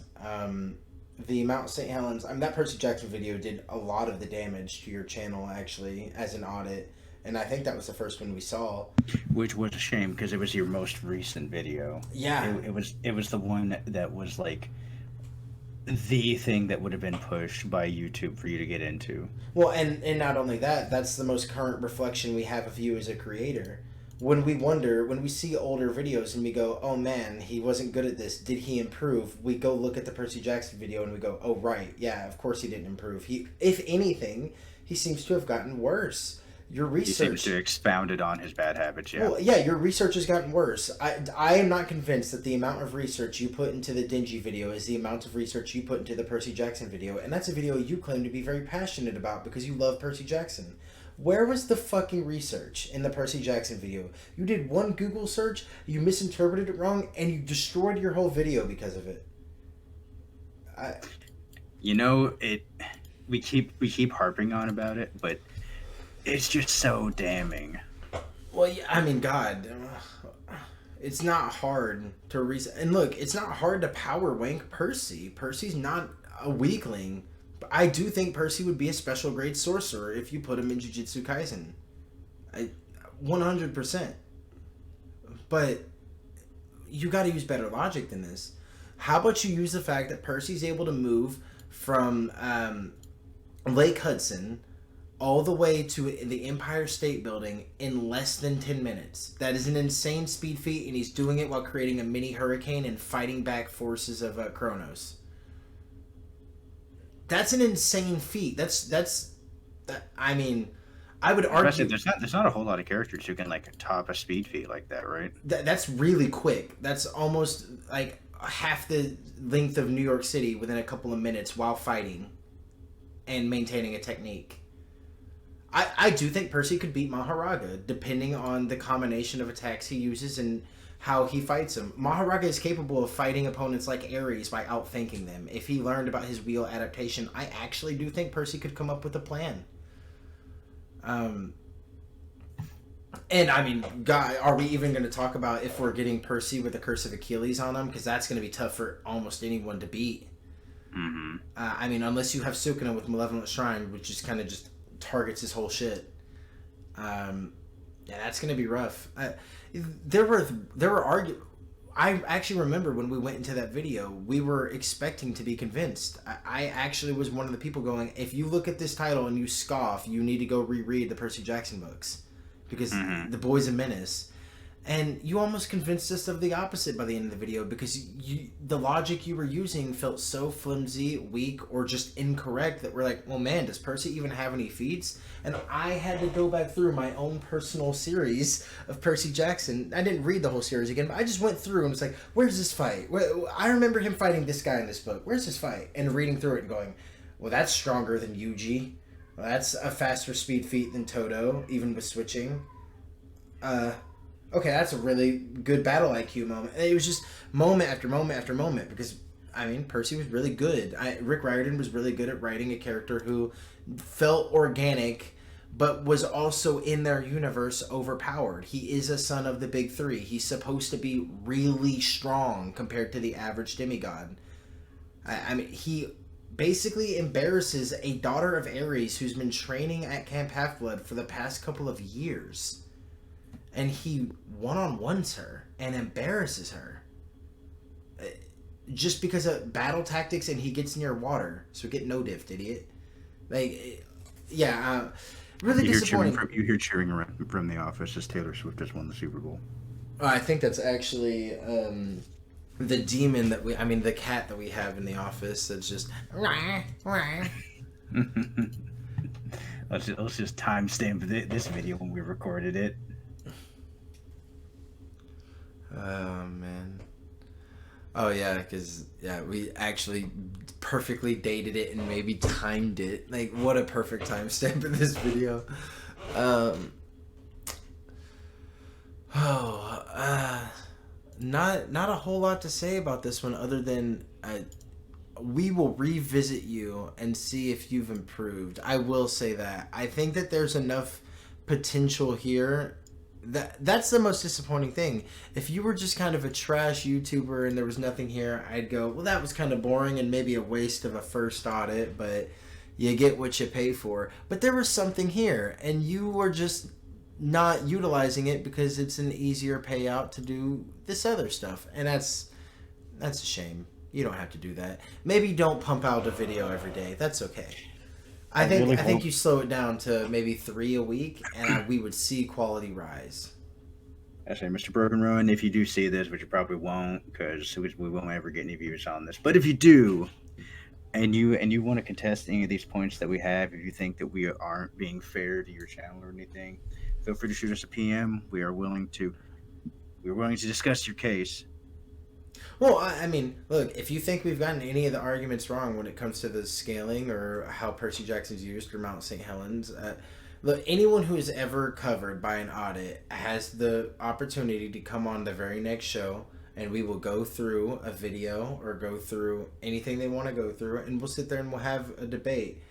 The Mount St. Helens, that Percy Jackson video did a lot of the damage to your channel, actually, as an audit. And I think that was the first one we saw. Which was a shame because it was your most recent video. Yeah. It was the one that was like the thing that would have been pushed by YouTube for you to get into. Well, and not only that, that's the most current reflection we have of you as a creator. When we see older videos and we go, oh man, he wasn't good at this, did he improve? We go look at the Percy Jackson video and we go, oh right, yeah, of course he didn't improve. He, if anything, he seems to have gotten worse. Your research... He seems to have expounded on his bad habits, yeah. Well, yeah, your research has gotten worse. I am not convinced that the amount of research you put into the Dingy video is the amount of research you put into the Percy Jackson video, and that's a video you claim to be very passionate about because you love Percy Jackson. Where was the fucking research in the Percy Jackson video? You did one Google search, you misinterpreted it wrong, and you destroyed your whole video because of it. We keep harping on about it, but it's just so damning. Well, yeah, I mean, God, it's not hard to and look, it's not hard to power wank Percy. Percy's not a weakling. But I do think Percy would be a special grade sorcerer if you put him in Jujutsu Kaisen. 100%. But you got to use better logic than this. How about you use the fact that Percy's able to move from Lake Hudson all the way to the Empire State Building in less than 10 minutes. That is an insane speed feat, and he's doing it while creating a mini hurricane and fighting back forces of Kronos. That's an insane feat. I mean, I would argue there's not a whole lot of characters who can like top a speed feat like that, right? That's really quick. That's almost like half the length of New York City within a couple of minutes while fighting and maintaining a technique. I do think Percy could beat Maharaga depending on the combination of attacks he uses and how he fights him. Maharaga is capable of fighting opponents like Ares by outthinking them. If he learned about his wheel adaptation, I actually do think Percy could come up with a plan. And I mean, God, are we even going to talk about if we're getting Percy with the Curse of Achilles on him? Because that's going to be tough for almost anyone to beat. Mm-hmm. I mean, unless you have Sukuna with Malevolent Shrine, which is kind of just targets his whole shit. Yeah, that's going to be rough. There were arguments. I actually remember when we went into that video, we were expecting to be convinced. I actually was one of the people going, if you look at this title and you scoff, you need to go reread the Percy Jackson books. Because the boy's a menace. And you almost convinced us of the opposite by the end of the video because the logic you were using felt so flimsy, weak, or just incorrect that we're like, well, man, does Percy even have any feats? And I had to go back through my own personal series of Percy Jackson. I didn't read the whole series again, but I just went through and was like, where's this fight? I remember him fighting this guy in this book. Where's this fight? And reading through it and going, well, that's stronger than Yuji. Well, that's a faster speed feat than Todo, even with switching. Okay, that's a really good battle IQ moment. And it was just moment after moment after moment because, I mean, Percy was really good. Rick Riordan was really good at writing a character who felt organic but was also in their universe overpowered. He is a son of the big three. He's supposed to be really strong compared to the average demigod. I mean, he basically embarrasses a daughter of Ares who's been training at Camp Half-Blood for the past couple of years. and he one-on-ones her and embarrasses her. Just because of battle tactics, and he gets near water. So get no diff, idiot. Like, yeah, really disappointing. You hear cheering around from the office as Taylor Swift has won the Super Bowl. I think that's actually the demon the cat that we have in the office that's just. Let's just timestamp this video when we recorded it. Oh, man. Oh, yeah, because, we actually perfectly dated it and maybe timed it. Like, what a perfect timestamp in this video. Not a whole lot to say about this one other than we will revisit you and see if you've improved. I will say that. I think that there's enough potential here. That's the most disappointing thing. If you were just kind of a trash YouTuber and there was nothing here, I'd go, well, that was kind of boring and maybe a waste of a first audit, but you get what you pay for. But there was something here, and you were just not utilizing it because it's an easier payout to do this other stuff, and that's a shame. You don't have to do that. Maybe don't pump out a video every day. That's okay. I think you slow it down to maybe 3 a week, and we would see quality rise. I say, Mr. Broken Ronin, if you do see this, which you probably won't, because we won't ever get any views on this. But if you do, and you want to contest any of these points that we have, if you think that we aren't being fair to your channel or anything, feel free to shoot us a PM. We're willing to discuss your case. Well, I mean, look, if you think we've gotten any of the arguments wrong when it comes to the scaling or how Percy Jackson's used or Mount St. Helens, look, anyone who is ever covered by an audit has the opportunity to come on the very next show, and we will go through a video or go through anything they want to go through, and we'll sit there and we'll have a debate.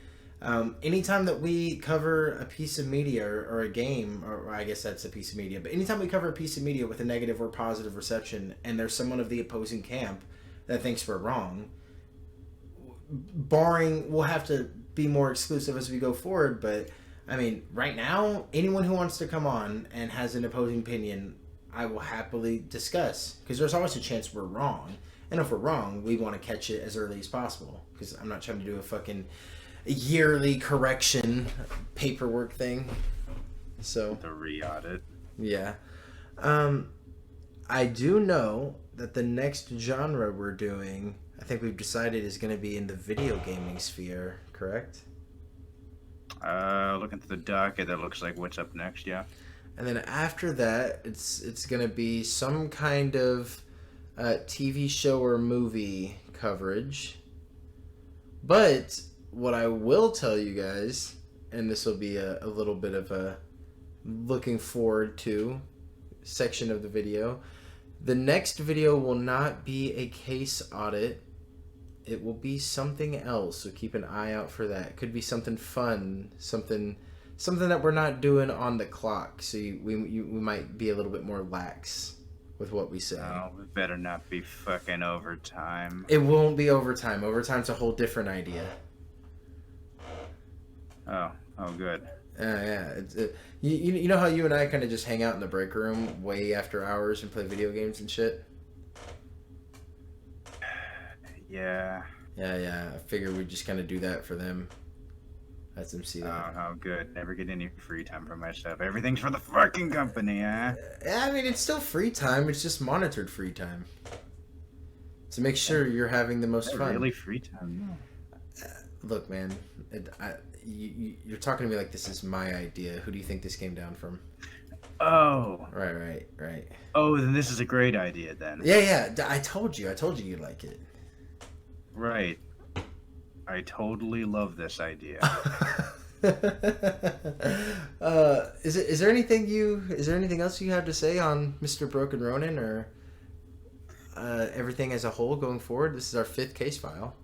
Anytime that we cover a piece of media or a game, or I guess that's a piece of media, but anytime we cover a piece of media with a negative or positive reception and there's someone of the opposing camp that thinks we're wrong, we'll have to be more exclusive as we go forward. But I mean, right now, anyone who wants to come on and has an opposing opinion, I will happily discuss, because there's always a chance we're wrong. And if we're wrong, we want to catch it as early as possible, because I'm not trying to do a fucking yearly correction paperwork thing. So The re-audit. yeah. I do know that the next genre we're doing, I think we've decided, is going to be in the video gaming sphere, correct? Looking through the docket, that looks like what's up next, yeah. And then after that, it's going to be some kind of TV show or movie coverage. But what I will tell you guys, and this will be a little bit of a looking forward to section of the video, the next video will not be a case audit. It will be something else, so keep an eye out for that. It could be something fun, something that we're not doing on the clock, so we might be a little bit more lax with what we say. Oh, we better not be fucking overtime. It won't be overtime. Overtime's a whole different idea. Oh, good. Yeah. You know how you and I kind of just hang out in the break room way after hours and play video games and shit? Yeah. Yeah. I figured we'd just kind of do that for them. Let them see that. Oh, good. Never get any free time for myself. Everything's for the fucking company, huh? I mean, it's still free time. It's just monitored free time. To make sure you're having the most fun. Really free time? No. Look, man. You're talking to me like this is my idea. Who do you think this came down from? Oh. Right. Oh, then this is a great idea, then. Yeah. I told you you'd like it. Right. I totally love this idea. Is there anything else you have to say on Mr. Broken Ronin, or everything as a whole going forward? This is our 5th case file.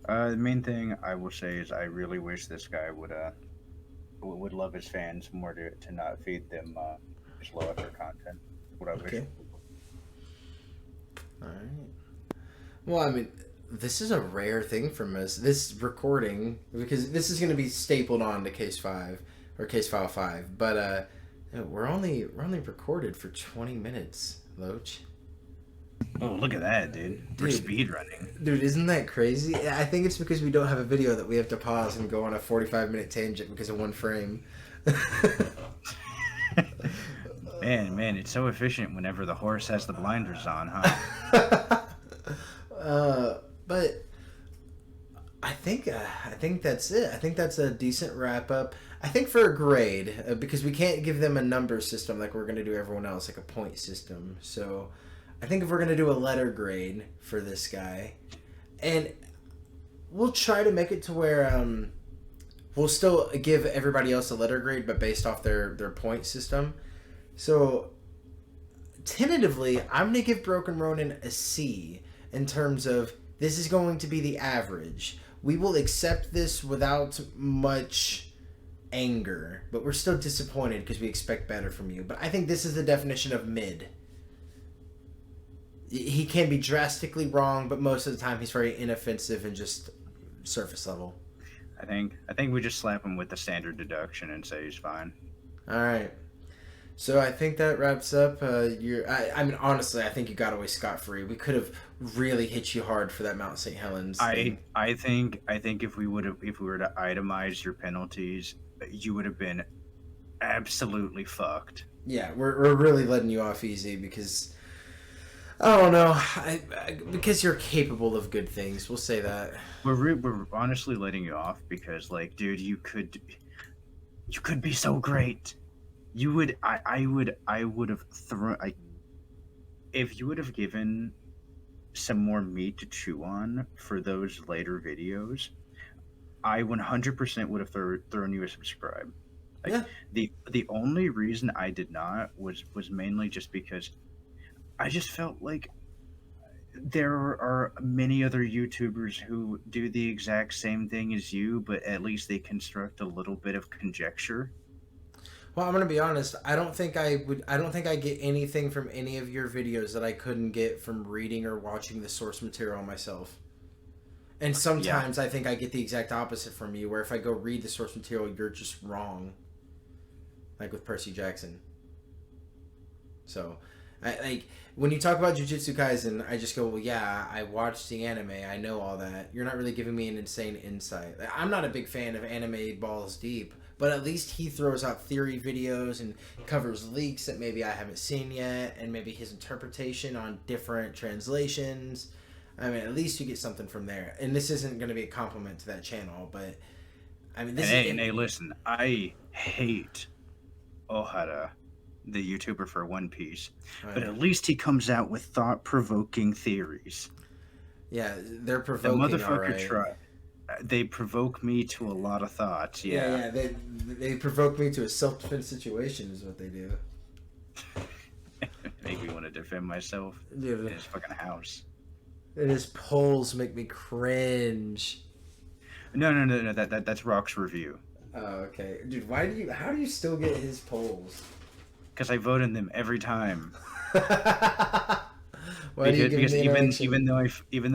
The main thing I will say is I really wish this guy would love his fans more to not feed them his low effort content. What I wish. All right. Well, I mean, this is a rare thing from us. This recording, because this is going to be stapled on to case 5 or case file 5. But Yeah, we're only recorded for 20 minutes, Loach. Oh, look at that, dude. We're Dude. speed running. Dude, isn't that crazy? I think it's because we don't have a video that we have to pause and go on a 45-minute tangent because of one frame. Man, it's so efficient whenever the horse has the blinders on, huh? But I think that's it. I think that's a decent wrap up. I think for a grade, because we can't give them a number system like we're going to do everyone else, like a point system. So I think if we're going to do a letter grade for this guy, and we'll try to make it to where we'll still give everybody else a letter grade, but based off their point system. So tentatively, I'm going to give Broken Ronin a C in terms of this is going to be the average. We will accept this without much anger, but we're still disappointed because we expect better from you. But I think this is the definition of mid. He can be drastically wrong, but most of the time he's very inoffensive and just surface level. I think we just slap him with the standard deduction and say he's fine. All right. So I think that wraps up. I mean, honestly, I think you got away scot-free. We could have really hit you hard for that Mount St. Helens thing. I think if we were to itemize your penalties, you would have been absolutely fucked. Yeah, we're really letting you off easy because I don't know, because you're capable of good things. We'll say that. We're honestly letting you off because, like, dude, you could be so great. You would, I would have thrown. If you would have given some more meat to chew on for those later videos, I 100% would have thrown you a subscribe. Like, yeah. The only reason I did not was mainly just because I just felt like there are many other YouTubers who do the exact same thing as you, but at least they construct a little bit of conjecture. Well, I'm gonna be honest. I don't think I get anything from any of your videos that I couldn't get from reading or watching the source material myself. And sometimes I think I get the exact opposite from you, where if I go read the source material, you're just wrong. Like with Percy Jackson. So, like when you talk about Jujutsu Kaisen, I just go, well, yeah, I watched the anime. I know all that. You're not really giving me an insane insight. I'm not a big fan of anime balls deep. But at least he throws out theory videos and covers leaks that maybe I haven't seen yet, and maybe his interpretation on different translations. I mean, at least you get something from there. And this isn't going to be a compliment to that channel, but I mean, this is. Hey, listen, I hate Ohara, the YouTuber for One Piece, but at least he comes out with thought-provoking theories. Yeah, they're provoking. The motherfucker they provoke me to a lot of thoughts. Yeah. They provoke me to a self-defense situation is what they do. Make me want to defend myself in his fucking house. And his polls make me cringe. No. That's Rock's review. Oh, okay, dude. How do you still get his polls? Because I vote in them every time. Why do you give because even though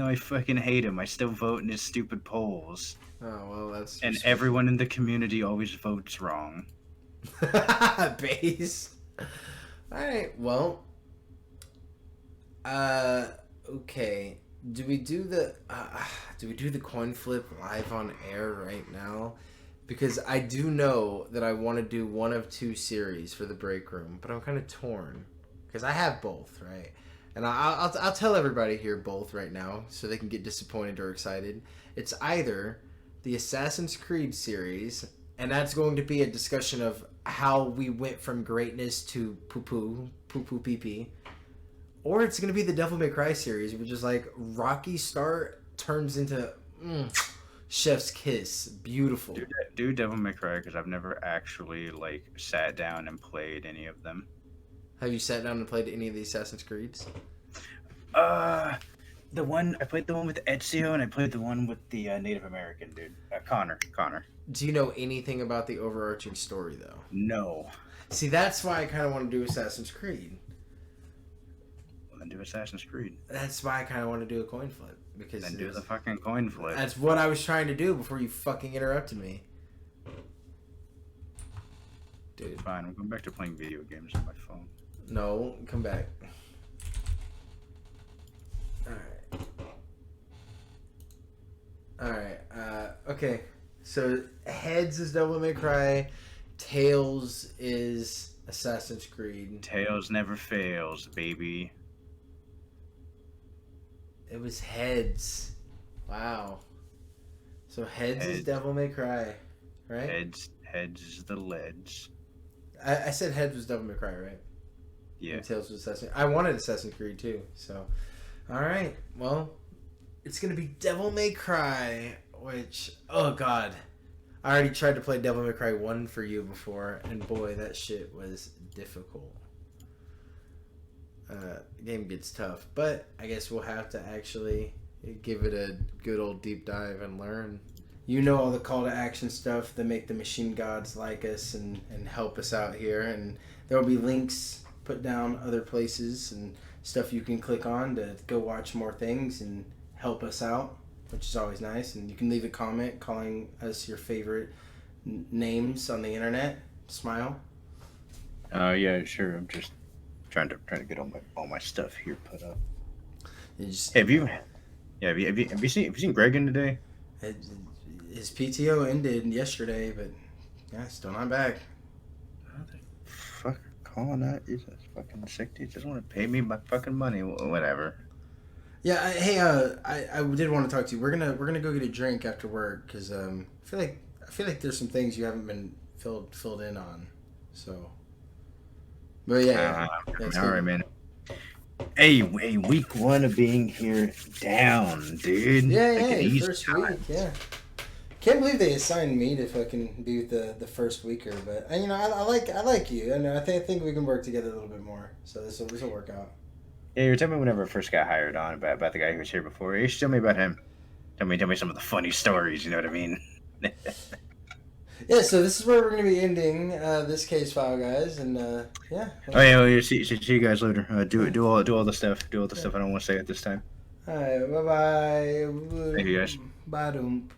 I fucking hate him, I still vote in his stupid polls. Oh well, that's. And everyone in the community always votes wrong. Base. All right. Well. Okay. Do we do the coin flip live on air right now? Because I do know that I want to do one of two series for the break room, but I'm kind of torn because I have both, right? And I'll tell everybody here both right now so they can get disappointed or excited. It's either the Assassin's Creed series, and that's going to be a discussion of how we went from greatness to poo pee pee, or it's going to be the Devil May Cry series, which is like Rocky start turns into chef's kiss, beautiful. Do Devil May Cry because I've never actually like sat down and played any of them. Have you sat down and played any of the Assassin's Creeds? I played the one with Ezio, and I played the one with the Native American dude, Connor. Do you know anything about the overarching story, though? No. See, that's why I kind of want to do Assassin's Creed. Well, then do Assassin's Creed. That's why I kind of want to do a coin flip. Because then do the fucking coin flip. That's what I was trying to do before you fucking interrupted me. dude. Fine, I'm going back to playing video games on my phone. No, come back. Alright. Alright, okay. So, Heads is Devil May Cry. Tails is Assassin's Creed. Tails never fails, baby. It was Heads. Wow. So, Heads is Heads. Devil May Cry, right? Heads is the leads. I said Heads was Devil May Cry, right? Yeah. And Tails was Assassin's I wanted Assassin's Creed too, so. Alright, well, it's gonna be Devil May Cry, which, oh god. I already tried to play Devil May Cry 1 for you before, and boy, that shit was difficult. The game gets tough, but I guess we'll have to actually give it a good old deep dive and learn. You know all the call to action stuff that make the machine gods like us and help us out here, and there will be links put down other places and stuff you can click on to go watch more things and help us out, which is always nice. And you can leave a comment calling us your favorite names on the internet. Smile. Yeah, sure. I'm just trying to get all my stuff here put up. Just, Hey, have you seen Gregan today? his PTO ended yesterday, but yeah, still not back. Fucker calling out. He's a fucking sick dude. Just want to pay me my fucking money. Whatever. Yeah, I did want to talk to you. We're gonna go get a drink after work because I feel like there's some things you haven't been filled in on. So, but yeah, that's all good. right, man. Hey, week one of being here down, dude. Yeah, first week, yeah. Can't believe they assigned me to fucking be the first weeker, but I like you, and I think we can work together a little bit more. So this will work out. Yeah, you were telling me whenever I first got hired on about the guy who was here before. You should tell me about him. Tell me some of the funny stories. You know what I mean? Yeah, so this is where we're gonna be ending this case file, guys, and yeah. Oh yeah, well, see you guys later. Do all the stuff. Do all the stuff I don't want to say at this time. All right, bye bye. Thank you, guys. Bye.